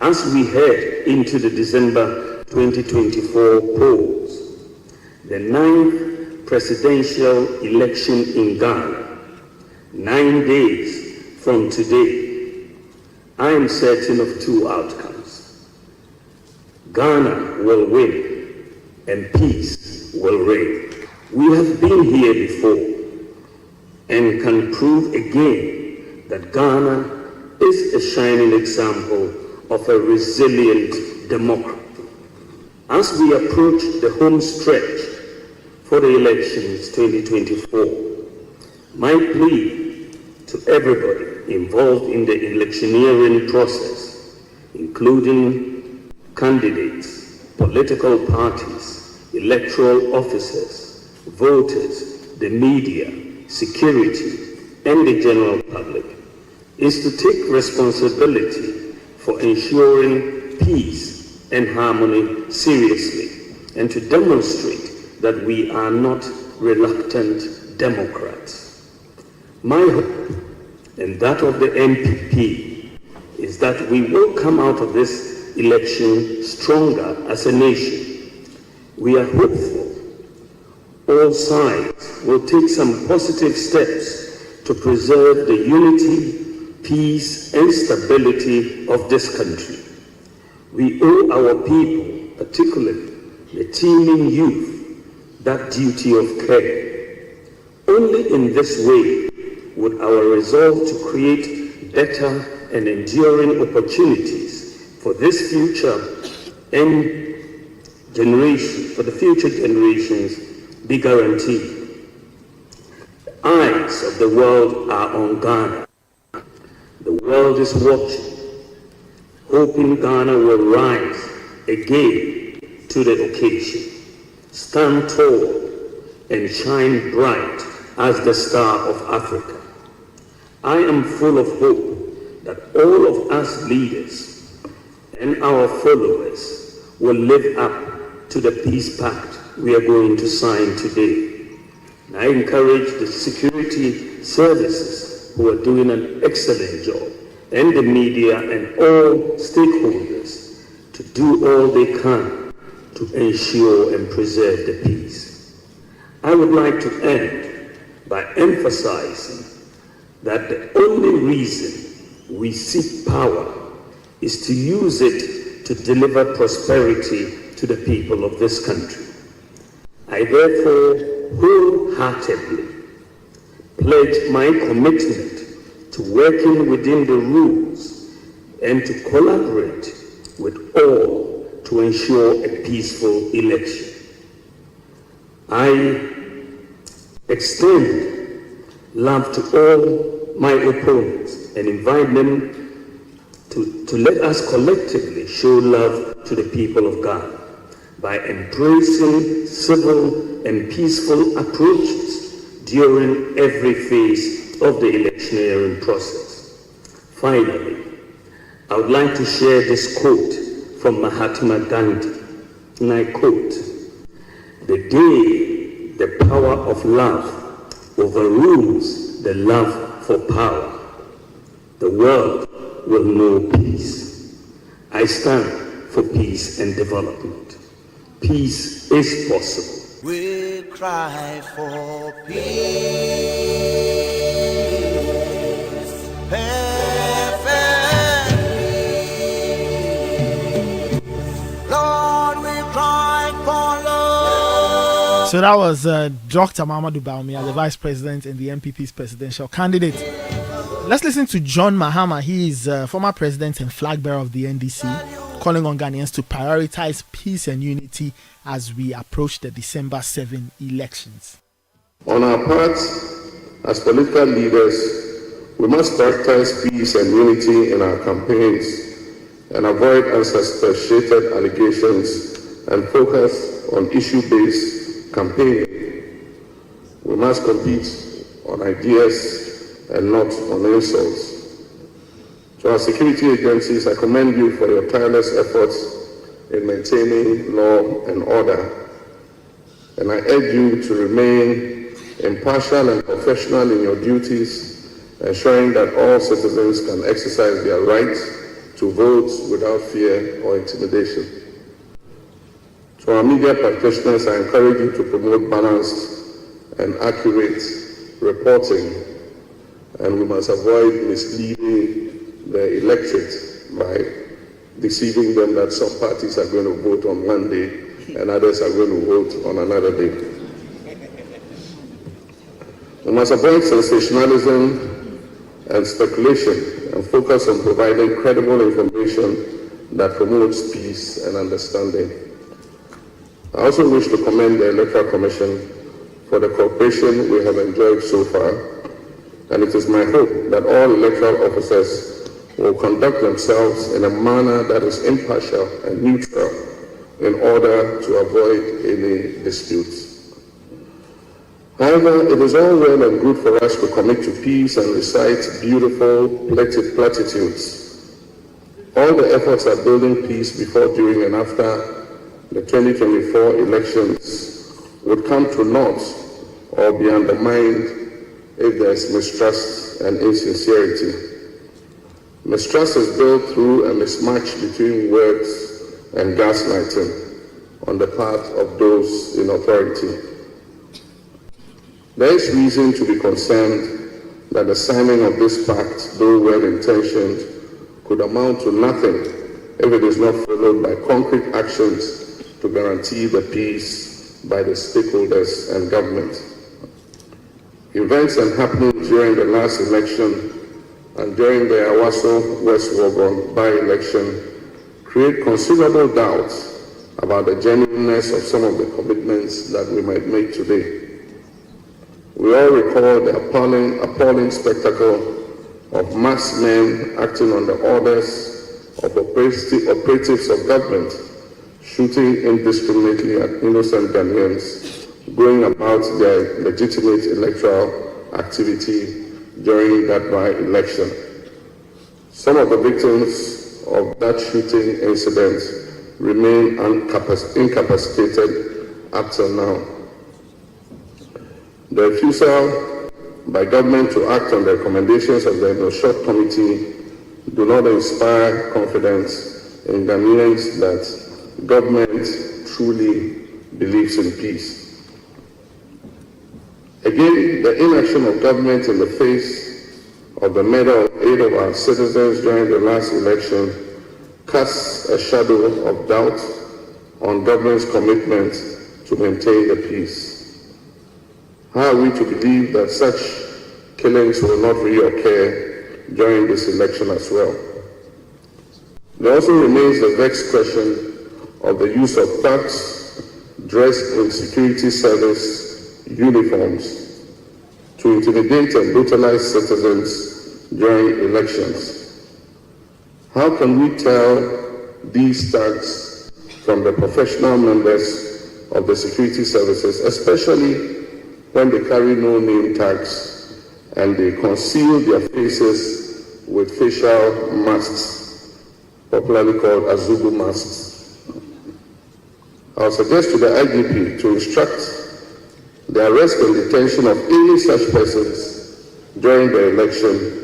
As we head into the December 2024 polls, the 9th presidential election in Ghana, 9 days from today, I am certain of two outcomes. Ghana will win and peace will reign. We have been here before and can prove again that Ghana is a shining example of a resilient democracy. As we approach the home stretch for the elections 2024, my plea to everybody involved in the electioneering process, including candidates, political parties, electoral officers, voters, the media, security, and the general public, is to take responsibility for ensuring peace and harmony seriously, and to demonstrate that we are not reluctant Democrats. My hope, and that of the NPP, is that we will come out of this election stronger as a nation. We are hopeful all sides will take some positive steps to preserve the unity, peace, and stability of this country. We owe our people, particularly the teeming youth, that duty of care. Only in this way would our resolve to create better and enduring opportunities for this future and for the future generations be guaranteed. The eyes of the world are on Ghana. The world is watching, hoping Ghana will rise again to the occasion, stand tall and shine bright as the star of Africa. I am full of hope that all of us leaders and our followers will live up to the peace pact we are going to sign today. And I encourage the security services who are doing an excellent job, and the media and all stakeholders to do all they can to ensure and preserve the peace. I would like to end by emphasizing that the only reason we seek power is to use it to deliver prosperity to the people of this country. I therefore wholeheartedly pledge my commitment to working within the rules and to collaborate with all to ensure a peaceful election. I extend love to all my opponents and invite them to let us collectively show love to the people of Ghana. by embracing civil and peaceful approaches during every phase of the electioneering process. Finally, I would like to share this quote from Mahatma Gandhi, and I quote, "The day the power of love overrules the love for power, the world will know peace." I stand for peace and development. Peace is possible. We cry for peace. Lord, we cry for love. So that was Dr. Mahamudu Bawumia, the Vice President and the MPP's presidential candidate. Let's listen to John Mahama. He is former president and flag bearer of the NDC, calling on Ghanaians to prioritize peace and unity as we approach the December 7 elections. On our part, as political leaders, we must prioritize peace and unity in our campaigns and avoid unsubstantiated allegations and focus on issue-based campaigning. We must compete on ideas and not on insults. To our security agencies, I commend you for your tireless efforts in maintaining law and order. And I urge you to remain impartial and professional in your duties, ensuring that all citizens can exercise their right to vote without fear or intimidation. To our media practitioners, I encourage you to promote balanced and accurate reporting, and we must avoid misleading the electorate by deceiving them that some parties are going to vote on one day and others are going to vote on another day. We must avoid sensationalism and speculation and focus on providing credible information that promotes peace and understanding. I also wish to commend the Electoral Commission for the cooperation we have enjoyed so far, and it is my hope that all electoral officers will conduct themselves in a manner that is impartial and neutral in order to avoid any disputes. However, it is all well and good for us to commit to peace and recite beautiful platitudes. All the efforts at building peace before, during, and after the 2024 elections would come to naught or be undermined if there is mistrust and insincerity. Mistrust is built through a mismatch between words and gaslighting on the part of those in authority. There is reason to be concerned that the signing of this pact, though well-intentioned, could amount to nothing if it is not followed by concrete actions to guarantee the peace by the stakeholders and government. Events and happenings during the last election and during the Awaso West Wogon by-election create considerable doubts about the genuineness of some of the commitments that we might make today. We all recall the appalling spectacle of mass men acting on the orders of operatives of government, shooting indiscriminately at innocent Ghanaians, going about their legitimate electoral activity during that by-election. Some of the victims of that shooting incident remain incapacitated up till now. The refusal by government to act on the recommendations of the No-Shot Committee do not inspire confidence in Ghanaians that government truly believes in peace. Again, the inaction of government in the face of the murder of 8 of our citizens during the last election casts a shadow of doubt on government's commitment to maintain the peace. How are we to believe that such killings will not reoccur during this election as well? There also remains the vexed question of the use of thugs dressed in security service uniforms to intimidate and brutalize citizens during elections. How can we tell these thugs from the professional members of the security services, especially when they carry no name tags and they conceal their faces with facial masks, popularly called Azubu masks. I'll suggest to the IGP to instruct the arrest and detention of any such persons during the election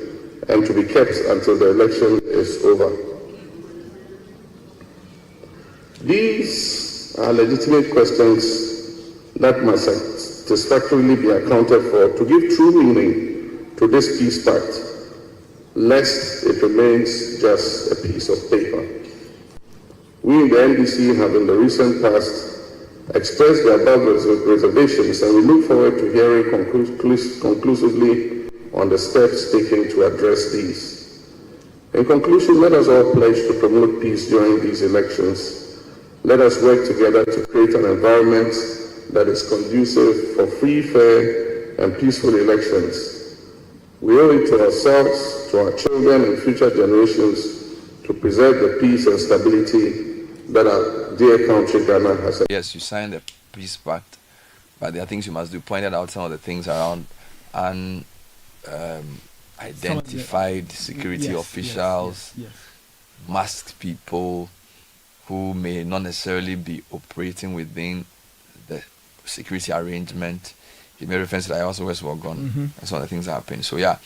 and to be kept until the election is over. These are legitimate questions that must satisfactorily be accounted for to give true meaning to this peace pact, lest it remains just a piece of paper. We in the NDC have in the recent past expressed the above reservations, and we look forward to hearing conclusively on the steps taken to address these. In conclusion, let us all pledge to promote peace during these elections. Let us work together to create an environment that is conducive for free, fair, and peaceful elections. We owe it to ourselves, to our children and future generations to preserve the peace and stability that our dear country Ghana has. Yes, you signed the peace pact, but there are things you must do. Pointed out some of the things around identified security officials, masked people who may not necessarily be operating within the security arrangement. He made reference to that also West Wagon. That's one of the things that happen. So yeah,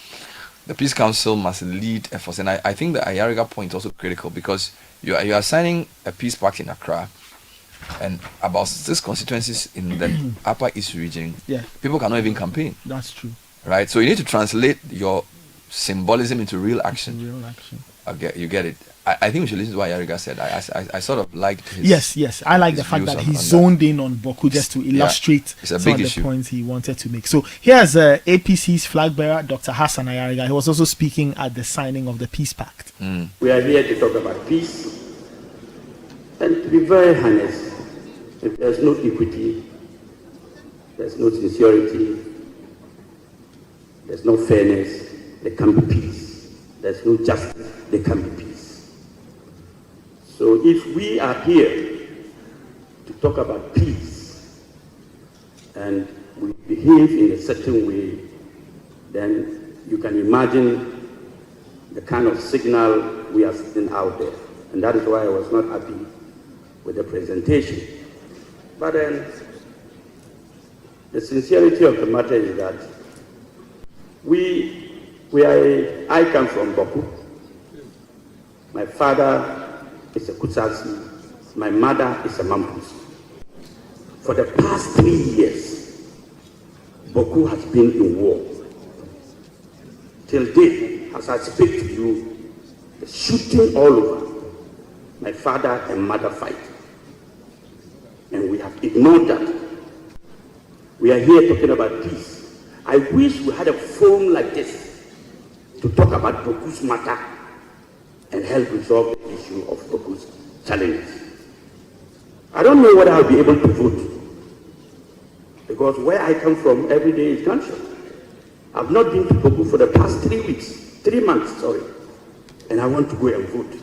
the Peace Council must lead efforts. And I think the Ayariga point is also critical because you are signing a peace pact in Accra and about 6 constituencies in the Upper East region. People cannot even campaign. That's true. Right? So you need to translate your symbolism into real action. You get it. I think we should listen to what Ayariga said. I sort of liked his... Yes. I like the fact that he zoned in on Boku just to illustrate some of the points he wanted to make. So here's APC's flag bearer, Dr. Hassan Ayariga. He was also speaking at the signing of the Peace Pact. We are here to talk about peace. And to be very honest, if there's no equity, there's no sincerity, there's no fairness, there can't be peace. There's no justice, there can't be peace. So if we are here to talk about peace and we behave in a certain way, then you can imagine the kind of signal we are sending out there. And that is why I was not happy with the presentation. But then the sincerity of the matter is that I come from Boku. My father is a Kutsasi. My mother is a Mampus. For the past 3 years, Boku has been in war. Till date, as I speak to you, the shooting all over. My father and mother fight. And we have ignored that. We are here talking about peace. I wish we had a forum like this to talk about Boku's matter and help resolve the issue of Boku's challenges. I don't know whether I'll be able to vote, because where I come from every day is gunshot. I've not been to Boku for the past 3 months, and I want to go and vote.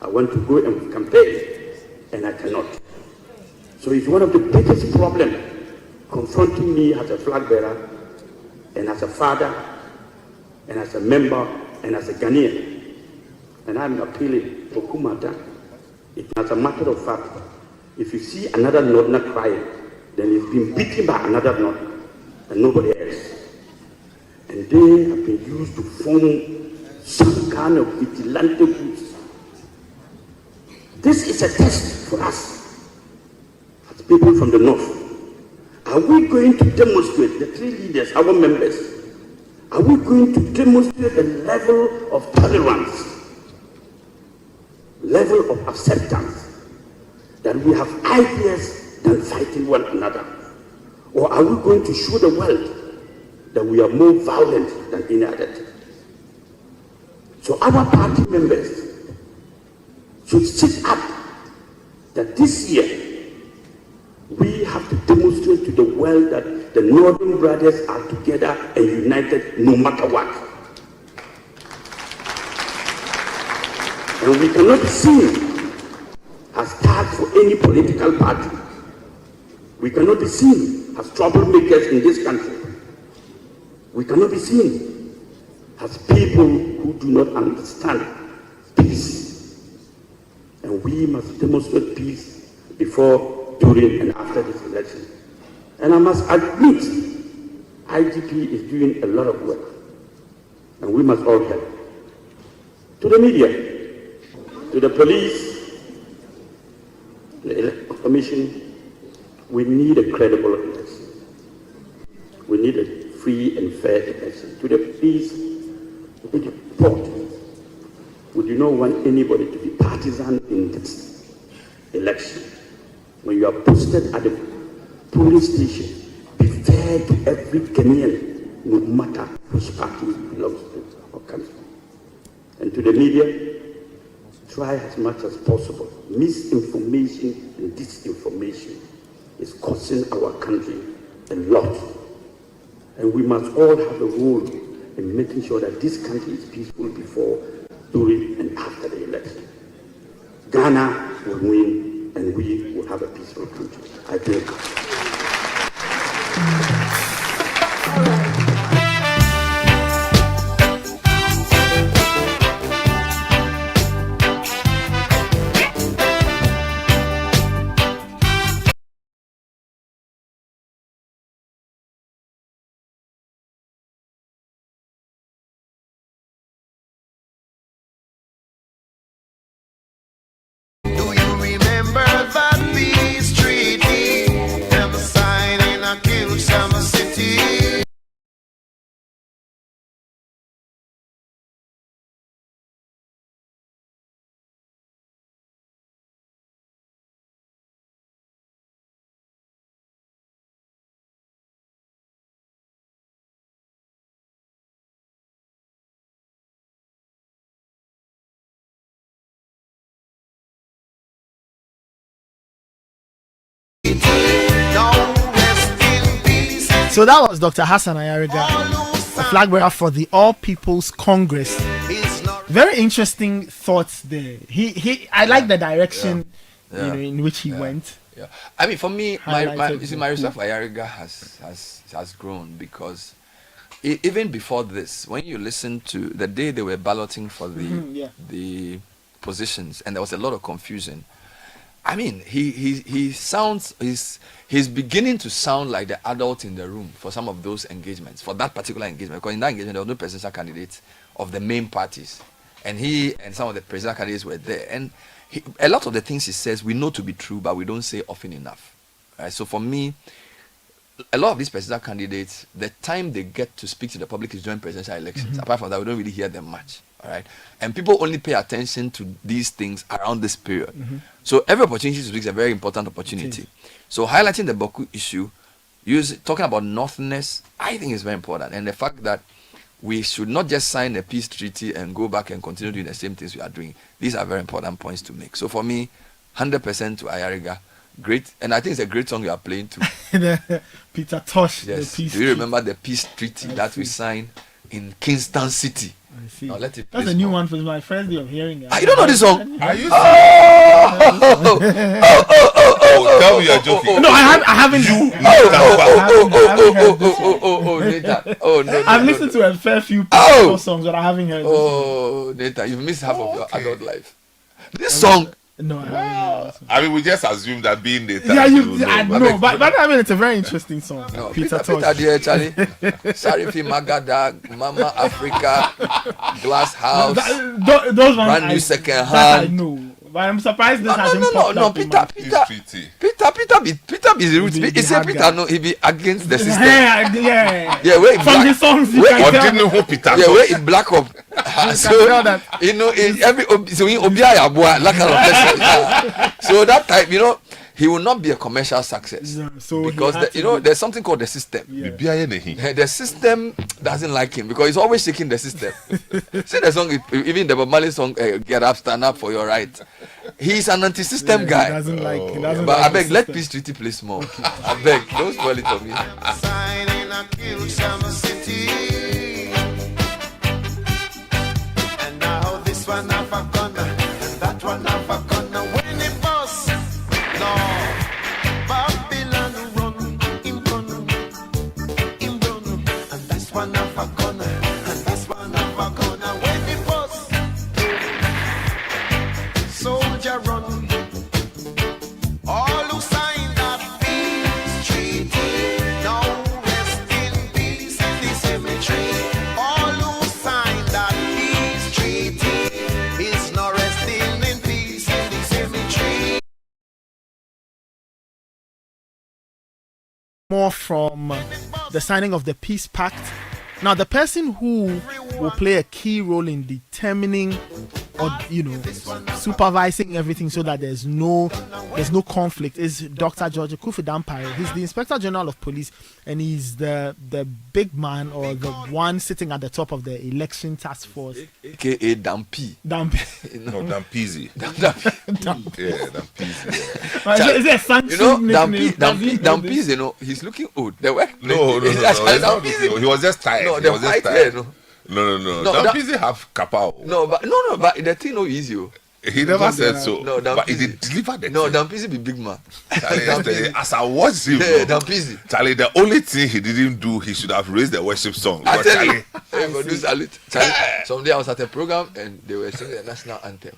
I want to go and campaign, and I cannot. So it's one of the biggest problems confronting me as a flag bearer, and as a father, and as a member, and as a Ghanaian. And I'm appealing for Kumata. As a matter of fact, if you see another Northerner crying, then he's been beaten by another Northerner and nobody else. And they have been used to form some kind of vigilante groups. This is a test for us, as people from the North. Are we going to demonstrate, the 3 leaders, our members, are we going to demonstrate a level of tolerance, level of acceptance, that we have ideas than fighting one another? Or are we going to show the world that we are more violent than any other? So our party members should sit up that this year we have to demonstrate to the world that the Northern brothers are together and united no matter what. And we cannot be seen as thugs for any political party. We cannot be seen as troublemakers in this country. We cannot be seen as people who do not understand peace. And we must demonstrate peace before, during, and after this election. And I must admit, IGP is doing a lot of work, and we must all help. To the media, to the police, the Electoral Commission, we need a credible election. We need a free and fair election. To the police, to the port, we do not want anybody to be partisan in this election. When you are posted at the polling station, be fair to every Kenyan, no matter which party belongs to or comes from. And to the media, try as much as possible. Misinformation and disinformation is costing our country a lot. And we must all have a role in making sure that this country is peaceful before, during, and after the election. Ghana will win, and we will have a peaceful country. I think. So that was Dr. Hassan Ayariga, the flag bearer for the All People's Congress. Very interesting thoughts there. I like the direction in which he went. Yeah, I mean, for me, my respect for Ayariga has grown because even before this, when you listen to the day they were balloting for the positions, and there was a lot of confusion. I mean, he's beginning to sound like the adult in the room for some of those engagements, for that particular engagement. Because in that engagement, there was no presidential candidates of the main parties. And he and some of the presidential candidates were there. And a lot of the things he says, we know to be true, but we don't say often enough. Right? So for me, a lot of these presidential candidates, the time they get to speak to the public is during presidential elections. Mm-hmm. Apart from that, we don't really hear them much. All right? And people only pay attention to these things around this period. Mm-hmm. So every opportunity to speak is a very important opportunity. So highlighting the Baku issue, talking about Northerners, I think is very important. And the fact that we should not just sign a peace treaty and go back and continue doing the same things we are doing. These are very important points to make. So for me, 100% to Ayariga. Great. And I think it's a great song you are playing too. Peter Tosh. Yes. Do you remember the peace treaty that we signed in Kingston City? I see. Now let it That's a new one for my first day of hearing it. You don't know this song? Are you tell me you're joking. No, I haven't. No. I've listened to a fair few songs, but I haven't heard. Oh, Nathan, you've missed half of your adult life. This song. No, I haven't. I mean, we just assume that being Nathan. Yeah, I know, but I mean, it's a very interesting song. No, Peter Peter, dear Charlie. Sarifi Magada, Mama Africa, Glass House, those ones brand new second hand. I know. But I'm surprised this hasn't popped up. Peter be the roots. He said Peter no, he be against the system. Yeah. Where from his songs, you can tell that. Yeah, where in black up. So you know, in every so in Obiaya boy, that kind of person. So that type, you know, he will not be a commercial success. Yeah, so because there's something called the system. Yeah. The system doesn't like him because he's always shaking the system. See the song, even the Bob Marley song, "Get Up, Stand Up for Your Right." He's an anti-system guy. He doesn't like. He doesn't but like I beg, let peace treaty play small. I beg, don't spoil it for me. And now this one have a gunner, and that one have a gunner. When it bust, more from the signing of the peace pact. Now, the person who will play a key role in determining or supervising everything so that there's no conflict is Dr. George Akuffo Dampare. He's the Inspector General of Police, and he's the big man or the one sitting at the top of the election task force. AKA Dampi. No, Dampeezy. Yeah, Dampeezy. Yeah. Is it a fancy nickname? Dampeezy, he's looking old. No. He was just tired. No, the white hair, no. No. Dampeezy have kapao. No, but the thing no easy. He never said so. No, but he delivered it. No, Dampeezy be big man. As I watched him, Dampeezy. Charlie, the only thing he didn't do, he should have raised the worship song. I tell you, I'm gonna do salute. Charlie, someday I was at a program and they were singing the national anthem,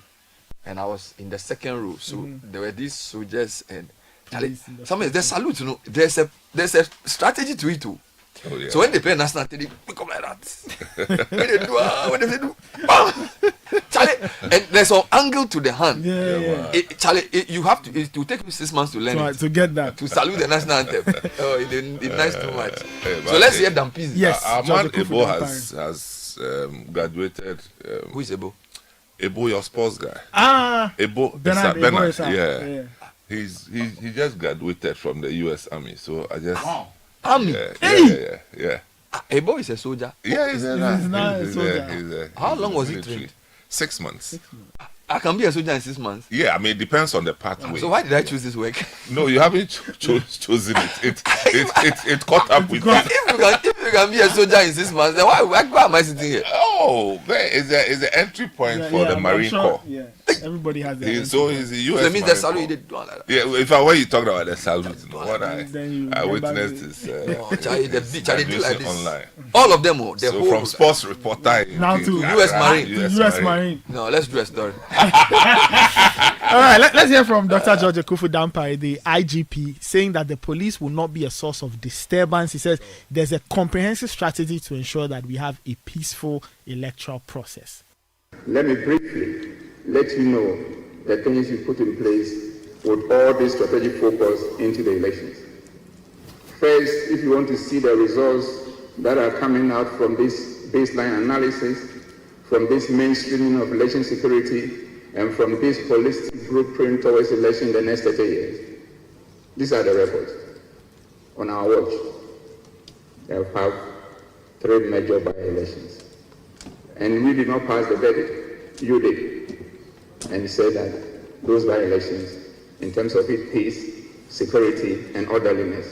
and I was in the second row. So there were these soldiers and Charlie. Sometimes they salute. There's a strategy to it too. Oh, yeah. So when they play national anthem, they come like that. when they do, bam! Charlie, and there's an angle to the hand. Charlie, you have to. It will take you 6 months to learn it. To get that. To salute the national anthem. It's nice too much. So let's hear Dampeezy. Yes. Our man Ebo has graduated. Who is Ebo? Ebo, your sports guy. Ebo Bernard. Yeah. He just graduated from the U.S. Army. So I just. Army. Yeah. Ebo is a soldier. Yeah, he's a soldier. How long was he trained? 6 months. I can be a soldier in 6 months. Yeah, I mean it depends on the pathway. So why did I choose this work? No, you haven't chosen it. It caught up with you. If you can be a soldier in 6 months, then why am I sitting here? Oh, there is the entry point for the Marine Corps. Yeah, everybody has that. So he's the U.S. So that means the salute did do all that. Yeah, if I were you talking about the salute, what I witnessed is Charlie do like this online. All of them, so from sports reporter now to U.S. Marine. U.S. Marine. No, let's do a story. All right, let's hear from Dr. George Akuffo Dampare, the IGP, saying that the police will not be a source of disturbance. He says there's a comprehensive strategy to ensure that we have a peaceful electoral process. Let me briefly let you know the things you put in place with all this strategic focus into the elections. First, if you want to see the results that are coming out from this baseline analysis, from this mainstreaming of election security, and from this holistic blueprint towards election in the next 30 years. These are the records. On our watch, we have 3 major by-elections. And we did not pass the verdict. You did. And you said that those by-elections, in terms of its peace, security, and orderliness,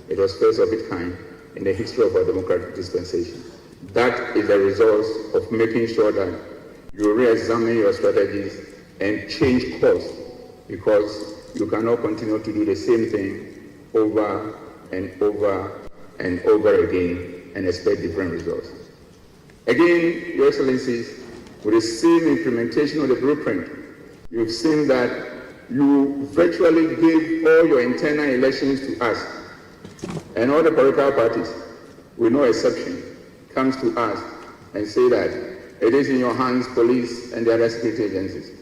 it was first of its kind in the history of our democratic dispensation. That is the result of making sure that you re-examine your strategies and change course, because you cannot continue to do the same thing over and over and over again and expect different results. Again, Your Excellencies, with the same implementation of the blueprint, you've seen that you virtually gave all your internal elections to us, and all the political parties, with no exception, comes to us and say that it is in your hands, police and the other security agencies.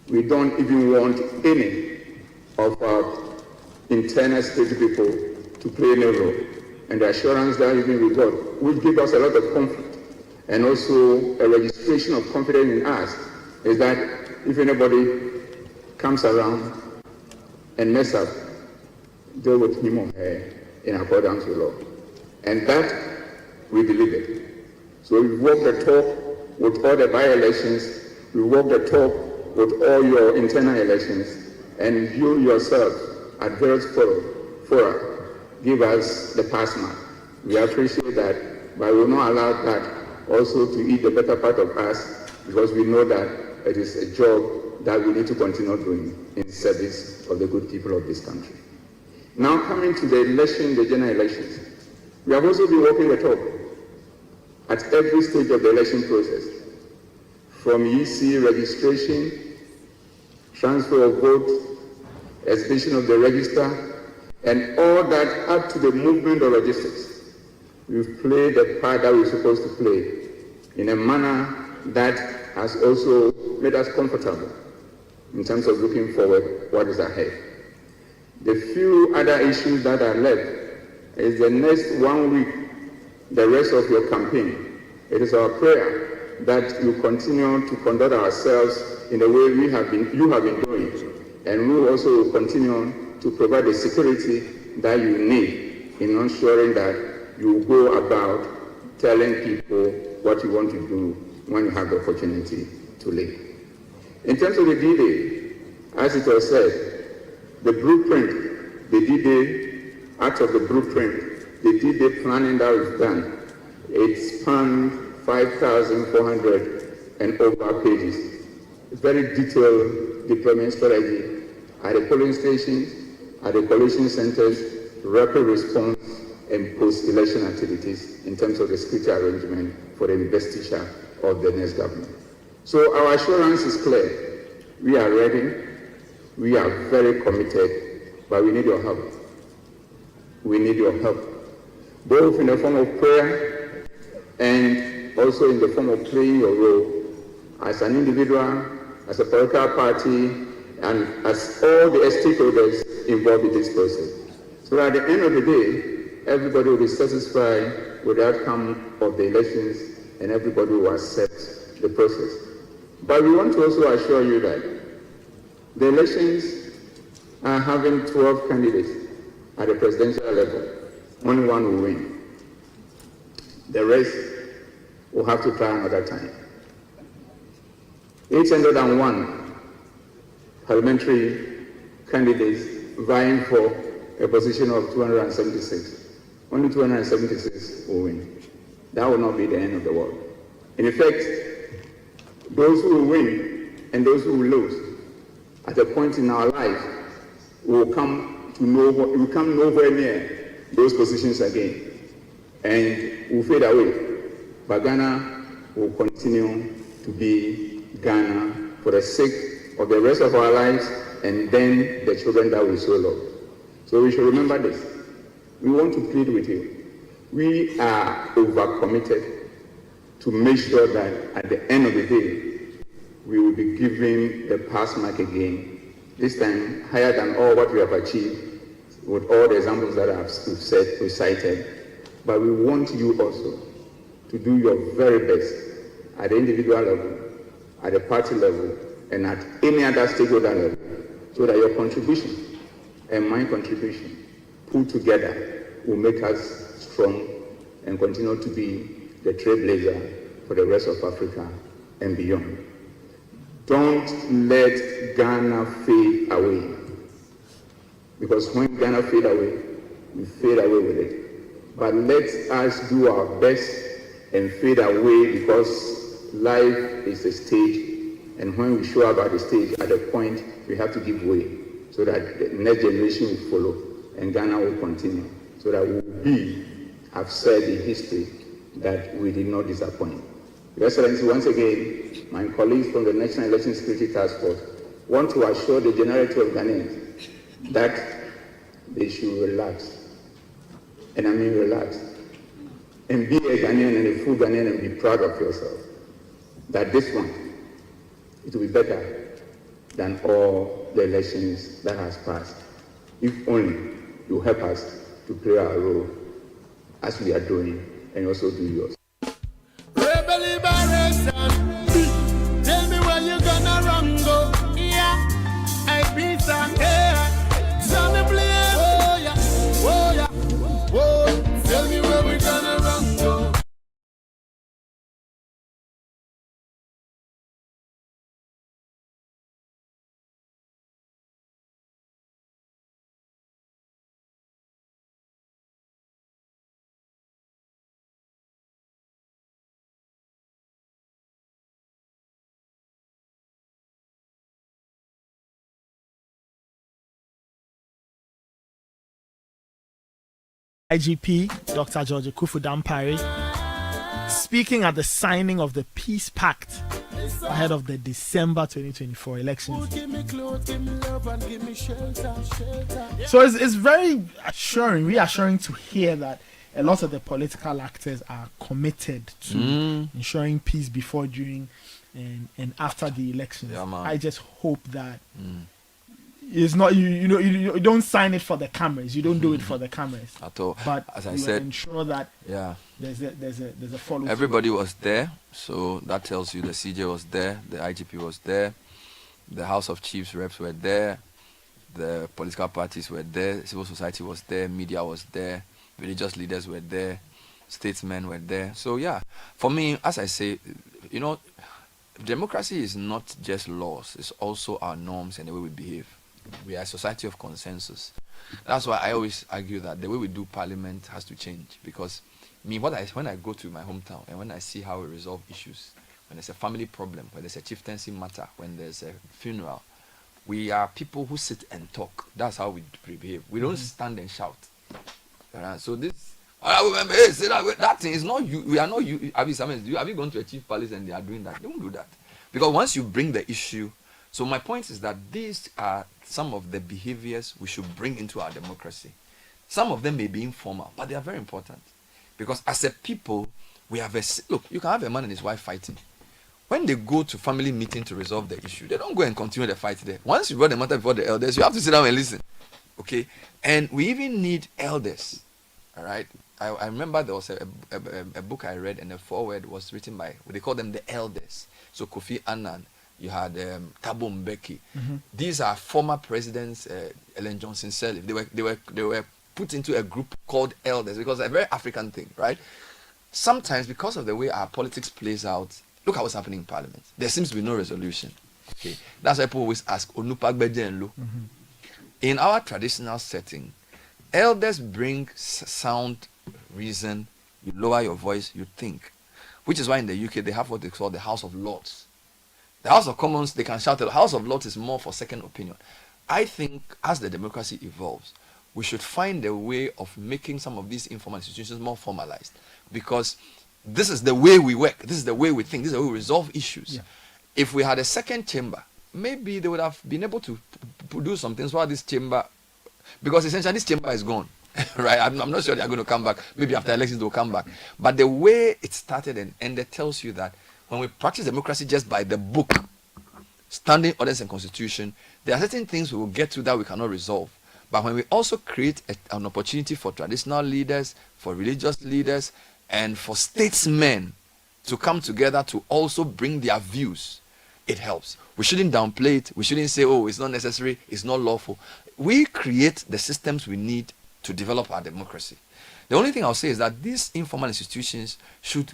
We don't even want any of our internal security people to play any role. And the assurance that even we got, which gives us a lot of comfort, and also a registration of confidence in us, is that if anybody comes around and mess up, deal with him or her in accordance with law. And that we delivered. So we walk the talk with all the by-elections, we walk the talk with all your internal elections, and you yourself at various fora give us the pass mark. We appreciate that, but we will not allow that also to eat the better part of us, because we know that it is a job that we need to continue doing in service of the good people of this country. Now coming to the election, the general elections, we have also been walking the talk at every stage of the election process, from EC registration, transfer of votes, exhibition of the register, and all that up to the movement of registers. We've played the part that we're supposed to play in a manner that has also made us comfortable in terms of looking forward what is ahead. The few other issues that are left is the next 1 week, the rest of your campaign. It is our prayer that you continue to conduct ourselves in the way you have been doing, and we also will continue to provide the security that you need in ensuring that you go about telling people what you want to do when you have the opportunity to lead. In terms of the D-Day, as it was said, the blueprint, the D-Day, out of the blueprint, the D-Day planning that we've done, it spanned 5,400 and over pages. Very detailed deployment strategy at the polling stations, at the collation centers, rapid response, and post-election activities in terms of the security arrangement for the investiture of the next government. So our assurance is clear. We are ready. We are very committed, but we need your help. We need your help, both in the form of prayer and also in the form of playing your role as an individual, as a political party, and as all the stakeholders involved in this process. So at the end of the day, everybody will be satisfied with the outcome of the elections and everybody will accept the process. But we want to also assure you that the elections are having 12 candidates at the presidential level. Only one will win. The rest will have to try another time. 801 parliamentary candidates vying for a position of 276. Only 276 will win. That will not be the end of the world. In effect, those who will win and those who will lose at a point in our life will come nowhere near those positions again and will fade away. But Ghana will continue to be Ghana for the sake of the rest of our lives and then the children that we so love. So we should remember this. We want to plead with you. We are overcommitted to make sure that at the end of the day, we will be giving the pass mark again, this time higher than all what we have achieved with all the examples that we've cited. But we want you also to do your very best at the individual level, at the party level, and at any other stakeholder level, so that your contribution and my contribution put together will make us strong and continue to be the trailblazer for the rest of Africa and beyond. Don't let Ghana fade away. Because when Ghana fade away, we fade away with it. But let us do our best and fade away, because life is a stage. And when we show up at the stage, at a point, we have to give way so that the next generation will follow and Ghana will continue. So that we have said in history that we did not disappoint. Your Excellency, once again, my colleagues from the National Election Security Task Force want to assure the generality of Ghanaians that they should relax. And I mean relax. And be a Ghanaian and a full Ghanaian and be proud of yourself. That this one, it will be better than all the elections that has passed. If only you help us to play our role as we are doing and also do yours. Tell me where you gonna run go. Yeah, I be some oh yeah, oh yeah, oh. Tell me where we gonna run go. IGP Dr. George Kufu-Dampare speaking at the signing of the Peace Pact ahead of the December 2024 elections. So it's very reassuring to hear that a lot of the political actors are committed to ensuring peace before, during, and after the elections. Yeah, I just hope that it's not you don't sign it for the cameras. You don't do it for the cameras at all. But as I you said, ensure that there's a follow. Everybody was there, so that tells you the CJ was there, the IGP was there, the House of Chiefs reps were there, the political parties were there, civil society was there, media was there, religious leaders were there, statesmen were there. So yeah, for me, as I say, democracy is not just laws, it's also our norms and the way we behave. We are a society of consensus. That's why I always argue that the way we do parliament has to change, because when I go to my hometown and when I see how we resolve issues, when there's a family problem, when there's a chieftaincy matter, when there's a funeral, we are people who sit and talk. That's how we behave. We don't stand and shout. So this, say that thing is not you. We are not you. Have you gone to a chief palace and they are doing that? Don't do that. Because once you bring the issue, so my point is that these are some of the behaviors we should bring into our democracy. Some of them may be informal, but they are very important. Because as a people, we have look, you can have a man and his wife fighting. When they go to family meeting to resolve the issue, they don't go and continue the fight there. Once you brought the matter before the elders, you have to sit down and listen. Okay? And we even need elders. All right? I remember there was a book I read, and the foreword was written by, they call them the elders. So Kofi Annan, you had Thabo Mbeki. These are former presidents, Ellen Johnson Sirleaf. They were put into a group called elders because it's a very African thing, right? Sometimes because of the way our politics plays out, look at what's happening in Parliament. There seems to be no resolution. Okay, that's why people always ask, in our traditional setting, elders bring sound reason. You lower your voice, you think. Which is why in the UK they have what they call the House of Lords. The House of Commons, they can shout. The House of Lords is more for second opinion. I think as the democracy evolves, we should find a way of making some of these informal institutions more formalized, because this is the way we work. This is the way we think. This is the way we resolve issues. Yeah. If we had a second chamber, maybe they would have been able to do some things while this chamber, because essentially this chamber is gone. Right? I'm not sure they are going to come back. Maybe after elections they'll come back. But the way it started and ended tells you that when we practice democracy just by the book, standing orders and constitution, there are certain things we will get to that we cannot resolve. But when we also create an opportunity for traditional leaders, for religious leaders, and for statesmen to come together to also bring their views, it helps. We shouldn't downplay it. We shouldn't say, oh, it's not necessary, it's not lawful. We create the systems we need to develop our democracy. The only thing I'll say is that these informal institutions should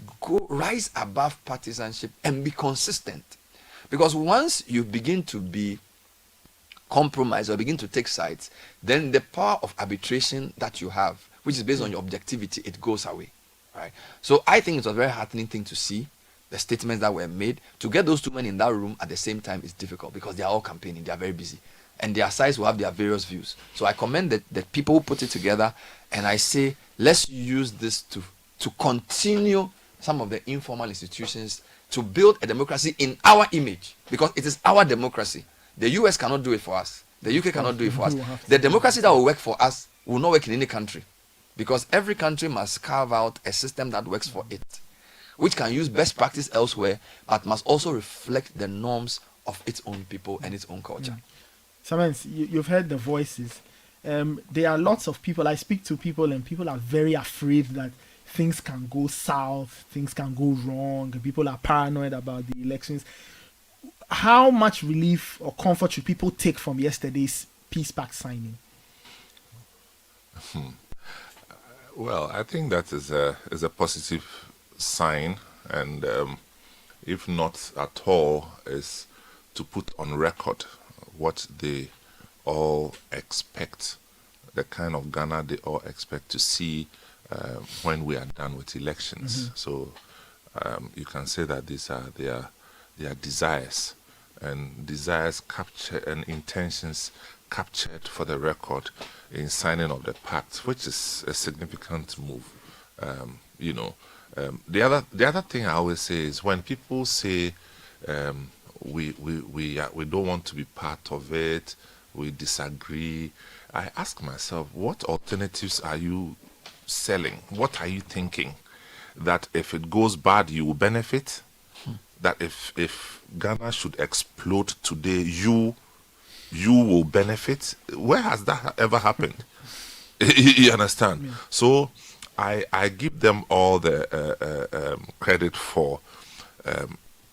rise above partisanship and be consistent. Because once you begin to be compromised or begin to take sides, then the power of arbitration that you have, which is based on your objectivity, it goes away. Right? So I think it was a very heartening thing to see the statements that were made. To get those two men in that room at the same time is difficult because they are all campaigning, they are very busy. And their sides will have their various views. So I commend the people who put it together, and I say, let's use this to continue some of the informal institutions to build a democracy in our image, because it is our democracy. The US cannot do it for us. The UK cannot do it for us. The democracy that will work for us will not work in any country, because every country must carve out a system that works for it, which can use best practice elsewhere, but must also reflect the norms of its own people and its own culture. Sometimes you've heard the voices. There are lots of people. I speak to people, and people are very afraid that things can go south, things can go wrong. People are paranoid about the elections. How much relief or comfort should people take from yesterday's peace pact signing? Well, I think that is a positive sign, and if not at all, is to put on record what they all expect, the kind of Ghana they all expect to see when we are done with elections. So you can say that these are their desires, and desires captured and intentions captured for the record in signing of the pact, which is a significant move. The other thing I always say is when people say we don't want to be part of it, we disagree, I ask myself, what alternatives are you selling? What are you thinking? That if it goes bad, you will benefit? That if Ghana should explode today, you you will benefit. Where has that ever happened? You understand? Yeah. So I give them all the credit for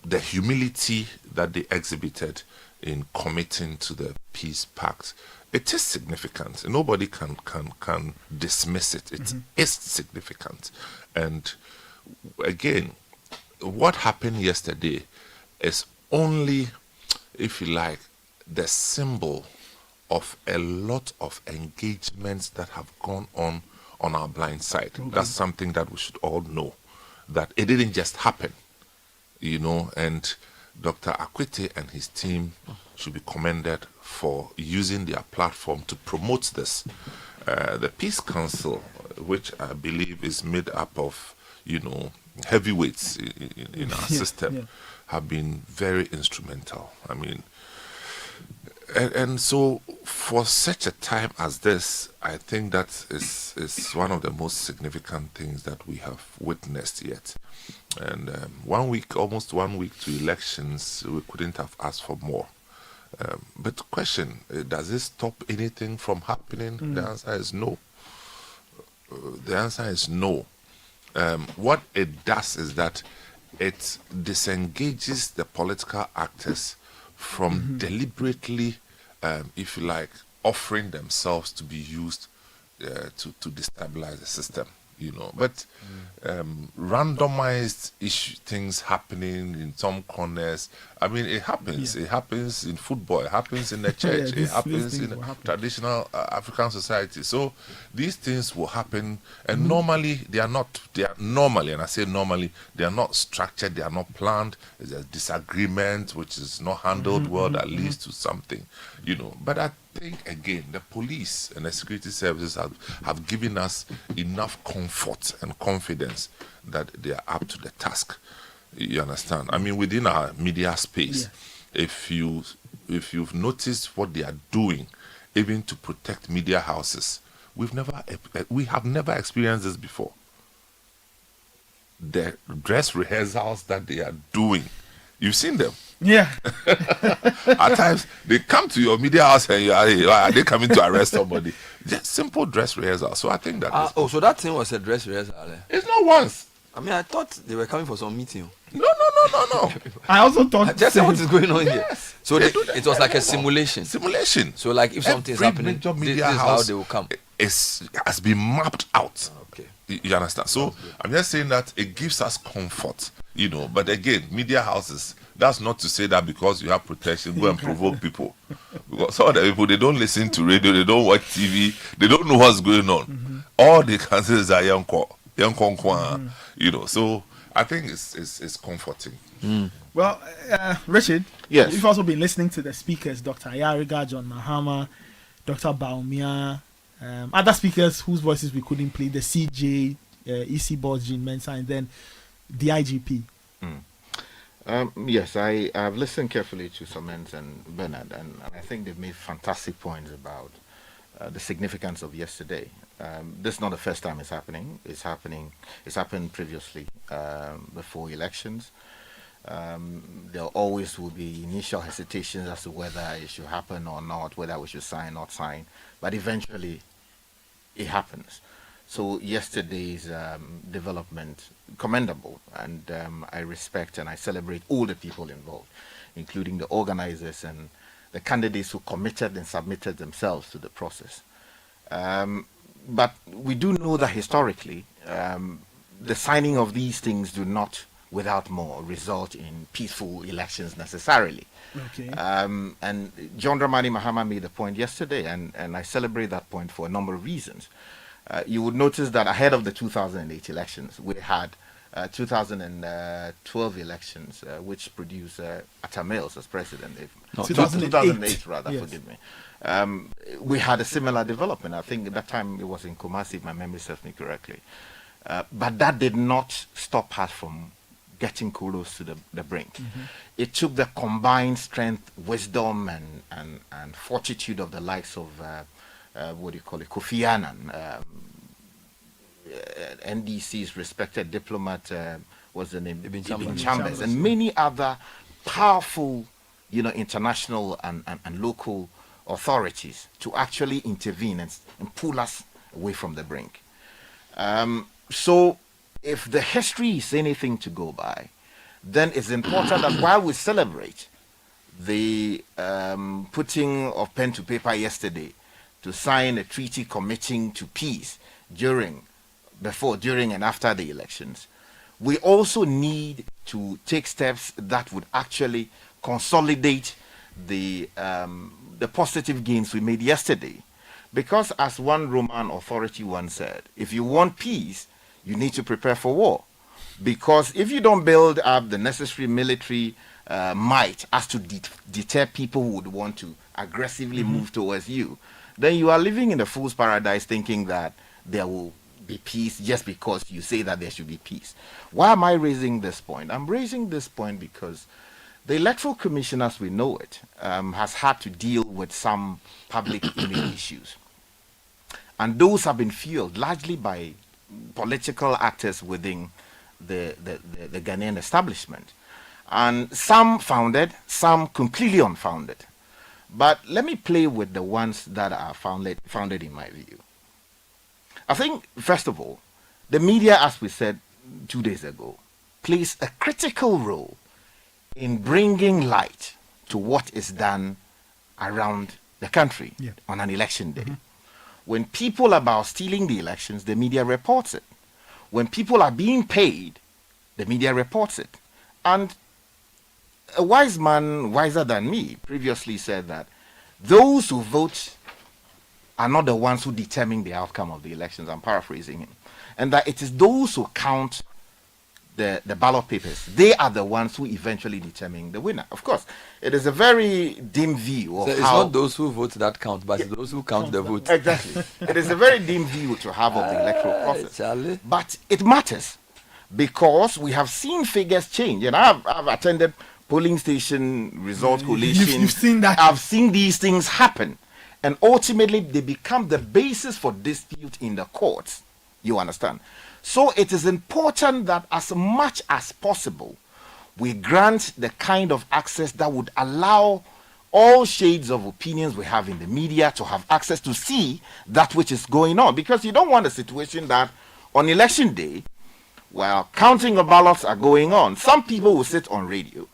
the humility that they exhibited in committing to the peace pact. It is significant. Nobody can dismiss it. It is significant. And again, what happened yesterday is only, if you like, the symbol of a lot of engagements that have gone on our blind side. Okay. That's something that we should all know, that it didn't just happen, and Dr. Akwete and his team should be commended for using their platform to promote this. The Peace Council, which I believe is made up of, heavyweights in our system, have been very instrumental. I mean, and so for such a time as this, I think that is one of the most significant things that we have witnessed yet. And almost 1 week to elections, we couldn't have asked for more. But the question, does this stop anything from happening? The answer is no. What it does is that it disengages the political actors from deliberately, if you like, offering themselves to be used to destabilize the system. But randomized things happening in some corners. I mean, it happens. It happens in football. It happens in the church. It happens in traditional African society. So these things will happen, and normally they are not. They are normally, and I say normally, they are not structured. They are not planned. There's a disagreement which is not handled well that leads to something. But I think again, the police and the security services have given us enough comfort and confidence that they are up to the task. You understand? I mean, within our media space, if you've noticed what they are doing, even to protect media houses, we have never experienced this before. The dress rehearsals that they are doing, you've seen them. Yeah. At times they come to your media house and are they coming to arrest somebody? Just simple dress rehearsal. So I think that. So that thing was a dress rehearsal. It's not once. I mean, I thought they were coming for some meeting. No. I also thought. Just what is going on here. So it was like a simulation. Simulation. So like if something is happening, this is how they will come. Has been mapped out. Okay. You understand? So I'm just saying that it gives us comfort. But again, media houses. That's not to say that because you have protection, go and provoke people. Because some of the people, they don't listen to radio, they don't watch TV, they don't know what's going on. All they can say is that young. So I think it's comforting. Well, Richard, yes, you've also been listening to the speakers, Dr. Ayariga, John Mahama, Dr. Baumia, other speakers whose voices we couldn't play, the CJ, EC boss, Jean Mensa, and then the IGP. Yes, I've listened carefully to Samens and Bernard, and I think they've made fantastic points about the significance of yesterday. This is not the first time it's happening. It's happened previously before elections. There always will be initial hesitations as to whether it should happen or not, whether we should sign or not sign, but eventually it happens. So yesterday's development, commendable, and I respect and I celebrate all the people involved, including the organizers and the candidates who committed and submitted themselves to the process. But we do know that historically, the signing of these things do not, without more, result in peaceful elections necessarily. Okay. And John Dramani Mahama made a point yesterday, and I celebrate that point for a number of reasons. You would notice that ahead of the 2008 elections, we had 2012 elections, which produced Atta Mills as president. 2008 rather, yes. Forgive me. We had a similar development. I think at that time it was in Kumasi, if my memory serves me correctly. But that did not stop us from getting close to the brink. It took the combined strength, wisdom, and fortitude of the likes of Kofi Annan, NDC's respected diplomat, was the name Ibn Chambers, and many other powerful, international and local authorities to actually intervene and pull us away from the brink. So if the history is anything to go by, then it's important that while we celebrate the putting of pen to paper yesterday to sign a treaty committing to peace before, during, and after the elections, we also need to take steps that would actually consolidate the positive gains we made yesterday. Because as one Roman authority once said, if you want peace, you need to prepare for war. Because if you don't build up the necessary military might as to deter people who would want to aggressively move towards you, then you are living in a fool's paradise thinking that there will be peace just because you say that there should be peace. Why am I raising this point? I'm raising this point because the Electoral Commission, as we know it, has had to deal with some public image issues. And those have been fueled largely by political actors within the Ghanaian establishment. And some founded, some completely unfounded. But let me play with the ones that are founded in my view. I think, first of all, the media, as we said 2 days ago, plays a critical role in bringing light to what is done around the country on an election day. When people are about stealing the elections, the media reports it. When people are being paid, the media reports it. And a wise man, wiser than me, previously said that those who vote are not the ones who determine the outcome of the elections. I'm paraphrasing him. And that it is those who count the ballot papers. They are the ones who eventually determine the winner. Of course, it is a very dim view of so it's how... not those who vote that count, but it's those who count the votes. Exactly. It is a very dim view to have of the electoral process. Charlie. But it matters because we have seen figures change. And I've attended polling station result collations. You've seen that. I've seen these things happen. And ultimately, they become the basis for dispute in the courts. You understand? So it is important that as much as possible, we grant the kind of access that would allow all shades of opinions we have in the media to have access to see that which is going on. Because you don't want a situation that on election day, while counting of ballots are going on, some people will sit on radio,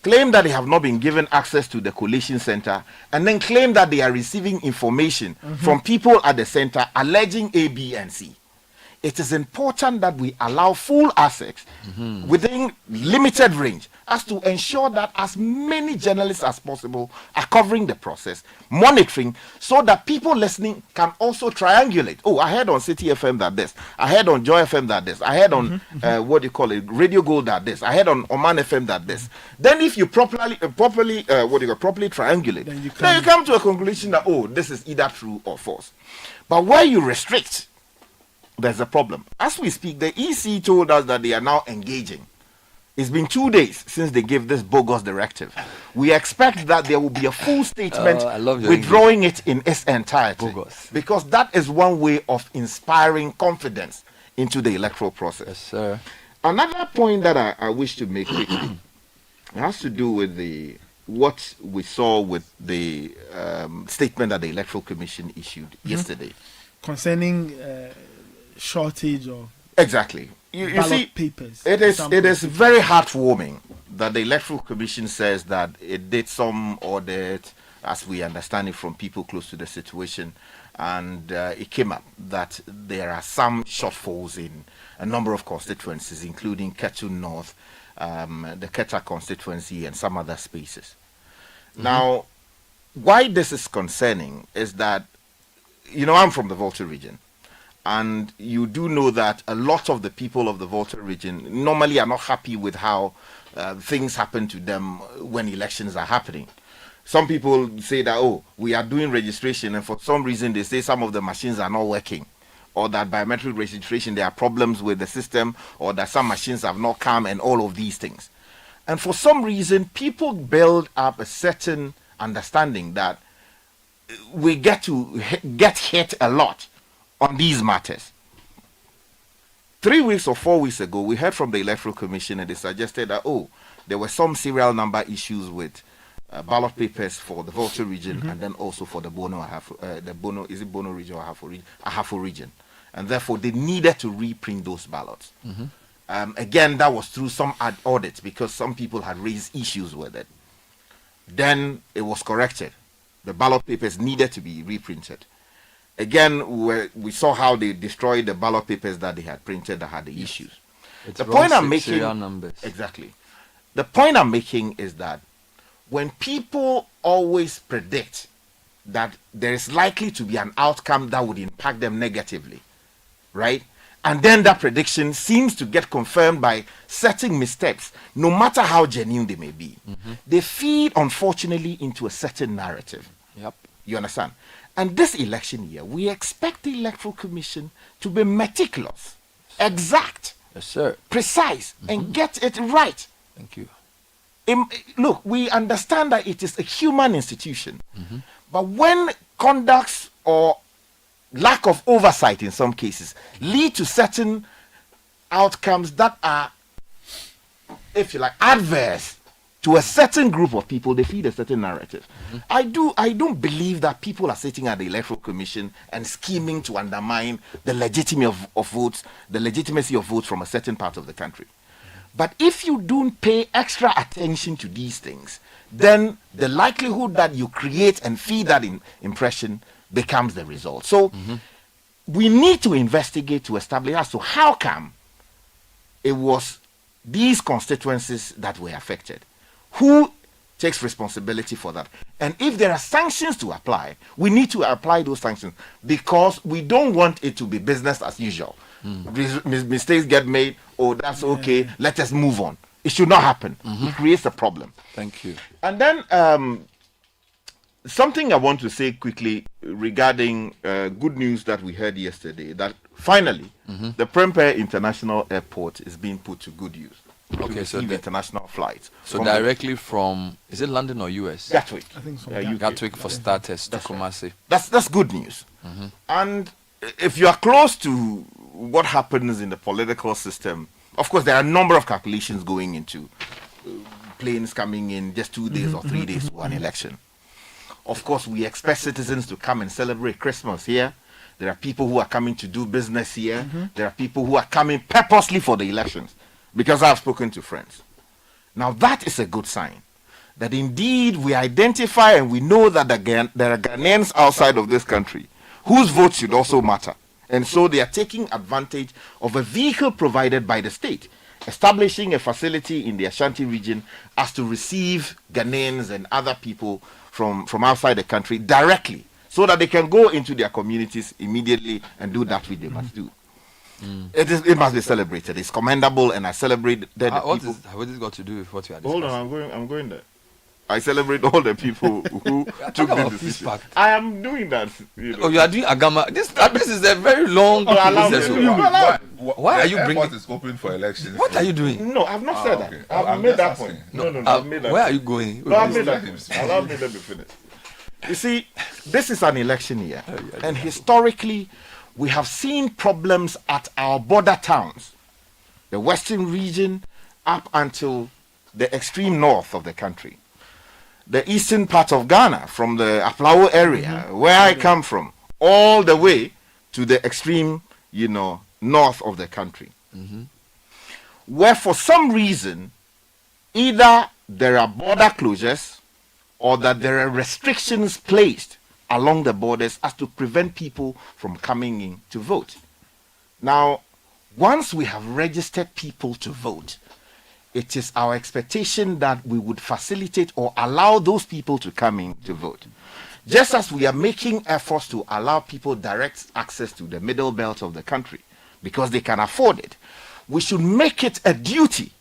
claim that they have not been given access to the collation center, and then claim that they are receiving information from people at the center alleging A, B, and C. It is important that we allow full access within limited range as to ensure that as many journalists as possible are covering the process, monitoring, so that people listening can also triangulate. Oh, I heard on Citi FM that this. I heard on Joy FM that this. I heard on Radio Gold that this. I heard on Oman FM that this. Then if you properly triangulate, then you come to a conclusion that, oh, this is either true or false. But where you restrict, there's a problem. As we speak, the EC told us that they are now engaging. It's been 2 days since they gave this bogus directive. We expect that there will be a full statement withdrawing it in its entirety. Bogus. Because that is one way of inspiring confidence into the electoral process. Yes, sir. Another point that I wish to make quickly has to do with what we saw with the statement that the Electoral Commission issued yesterday. Concerning shortage of exactly. You see, papers. It is very heartwarming that the Electoral Commission says that it did some audit, as we understand it from people close to the situation, and it came up that there are some shortfalls in a number of constituencies, including Ketu North, the Keta constituency, and some other spaces. Now, why this is concerning is that, I'm from the Volta region. And you do know that a lot of the people of the Volta region normally are not happy with how things happen to them when elections are happening. Some people say that, oh, we are doing registration, and for some reason they say some of the machines are not working, or that biometric registration, there are problems with the system, or that some machines have not come, and all of these things. And for some reason, people build up a certain understanding that we get hit a lot on these matters. 3 weeks or 4 weeks ago, we heard from the Electoral Commission, and they suggested that, there were some serial number issues with ballot papers for the Volta region and then also for the Bono region or Ahafo region. And therefore, they needed to reprint those ballots. Again, that was through some audits because some people had raised issues with it. Then it was corrected. The ballot papers needed to be reprinted. Again, we saw how they destroyed the ballot papers that they had printed that had the issues. The point I'm making, exactly. The point I'm making is that when people always predict that there is likely to be an outcome that would impact them negatively, right? And then that prediction seems to get confirmed by certain missteps, no matter how genuine they may be. They feed, unfortunately, into a certain narrative. Yep. You understand? And this election year, we expect the Electoral Commission to be meticulous, exact, yes, sir, precise, and get it right. Thank you. Look, we understand that it is a human institution, but when conducts or lack of oversight in some cases lead to certain outcomes that are, if you like, adverse to a certain group of people, they feed a certain narrative. I don't believe that people are sitting at the Electoral Commission and scheming to undermine the legitimacy of votes from a certain part of the country. But if you don't pay extra attention to these things, then the likelihood that you create and feed that impression becomes the result. So we need to investigate to establish as to how come it was these constituencies that were affected. Who takes responsibility for that? And if there are sanctions to apply, we need to apply those sanctions because we don't want it to be business as usual. Mistakes get made, oh, that's okay, let us move on. It should not happen. It creates a problem. Thank you. And then something I want to say quickly regarding good news that we heard yesterday, that finally the Prempeh International Airport is being put to good use. Okay, so the international flights. So directly from, is it London or US? Gatwick. I think so. Gatwick for starters to Kumasi. That's good news. And if you are close to what happens in the political system, of course, there are a number of calculations going into planes coming in just 2 days or 3 days to one election. Of course, we expect citizens to come and celebrate Christmas here. There are people who are coming to do business here. There are people who are coming purposely for the elections, because I've spoken to friends. Now, that is a good sign. That indeed we identify and we know that there are Ghanaians outside of this country whose votes should also matter. And so they are taking advantage of a vehicle provided by the state, establishing a facility in the Ashanti region as to receive Ghanaians and other people from outside the country directly, so that they can go into their communities immediately and do that which they must do. It must be celebrated. It's commendable, and I celebrate the What people. has this got to do with what you are discussing? Hold on, I'm going there. I celebrate all the people who took the decision. I am doing that. You know. Oh, you are doing Agama. This is a very long process. Why are you bringing? Airport is open for elections. What are you doing? No, I've not said that. I've made that point. No, I've made that. Where are you going? No, I've made that point. Allow me, let me finish. You see, this is an election year, and historically, we have seen problems at our border towns, the western region, up until the extreme north of the country. The eastern part of Ghana, from the Aplawo area, where I come from, all the way to the extreme, north of the country. Where for some reason, either there are border closures or that there are restrictions placed along the borders as to prevent people from coming in to vote. Now, once we have registered people to vote, it is our expectation that we would facilitate or allow those people to come in to vote. Just as we are making efforts to allow people direct access to the middle belt of the country because they can afford it, we should make it a duty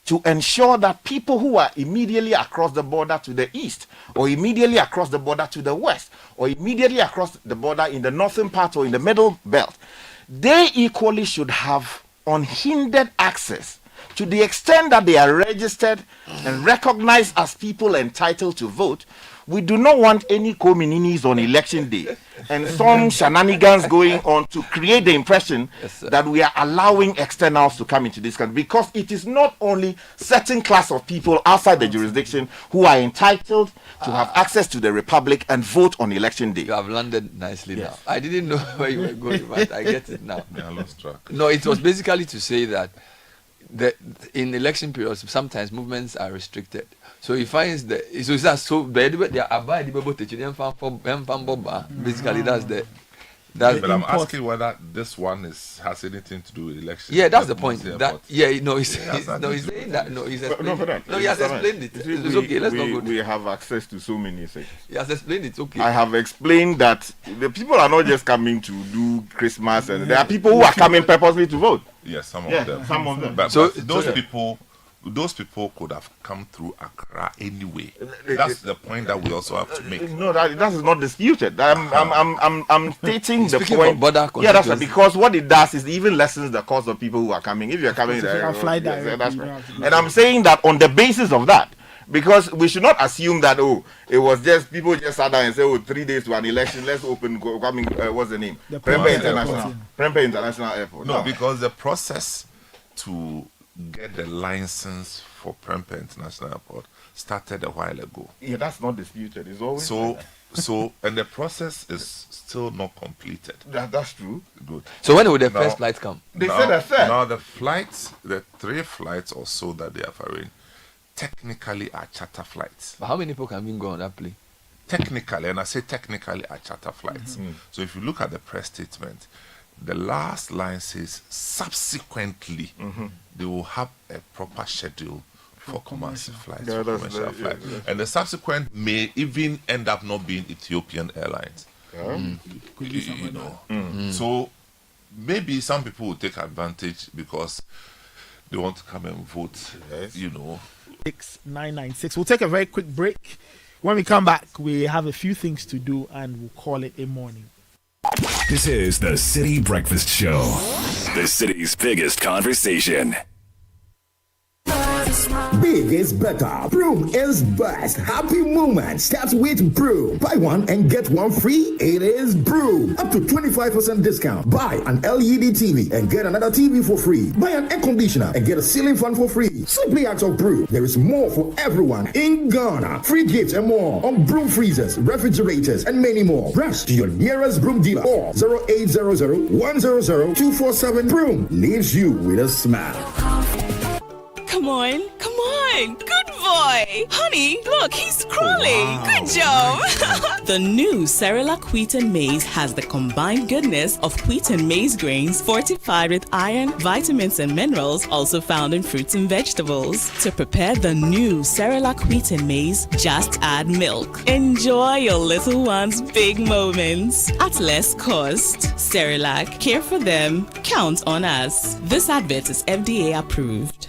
to ensure that people who are immediately across the border to the east, or immediately across the border to the west, or immediately across the border in the northern part or in the middle belt, they equally should have unhindered access to the extent that they are registered and recognized as people entitled to vote, we do not want any communities on election day and some shenanigans going on to create the impression that we are allowing externals to come into this country, because it is not only certain class of people outside the jurisdiction who are entitled to have access to the republic and vote on election day. You have landed nicely now. I didn't know where you were going, but I get it now. I lost track. No, it was basically to say that in election periods, sometimes movements are restricted. So he finds basically that's but I'm asking whether this one has anything to do with elections. Yeah, that's the point. He's saying that. No, he's explained. He has explained it. It's okay. Let's not go. We have access to so many things. He has explained it. Okay. I have explained that the people are not just coming to do Christmas, and there are people who are coming purposely to vote. Yes, some of them. Some of them. But those people could have come through Accra anyway. That's the point that we also have to make. No, that is not disputed. I'm stating the point. Yeah, that's right. Because what it does is it even lessens the cost of people who are coming. If you're coming there, that's right. And I'm saying that on the basis of that, because we should not assume that it was just people just sat down and say 3 days to an election, let's open what's the name? Prempeh International Airport. No, because the process to get the license for Prempeh International Airport started a while ago. Yeah, that's not disputed. It's always so and the process is still not completed. That's true. Good. So when will the first flight come? They said a third. Now the 3 flights or so that they have arranged, technically are charter flights. But how many people can go on that plane? Technically, and I say technically are charter flights. Mm-hmm. So if you look at the press statement, the last line says subsequently they will have a proper schedule for commercial flights. And the subsequent may even end up not being Ethiopian Airlines. So maybe some people will take advantage because they want to come and vote. 6996. We'll take a very quick break. When we come back, we have a few things to do and we'll call it a morning. This is the Citi Breakfast Show, the city's biggest conversation. Big is better. Broom is best. Happy moment starts with Broom. Buy one and get one free. It is Broom. Up to 25% discount. Buy an LED TV and get another TV for free. Buy an air conditioner and get a ceiling fan for free. Simply ask of Broom. There is more for everyone in Ghana. Free gifts and more on Broom freezers, refrigerators, and many more. Rush to your nearest Broom dealer or 0800-100-247. Broom leaves you with a smile. Come on. Good boy. Honey, look, he's crawling. Wow. Good job. The new Cerelac Wheat and Maize has the combined goodness of wheat and maize grains fortified with iron, vitamins, and minerals also found in fruits and vegetables. To prepare the new Cerelac Wheat and Maize, just add milk. Enjoy your little one's big moments at less cost. Cerelac, care for them. Count on us. This advert is FDA approved.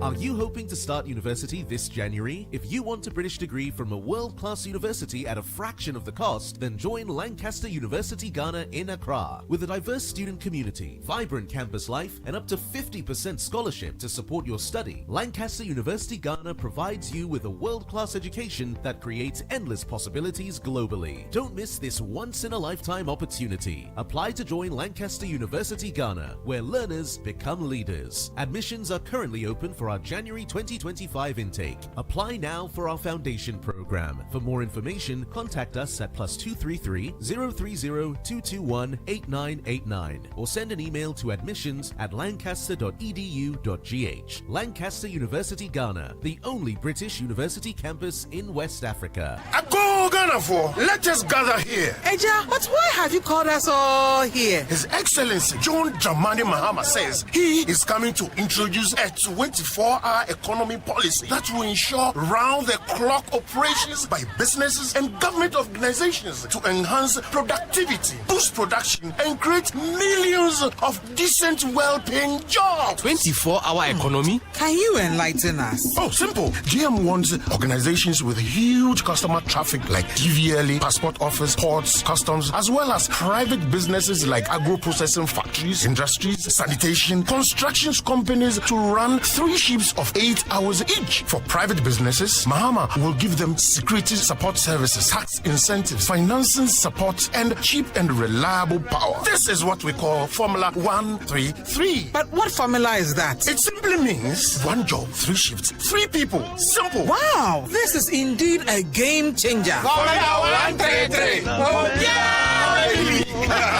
Are you hoping to start university this January? If you want a British degree from a world-class university at a fraction of the cost, then join Lancaster University Ghana in Accra. With a diverse student community, vibrant campus life, and up to 50% scholarship to support your study, Lancaster University Ghana provides you with a world-class education that creates endless possibilities globally. Don't miss this once-in-a-lifetime opportunity. Apply to join Lancaster University Ghana, where learners become leaders. Admissions are currently open for our January 2025 intake. Apply now for our foundation program. For more information, contact us at +233 030 221 8989 or send an email to admissions@lancaster.edu.gh. Lancaster University Ghana, the only British university campus in West Africa. Go Ghana for. Let us gather here. Eja, but why have you called us all here? His Excellency John Dramani Mahama says he is coming to introduce a 24-hour economy policy that will ensure round-the-clock operations by businesses and government organizations to enhance productivity, boost production, and create millions of decent, well-paying jobs. 24-hour economy? Can you enlighten us? Oh, simple. GM wants organizations with huge customer traffic like like DVLA, Passport Office, ports, customs, as well as private businesses like agro-processing factories, industries, sanitation, constructions companies to run 3 shifts of 8 hours each. For private businesses, Mahama will give them security support services, tax incentives, financing support, and cheap and reliable power. This is what we call Formula 133. But what formula is that? It simply means 1 job, 3 shifts, 3 people. Simple. Wow, this is indeed a game changer. Formula 133. Oh, yeah!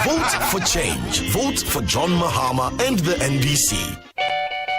Vote for change. Vote for John Mahama and the NDC.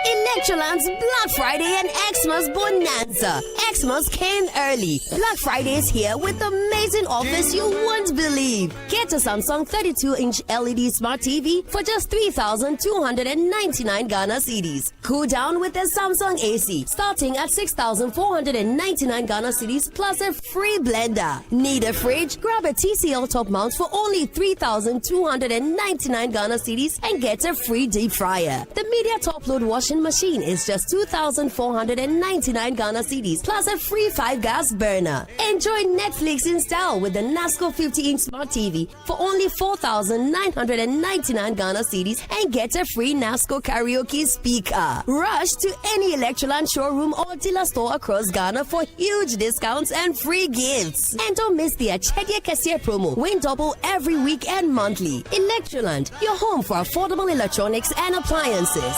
Electroland's Black Friday and Xmas Bonanza. Xmas came early. Black Friday is here with amazing offers you won't believe. Get a Samsung 32-inch LED Smart TV for just 3,299 Ghana cedis. Cool down with a Samsung AC starting at 6,499 Ghana cedis plus a free blender. Need a fridge? Grab a TCL top mount for only 3,299 Ghana cedis and get a free deep fryer. The media top load washing machine is just 2,499 Ghana cedis plus a free 5-gas burner. Enjoy Netflix in style with the NASCO 50-inch Smart TV for only 4,999 Ghana cedis and get a free NASCO karaoke speaker. Rush to any Electroland showroom or dealer store across Ghana for huge discounts and free gifts. And don't miss the Achedie Kessie promo. Win double every week and monthly. Electroland, your home for affordable electronics and appliances.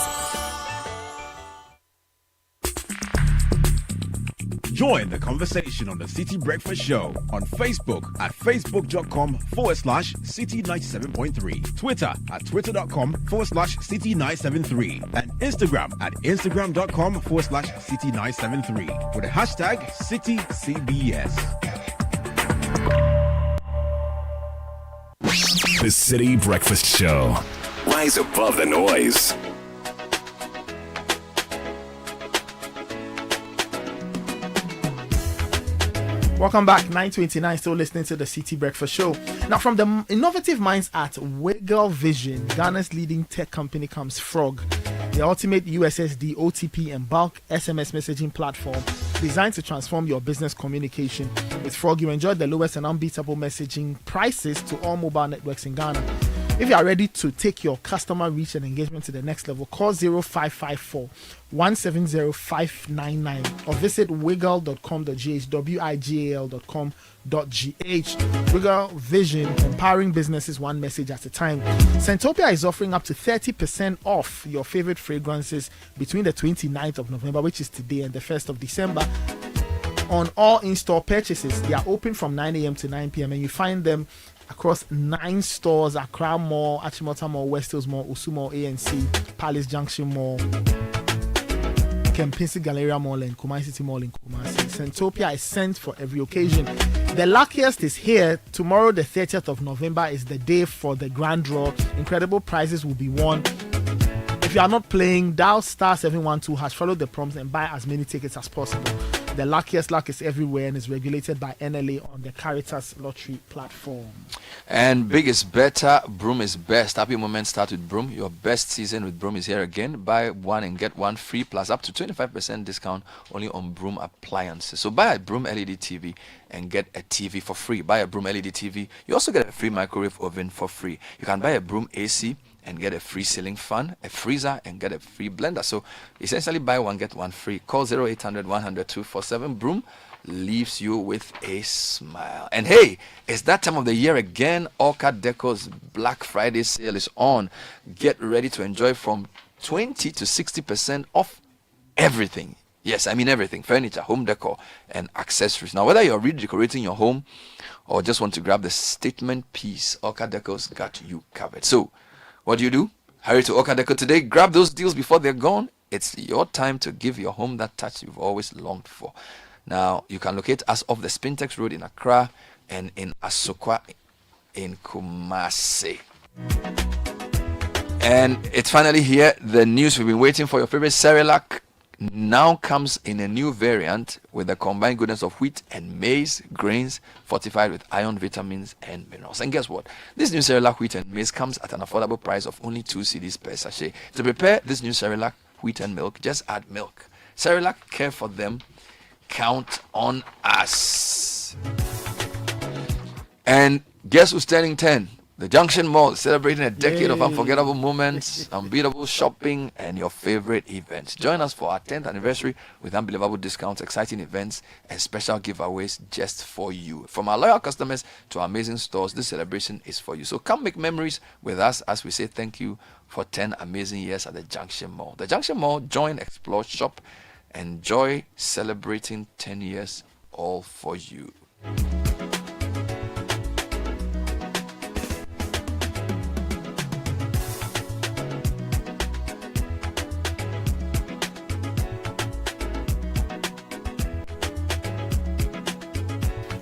Join the conversation on the Citi Breakfast Show on Facebook at facebook.com/Citi97.3, Twitter at twitter.com/Citi973, and Instagram at instagram.com/Citi973 with the hashtag CitiCBS. The Citi Breakfast Show. Rise above the noise. Welcome back, 9:29. Still listening to the Citi Breakfast Show. Now, from the innovative minds at Wiggle Vision, Ghana's leading tech company, comes Frog, the ultimate USSD, OTP, and bulk SMS messaging platform designed to transform your business communication. With Frog, you enjoy the lowest and unbeatable messaging prices to all mobile networks in Ghana. If you are ready to take your customer reach and engagement to the next level, call 0554 170 599 or visit wiggle.com.gh, wigal.com.gh. Wiggle Vision, empowering businesses one message at a time. Santopia is offering up to 30% off your favorite fragrances between the 29th of November, which is today, and the 1st of December. On all in-store purchases, they are open from 9 a.m. to 9 p.m. and you find them across 9 stores: Accra Mall, Achimota Mall, West Hills Mall, Osu Mall, ANC, Palace Junction Mall, Kempinski Galleria Mall, and Kumasi City Mall in Kumasi. Santopia is sent for every occasion. The luckiest is here. Tomorrow, the 30th of November, is the day for the grand draw. Incredible prizes will be won. If you are not playing, dial *712#, follow the prompts and buy as many tickets as possible. The luckiest luck is everywhere and is regulated by NLA on the Caritas Lottery platform. And big is better, Broom is best. Happy moments start with Broom. Your best season with Broom is here again. Buy one and get one free, plus up to 25% discount only on Broom appliances. So buy a Broom LED TV and get a TV for free. Buy a Broom LED TV. You also get a free microwave oven for free. You can buy a Broom AC and get a free ceiling fan, a freezer, and get a free blender. So essentially buy one, get one free. Call 0800 100 247. Broom leaves you with a smile. And hey, it's that time of the year again. Orca Deco's Black Friday sale is on. Get ready to enjoy from 20 to 60% off everything. Yes, I mean everything. Furniture, home decor, and accessories. Now, whether you're redecorating your home or just want to grab the statement piece, Orca Deco's got you covered. So, what do? Hurry to Orca Deco today. Grab those deals before they're gone. It's your time to give your home that touch you've always longed for. Now, you can locate us off the Spintex Road in Accra and in Asokwa in Kumasi. And it's finally here. The news we've been waiting for. Your favorite Cerelac now comes in a new variant with the combined goodness of wheat and maize grains fortified with iron, vitamins, and minerals. And guess what? This new Cerelac wheat and maize comes at an affordable price of only 2 cedis per sachet. To prepare this new Cerelac wheat and milk, just add milk. Cerelac, care for them. Count on us. And guess who's turning 10? The Junction Mall, celebrating a decade of unforgettable moments, unbeatable shopping, and your favorite events. Join us for our 10th anniversary with unbelievable discounts, exciting events, and special giveaways just for you. From our loyal customers to our amazing stores, this celebration is for you. So come make memories with us as we say thank you for 10 amazing years at the Junction Mall. The Junction Mall, join, explore, shop, enjoy celebrating 10 years all for you.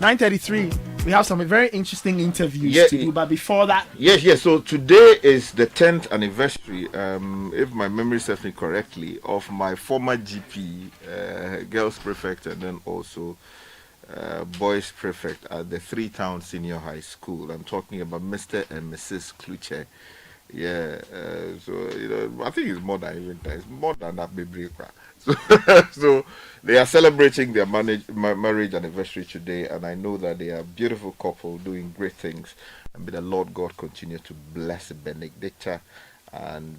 (9:33). We have some very interesting interviews to do, but before that, yes. So today is the 10th anniversary, if my memory serves me correctly, of my former GP, girls prefect, and then also boys prefect at the Three Town Senior High School. I'm talking about Mr. and Mrs. Kluche. So I think it's more than even that. It's more than that, baby. So they are celebrating their marriage anniversary today, and I know that they are a beautiful couple doing great things. And may the Lord God continue to bless Benedicta and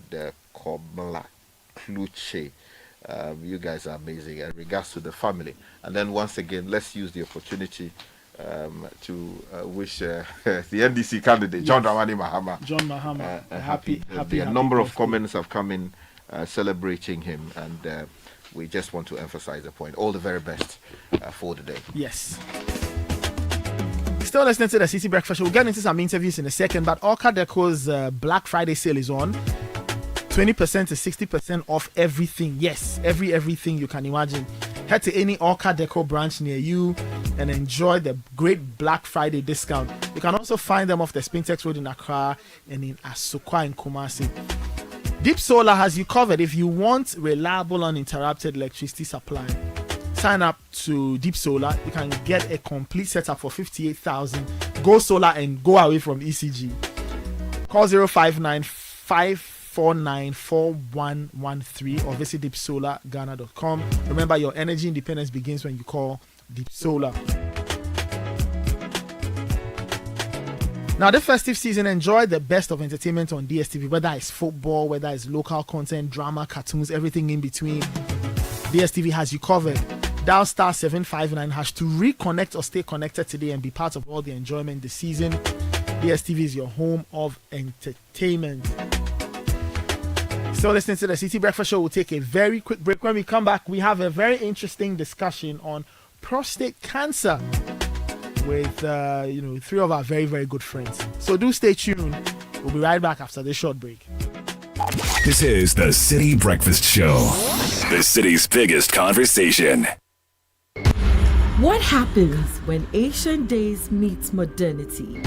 Komla Kluche. You guys are amazing. And regards to the family. And then once again, let's use the opportunity to wish the NDC candidate John Dramani Mahama a happy. A number of comments have come in celebrating him, and we just want to emphasize the point. All the very best for the day. Yes. Still listening to the Citi Breakfast Show. We'll get into some interviews in a second, but Orca Deco's Black Friday sale is on. 20% to 60% off everything. Yes, everything you can imagine. Head to any Orca Deco branch near you and enjoy the great Black Friday discount. You can also find them off the Spintex Road in Accra and in Asokwa in Kumasi. Deep Solar has you covered if you want reliable, uninterrupted electricity supply. Sign up to Deep Solar. You can get a complete setup for 58,000. Go solar and go away from ECG. Call 059-549-4113 or visit deepsolarghana.com. Remember, your energy independence begins when you call Deep Solar. Now, this festive season, enjoy the best of entertainment on DSTV, whether it's football, whether it's local content, drama, cartoons, everything in between. DSTV has you covered. Dial star 759# to reconnect or stay connected today and be part of all the enjoyment this season. DSTV is your home of entertainment. Still listening to the Citi Breakfast Show. We'll take a very quick break. When we come back, we have a very interesting discussion on prostate cancer with three of our very, very good friends. So do stay tuned. We'll be right back after this short break. This is the Citi Breakfast Show, the city's biggest conversation. What happens when ancient days meets modernity?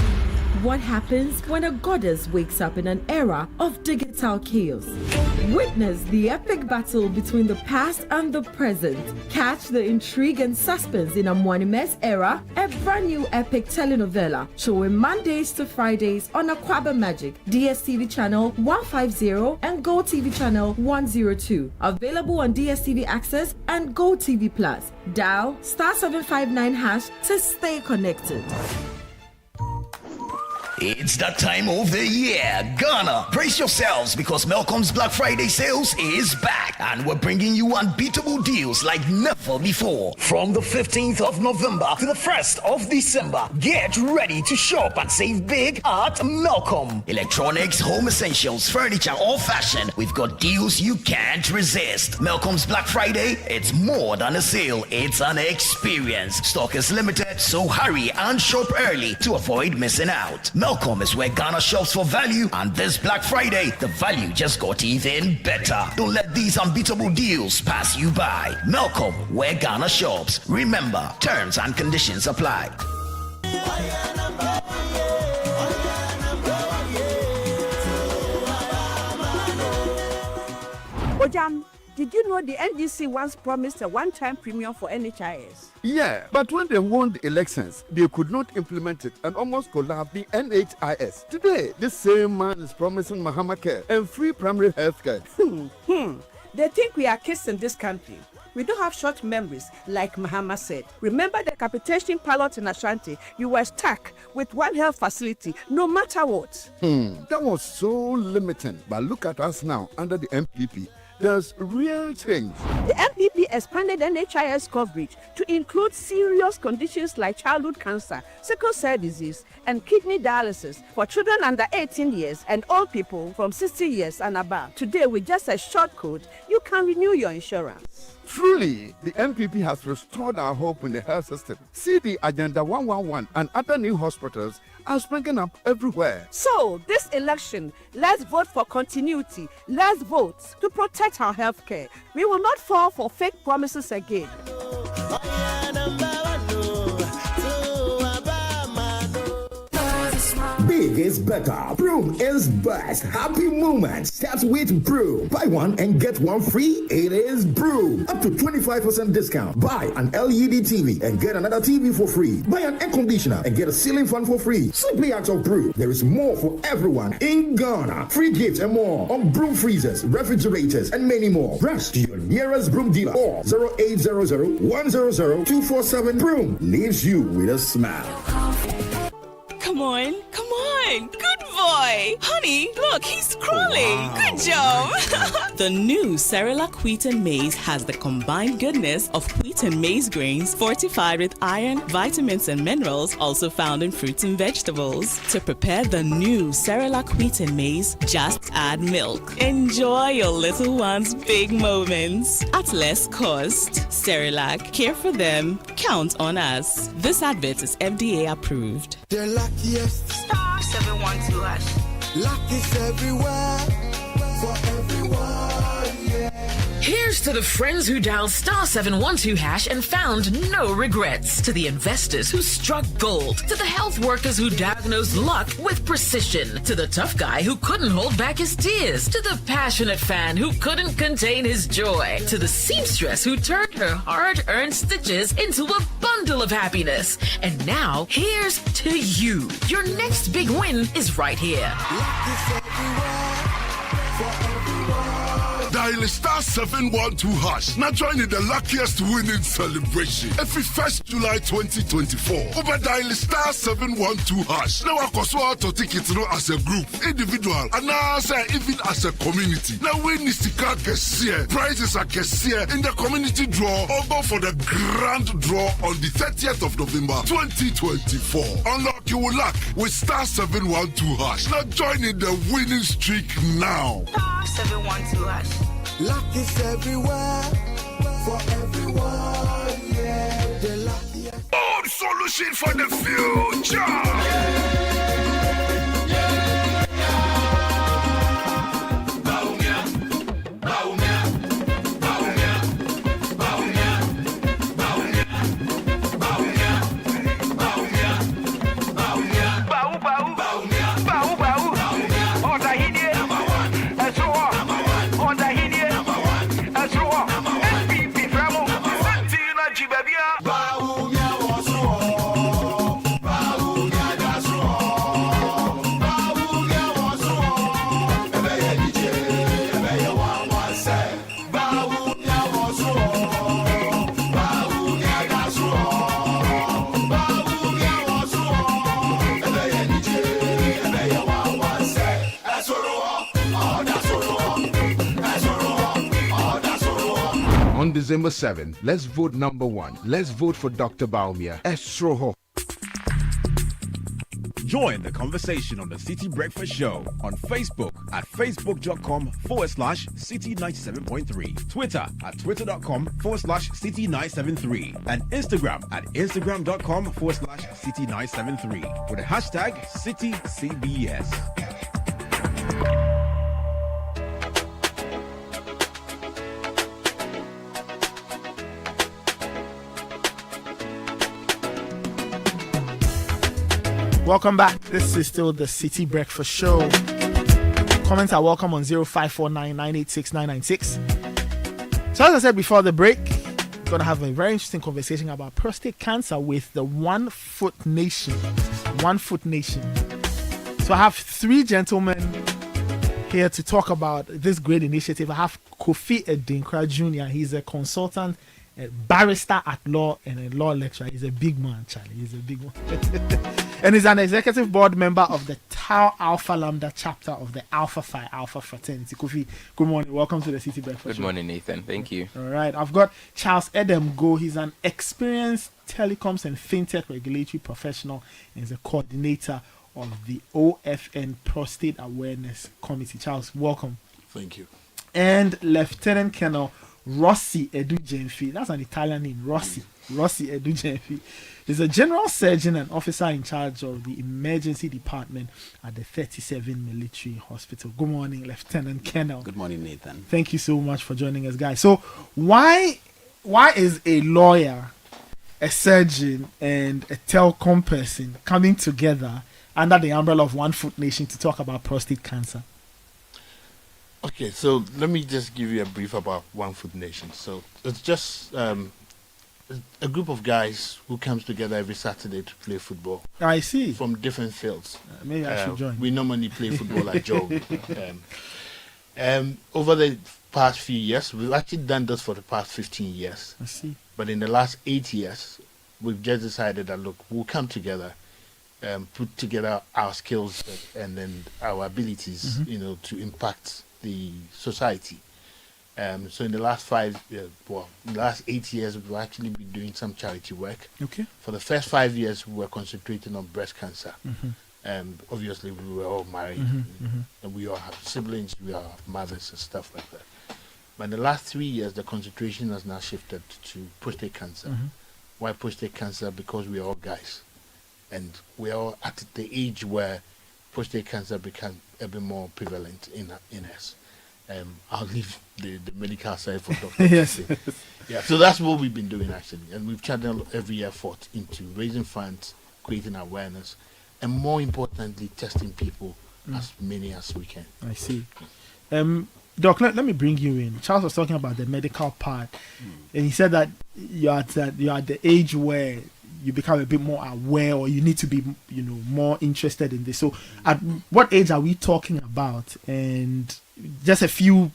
What happens when a goddess wakes up in an era of digital chaos? Witness the epic battle between the past and the present. Catch the intrigue and suspense in Amwanime's era, a brand new epic telenovela showing Mondays to Fridays on Aquaba Magic, DSTV channel 150 and Go TV channel 102. Available on DSTV Access and Go TV Plus. Dial star 759# to stay connected. It's that time of the year. Ghana, brace yourselves because Melcom's Black Friday sales is back and we're bringing you unbeatable deals like never before. From the 15th of November to the 1st of December, get ready to shop and save big at Melcom. Electronics, home essentials, furniture, or fashion, we've got deals you can't resist. Melcom's Black Friday, it's more than a sale, it's an experience. Stock is limited, so hurry and shop early to avoid missing out. Melcom is where Ghana shops for value, and this Black Friday, the value just got even better. Don't let these unbeatable deals pass you by. Melcom, where Ghana shops. Remember, terms and conditions apply. Ojam, did you know the NDC once promised a one-time premium for NHIS? Yeah, but when they won the elections, they could not implement it and almost collapsed the NHIS. Today, this same man is promising Mahama Care and free primary health care. They think we are kids in this country. We don't have short memories, like Mahama said. Remember the capitation pilot in Ashanti? You were stuck with one health facility, no matter what. That was so limiting. But look at us now under the MPP. There's real change. The MPP expanded NHIS coverage to include serious conditions like childhood cancer, sickle cell disease, and kidney dialysis for children under 18 years and old people from 60 years and above. Today, with just a short code, you can renew your insurance. Truly, the MPP has restored our hope in the health system. See the Agenda 111 and other new hospitals are springing up everywhere. So, this election, let's vote for continuity. Let's vote to protect our health care. We will not fall for fake promises again. Big is better. Broom is best. Happy moment starts with Broom. Buy one and get one free. It is Broom. Up to 25% discount. Buy an LED TV and get another TV for free. Buy an air conditioner and get a ceiling fan for free. Simply ask of Broom. There is more for everyone in Ghana. Free gifts and more on Broom freezers, refrigerators, and many more. Rush to your nearest Broom dealer or 0800 100 247. Broom leaves you with a smile. Come on, come on. Good boy. Honey, look, he's crawling. Wow. Good job. The new Cerelac Wheat and Maize has the combined goodness of wheat and maize grains fortified with iron, vitamins, and minerals also found in fruits and vegetables. To prepare the new Cerelac Wheat and Maize, just add milk. Enjoy your little one's big moments at less cost. Cerelac, care for them, count on us. This advert is FDA approved. The luckiest star 712 hash. Luck is everywhere for everyone. Yeah. Here's to the friends who dialed star 712 hash and found no regrets. To the investors who struck gold. To the health workers who diagnosed luck with precision. To the tough guy who couldn't hold back his tears. To the passionate fan who couldn't contain his joy. To the seamstress who turned her hard-earned stitches into a bundle of happiness. And now, here's to you. Your next big win is right here. Luck is everywhere for everyone. Dial star 712 hash. Now join in the luckiest winning celebration. Every 1st July 2024. Over dial star 712 hash. Now I cost to tickets as a group, individual, and now even as a community. Now win is the card prizes are in the community draw or go for the grand draw on the 30th of November 2024. Unlock your luck with star 712 hash. Now join in the winning streak now. Star 712 hash. Luck is everywhere for everyone. Yeah, the luckiest. Old solution for the future. On December 7th, let's vote number 1. Let's vote for Dr. Baumia. Estroho. Join the conversation on the Citi Breakfast Show on Facebook at facebook.com/Citi97.3, Twitter at twitter.com/Citi973, and Instagram at instagram.com/Citi973 with the hashtag CitiCBS. Welcome back. This is still the Citi Breakfast Show. Comments are welcome on 0549986996. So as I said before the break, we're going to have a very interesting conversation about prostate cancer with the 1 Foot Nation. 1 Foot Nation. So I have 3 gentlemen here to talk about this great initiative. I have Kofi Edinkra Jr. He's a consultant, a barrister at law, and a law lecturer. He's a big man, Charlie. He's a big one. And he's an executive board member of the Tau Alpha Lambda chapter of the Alpha Phi Alpha fraternity. Kofi, good morning. Welcome to the Citi Breakfast Show. Good morning, Nathan. Thank you. All right. I've got Charles Edem Go. He's an experienced telecoms and fintech regulatory professional and is a coordinator of the OFN Prostate Awareness Committee. Charles, welcome. Thank you. And Lieutenant Colonel Rossi Edugenfi. That's an Italian name, Rossi Edugenfi. He's a general surgeon and officer in charge of the emergency department at the 37 Military Hospital. Good morning, Lieutenant Colonel. Good morning, Nathan. Thank you so much for joining us, guys. So, why is a lawyer, a surgeon, and a telecom person coming together under the umbrella of One Foot Nation to talk about prostate cancer? Okay, so let me just give you a brief about One Foot Nation. So it's just a group of guys who comes together every Saturday to play football. I see. From different fields. Maybe I should join. We normally play football like Joe. Over the past few years, we've actually done this for the past 15 years. I see. But in the last 8 years, we've just decided that, look, we'll come together, put together our skills and then our abilities, to impact the society. So in the last in the last 8 years, we've actually been doing some charity work. Okay. For the first 5 years, we were concentrating on breast cancer. Obviously, we were all married, and we all have siblings, we all have mothers and stuff like that. But in the last 3 years, the concentration has now shifted to prostate cancer. Why prostate cancer? Because we are all guys, and we are all at the age where prostate cancer becomes a bit more prevalent in us. I'll leave the medical side for Dr. Yes. Yeah, so that's what we've been doing actually, and we've channeled every effort into raising funds, creating awareness, and more importantly, testing people as many as we can. I see. Doc, let me bring you in. Charles was talking about the medical part, and he said that you're at the age where you become a bit more aware, or you need to be, more interested in this. So, at what age are we talking about? And just a few,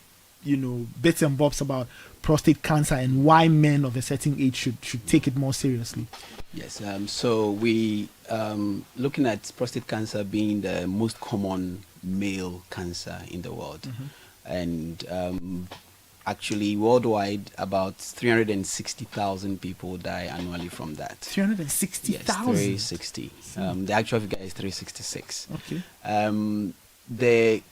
bits and bobs about prostate cancer and why men of a certain age should take it more seriously. Yes. So we looking at prostate cancer being the most common male cancer in the world, and actually worldwide about 360,000 people die annually from that. 360,000. Yes, 360. The actual figure is 366. Okay. The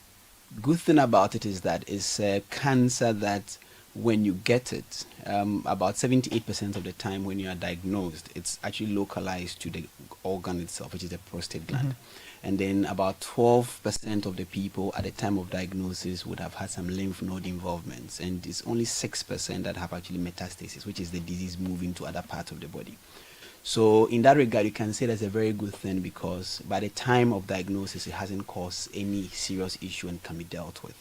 good thing about it is that it's a cancer that when you get it, about 78% of the time when you are diagnosed, it's actually localized to the organ itself, which is the prostate gland. And then about 12% of the people at the time of diagnosis would have had some lymph node involvements, and it's only 6% that have actually metastasis, which is the disease moving to other parts of the body. So in that regard, you can say that's a very good thing, because by the time of diagnosis, it hasn't caused any serious issue and can be dealt with.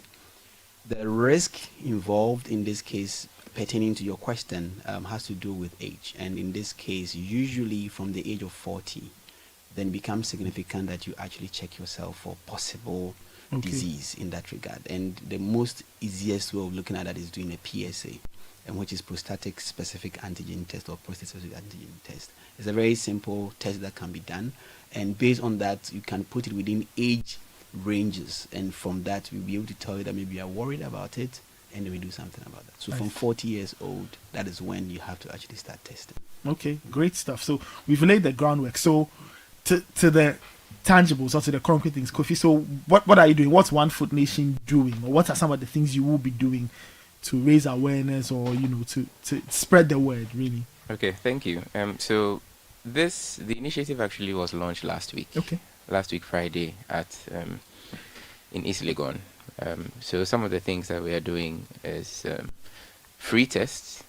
The risk involved in this case, pertaining to your question, has to do with age. And in this case, usually from the age of 40, then becomes significant that you actually check yourself for possible disease in that regard. And the most easiest way of looking at that is doing a PSA, and which is prostatic specific antigen test, or prostate specific antigen test. It's a very simple test that can be done, and based on that, you can put it within age ranges, and from that we'll be able to tell you that maybe you are worried about it, and then we do something about that. So from 40 years old, that is when you have to actually start testing. Okay, great stuff. So we've laid the groundwork. So to the tangibles, or to the concrete things, Kofi, so what are you doing? What's One Foot Nation doing, or what are some of the things you will be doing to raise awareness, or to spread the word, really? Okay, thank you. So the initiative actually was launched last week. Okay. Last week Friday in East Legon. So some of the things that we are doing is free tests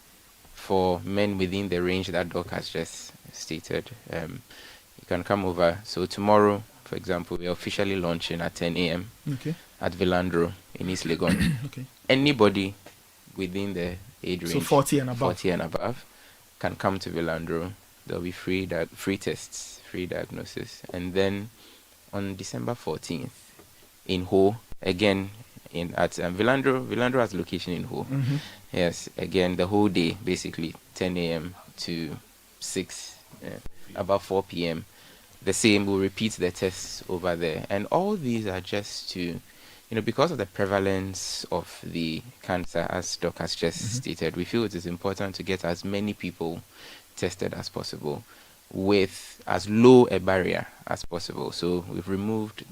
for men within the range that Doc has just stated. You can come over. So tomorrow, for example, we are officially launching at 10 a.m. at Villandro in East Legon. Anybody within the age range, so 40 and above, can come to Villandro. There'll be free tests, free diagnosis. And then on December 14th, in Ho, again, at Villandro. Villandro has location in Ho. Mhm. Yes, again the whole day, basically 10 a.m. to 6, about 4 p.m. The same. We'll repeat the tests over there, and all these are just to, because of the prevalence of the cancer, as Doc has just stated, we feel it is important to get as many people tested as possible with as low a barrier as possible. So we've removed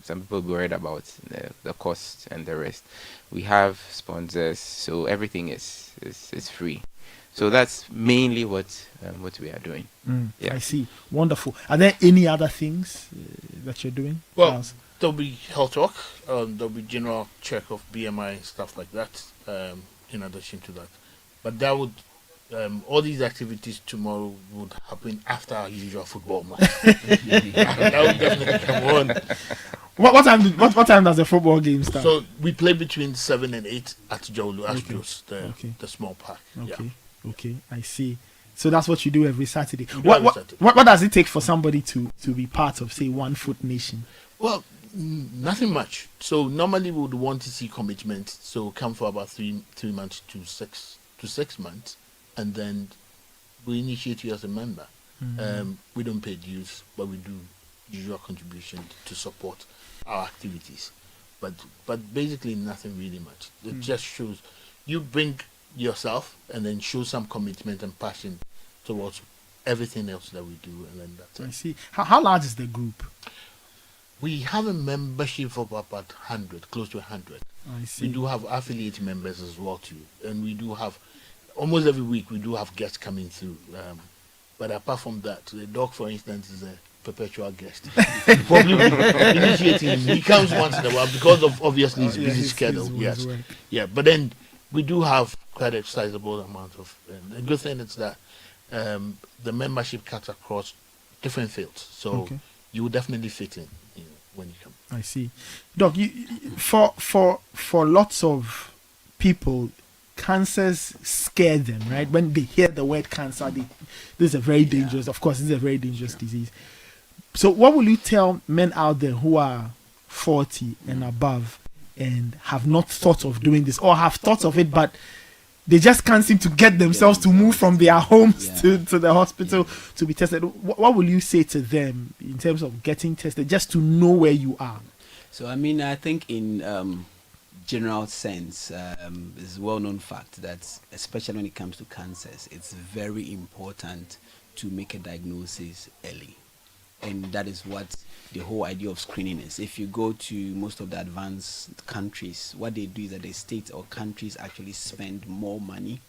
some people be worried about the cost and the rest. We have sponsors, so everything is free. So that's mainly what we are doing. I see. Wonderful. Are there any other things that you're doing? Well, there'll be health talk. There'll be general check of BMI, stuff like that, in addition to that. But that would, all these activities tomorrow would happen after our usual football match. That would definitely come on. What time does the football game start? So we play between 7 and 8 at Jolu Astros, the small park. Okay. Yeah. Okay, I see. So that's what you do every Saturday. We do every Saturday. What does it take for somebody to be part of, say, 1 Foot Nation? Well, nothing much. So normally we would want to see commitment. So come for about 3 months to 6 months, and then we initiate you as a member. We don't pay dues, but we do usual contribution to support our activities. But basically nothing really much. It just shows you bring yourself and then show some commitment and passion towards everything else that we do, and then that's it. I see. How large is the group? We have a membership of about 100, close to 100. I see. We do have affiliate members as well too, and we do have almost every week we do have guests coming through. But apart from that, the dog, for instance, is a perpetual guest. Probably initiating him. He comes once in a while because of obviously his busy schedule. Yes, yeah. But then we do have quite a sizable amount of. The good thing is that the membership cuts across different fields, so you will definitely fit in, when you come. I see, Doc. For lots of people, cancers scare them, right? When they hear the word cancer, this is a very dangerous. Of course, this is a very dangerous disease. So, what will you tell men out there who are 40 and above and have not thought of doing this, or have thought of it but they just can't seem to get themselves to move from their homes to the hospital to be tested? What will you say to them in terms of getting tested, just to know where you are? So I think in general sense, it's a well-known fact that especially when it comes to cancers, it's very important to make a diagnosis early. And that is what the whole idea of screening is. If you go to most of the advanced countries, what they do is that the states or countries actually spend more money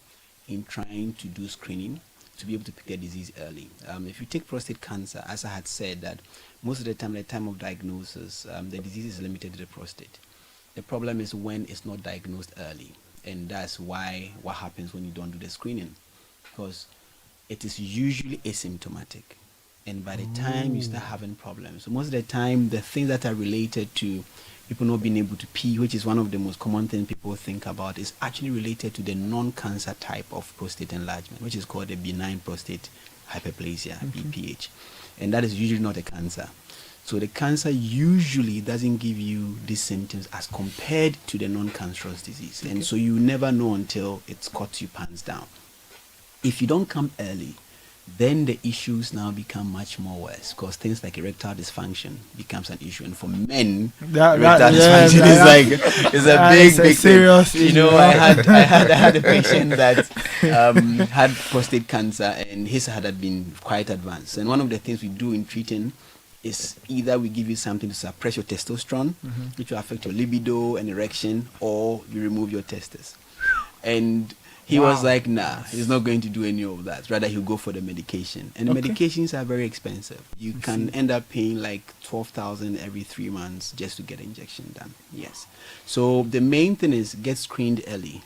in trying to do screening to be able to pick the disease early. If you take prostate cancer, as I had said, that most of the time, at the time of diagnosis, the disease is limited to the prostate. The problem is when it's not diagnosed early. And that's why what happens when you don't do the screening, because it is usually asymptomatic. And by the time you start having problems, so most of the time, the things that are related to people not being able to pee, which is one of the most common things people think about, is actually related to the non-cancer type of prostate enlargement, which is called the benign prostate hyperplasia, BPH. And that is usually not a cancer. So the cancer usually doesn't give you these symptoms as compared to the non-cancerous disease. And so you never know until it's caught you pants down. If you don't come early, then the issues now become much more worse, because things like erectile dysfunction becomes an issue. And for men, erectile dysfunction is a big serious thing. Issue. I had a patient that had prostate cancer, and his had been quite advanced. And one of the things we do in treating is either we give you something to suppress your testosterone, which will affect your libido and erection, or you remove your testes. And he was like, nah, he's not going to do any of that. Rather, he'll go for the medication. And the medications are very expensive. You can end up paying like 12,000 every 3 months just to get an injection done. Yes. So the main thing is get screened early.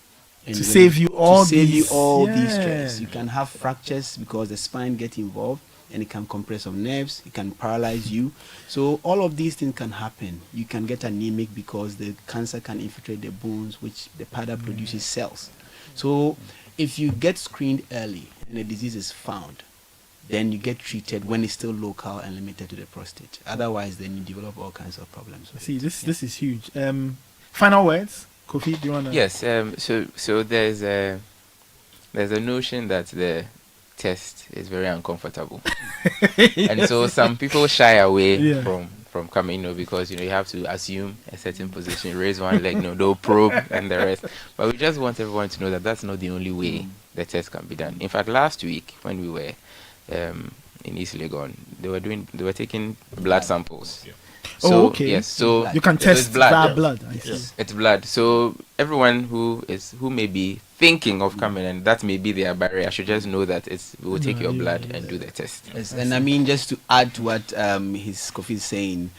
And to save you all these stress. You can have fractures because the spine gets involved, and it can compress of nerves. It can paralyze you. So all of these things can happen. You can get anemic because the cancer can infiltrate the bones, which the part that produces cells. So if you get screened early and the disease is found, then you get treated when it's still local and limited to the prostate. Otherwise, then you develop all kinds of problems. See, this is huge. Final words, Kofi. Do you want to? Yes. So there's a notion that the test is very uncomfortable, and so some people shy away from coming, because you have to assume a certain position, raise one leg, no probe, and the rest. But we just want everyone to know that that's not the only way the test can be done. In fact, last week when we were in East Legon, they were taking blood samples. Yeah. So, okay. Yes. So you can test blood. Yes. It's blood. So everyone who may be thinking of coming, and that may be their barrier, should just know that we will take your blood and do the test. Yes, and I mean, just to add to what his Kofi is saying,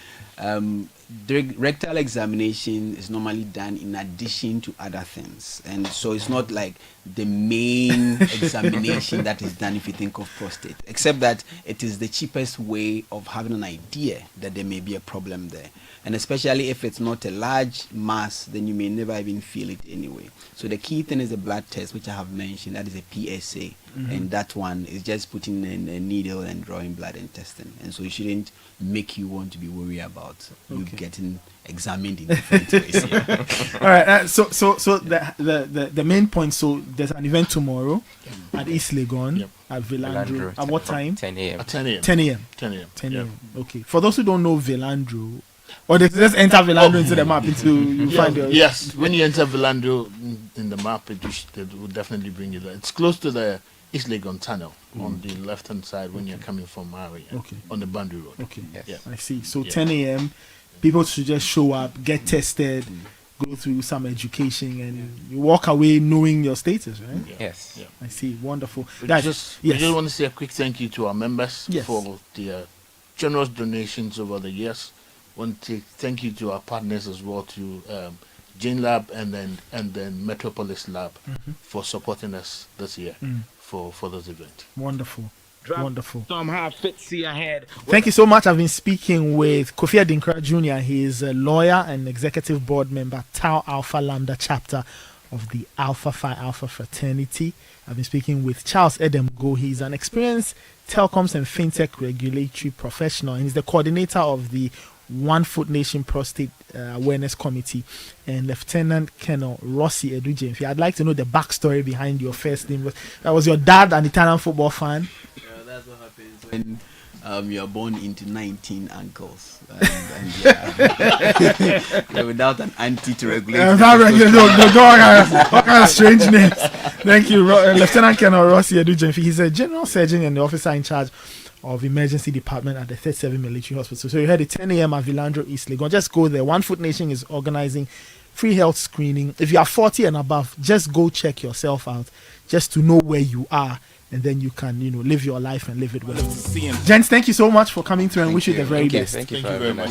the rectal examination is normally done in addition to other things, and so it's not like the main examination that is done if you think of prostate, except that it is the cheapest way of having an idea that there may be a problem there. And especially if it's not a large mass, then you may never even feel it anyway. So the key thing is the blood test, which I have mentioned. That is a PSA. And that one is just putting in a needle and drawing blood and testing. And so it shouldn't make you want to be worried about you getting examined in different ways. All right. So the main point. So there's an event tomorrow at East Legon at Villandro. At what time? 10 a.m. 10 a.m. 10 a.m. Okay. For those who don't know Villandro, or they just enter Villandro into the map find your... Yes, when you enter Villandro in the map, it will definitely bring you there. It's close to the East Legon Tunnel on the left-hand side when you're coming from Mari on the boundary road. Okay, I see. So 10 a.m., people should just show up, get tested, go through some education, and you walk away knowing your status, right? Yes. I see. Wonderful. We just want to say a quick thank you to our members for their generous donations over the years. Want to thank you to our partners as well, to Jane Lab and then Metropolis Lab for supporting us this year for this event. Wonderful. Wonderful. Somehow fits ahead. Thank you so much. I've been speaking with Kofi Adinkra Jr. He is a lawyer and executive board member, Tau Alpha Lambda chapter of the Alpha Phi Alpha fraternity. I've been speaking with Charles Edem Go. He's an experienced telecoms and fintech regulatory professional, and he's the coordinator of the One Foot Nation Prostate Awareness Committee, and Lieutenant Colonel Rossi Edujemfi. I'd like to know the backstory behind your first name. Was your dad an Italian football fan? Yeah, that's what happens when you are born into 19 uncles. You're without an auntie to regulate. What kind of strange names? Thank you, Lieutenant Colonel Rossi Edujemfi. He's a general surgeon and the officer in charge of emergency department at the 37 military hospital. So you heard it 10 a.m. at Villandro East Legon. Just go there. One Foot Nation is organizing free health screening. If you are 40 and above, just go check yourself out just to know where you are, and then you can live your life and live it well. Gents, thank you so much for coming through and wish you the very best. Thank you very much.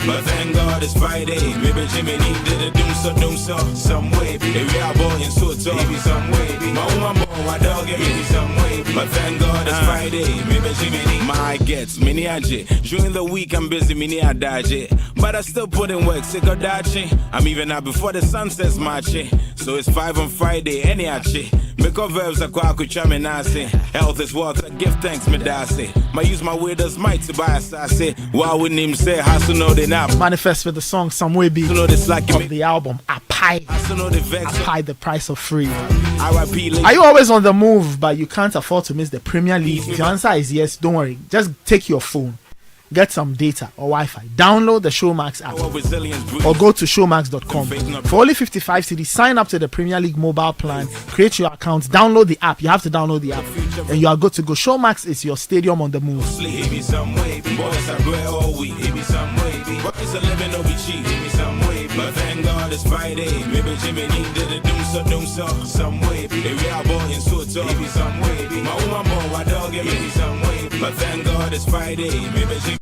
But thank God it's Friday. Maybe Jimmy needed a doom so some way. If we are born in so maybe some way. My woman born, my dog maybe some way. But thank God it's Friday. Maybe Jimmy my gets mini aje. During the week I'm busy mini adaje. But I still put in work, sick of dachi. I'm even out before the sun sets marching. So it's 5 on Friday, any achi. Make up verbs are quite nasi. Health is water, give thanks, me dasi. My use my word as might to buy a sassy. Why wouldn't him say, has to know the nap? Manifest with the song Some Way Be of the album Apai. Apai, the price of free. Are you always on the move but you can't afford to miss the Premier League? If your answer is yes, don't worry. Just take your phone, get some data or Wi-Fi, download the Showmax app or go to showmax.com. For only 55 cedis, sign up to the Premier League mobile plan, create your account, download the app. You have to download the app and you are good to go. Showmax is your stadium on the move. But thank God it's Friday. Maybe Jimmy needed a doom so some way. If we are born in so maybe some way. My woman born, my dog maybe some way. But thank God it's Friday. Maybe Jimmy.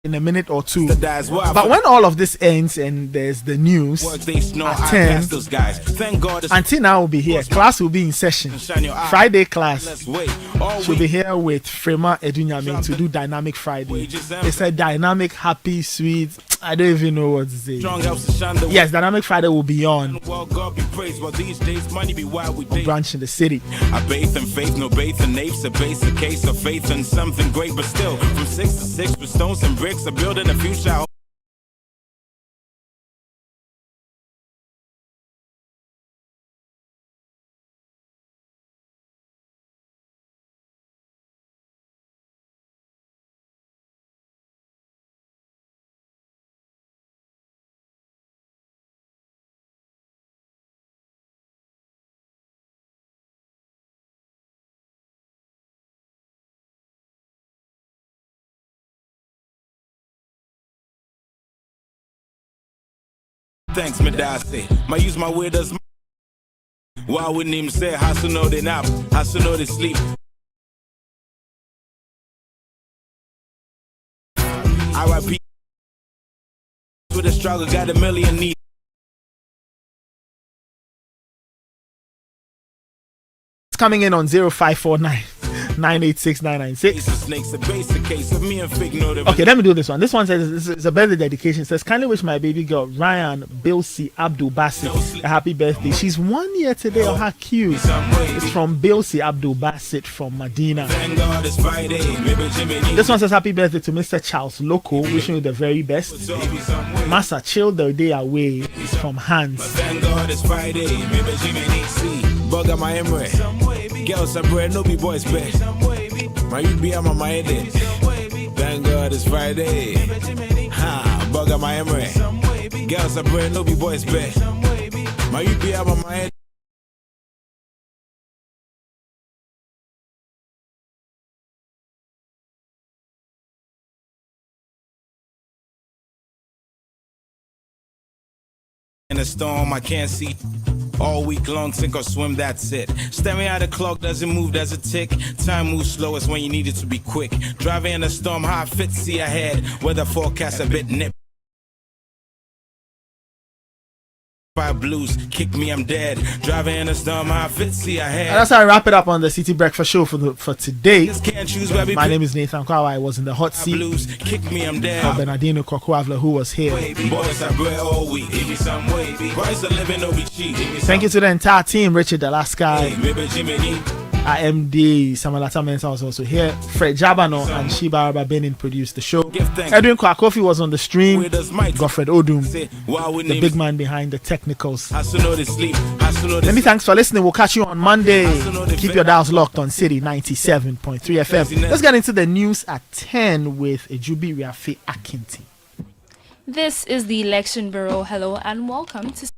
In a minute or two, but when all of this ends and there's the news at 10, until now will be here. Class will be in session. Friday class she'll be here with Frema Edunyame to do Dynamic Friday. It's a dynamic, happy, sweet, I don't even know what to say. Strong helps to shine the Yes, Dynamic Friday will be on. Well, God be praised. Well, these days money be why we A branch in the city. I bathe in faith, no bathe in apes. A basic case of faith in something great, but still from 6 to 6 with stones and bricks, a building a future. Thanks, Medasi. My use my word as why I wouldn't even say how to know they nap, how to know they sleep. R.I.P. with a struggle, got a million needs. It's coming in on 0549 986 996. A basic case of me and Fig know that. Okay, let me do this one. This one says it's a birthday dedication. It says, kindly wish my baby girl Ryan Bilsi Abdul Basit a happy birthday. She's 1 year today. Oh, how cute. It's from Bilsi Abdul Basit from Medina. This one says, happy birthday to Mr. Charles Loco. Wishing you the very best. Massa, chill the day away. It's from Hans. Thank God it's Friday. Maybe Jimmy see. Bugger my Emre. Girls are bread, no be boys bed. My you be on my head. Thank God it's Friday. Ha, bugger my Emre. Girls are bread, no be boys bed. My you be on my head. In a storm, I can't see. All week long, sink or swim, that's it. Staring at the clock, doesn't move, does it tick? Time moves slowest when you need it to be quick. Driving in a storm, how I fit, see ahead. Weather forecast a bit nip. Blues, kick me, I'm dead. Driving in a storm, how I fit, see ahead. And that's how I wrap it up on the Citi Breakfast Show for today. Can't choose, baby. My name is Nathan Kwawa. I was in the hot seat. Blues, kick me, I'm dead. For Bernardino Kokwavla, who was here. Boys are bread all week. Give me some way. Boys are living, no be cheap. Thank you to the entire team. Richard Alaska, MD Samalata Mensa was also here. Fred Jabano and Shiba Arba Benin produced the show. Edwin Kwakofi was on the stream. Godfred Odum, the big man behind the technicals. Many thanks for listening. We'll catch you on Monday. Keep your dials locked on City 97.3 FM. Let's get into the news at 10 with Ejubi Riafe Akinti. This is the Election Bureau. Hello and welcome to